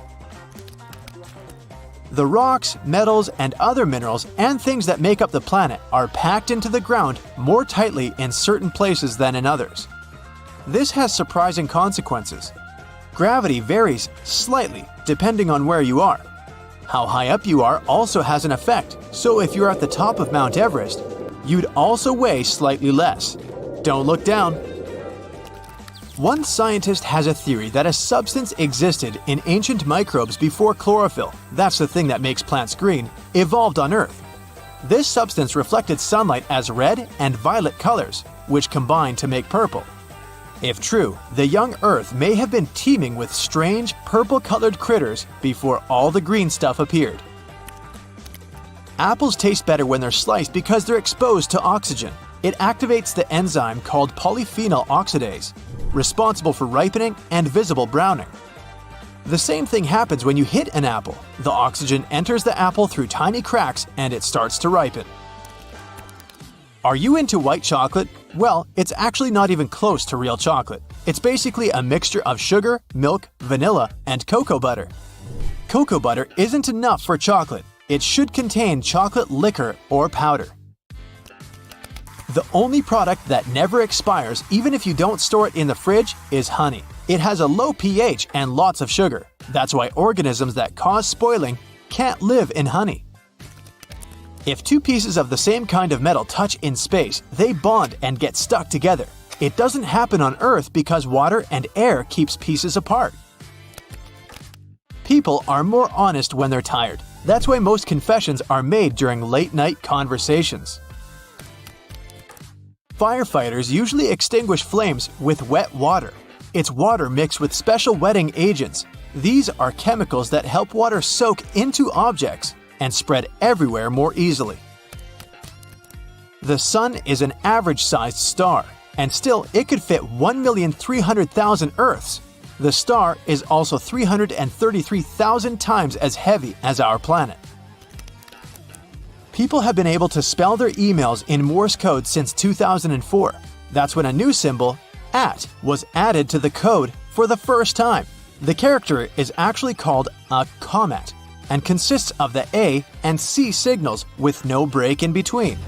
The rocks, metals, and other minerals and things that make up the planet are packed into the ground more tightly in certain places than in others. This has surprising consequences. Gravity varies slightly depending on where you are. How high up you are also has an effect, so if you're at the top of Mount Everest, you'd also weigh slightly less. Don't look down. One scientist has a theory that a substance existed in ancient microbes before chlorophyll, that's the thing that makes plants green, evolved on Earth. This substance reflected sunlight as red and violet colors, which combined to make purple. If true, the young Earth may have been teeming with strange, purple-colored critters before all the green stuff appeared. Apples taste better when they're sliced because they're exposed to oxygen. It activates the enzyme called polyphenol oxidase, responsible for ripening and visible browning. The same thing happens when you hit an apple. The oxygen enters the apple through tiny cracks and it starts to ripen. Are you into white chocolate? Well, it's actually not even close to real chocolate. It's basically a mixture of sugar, milk, vanilla, and cocoa butter. Cocoa butter isn't enough for chocolate. It should contain chocolate liquor or powder. The only product that never expires, even if you don't store it in the fridge, is honey. It has a low pH and lots of sugar. That's why organisms that cause spoiling can't live in honey. If two pieces of the same kind of metal touch in space, they bond and get stuck together. It doesn't happen on Earth because water and air keeps pieces apart. People are more honest when they're tired. That's why most confessions are made during late-night conversations. Firefighters usually extinguish flames with wet water. It's water mixed with special wetting agents. These are chemicals that help water soak into objects and spread everywhere more easily. The Sun is an average-sized star, and still it could fit 1,300,000 Earths. The star is also 333,000 times as heavy as our planet. People have been able to spell their emails in Morse code since 2004. That's when a new symbol, @ was added to the code for the first time. The character is actually called a comma and consists of the A and C signals with no break in between.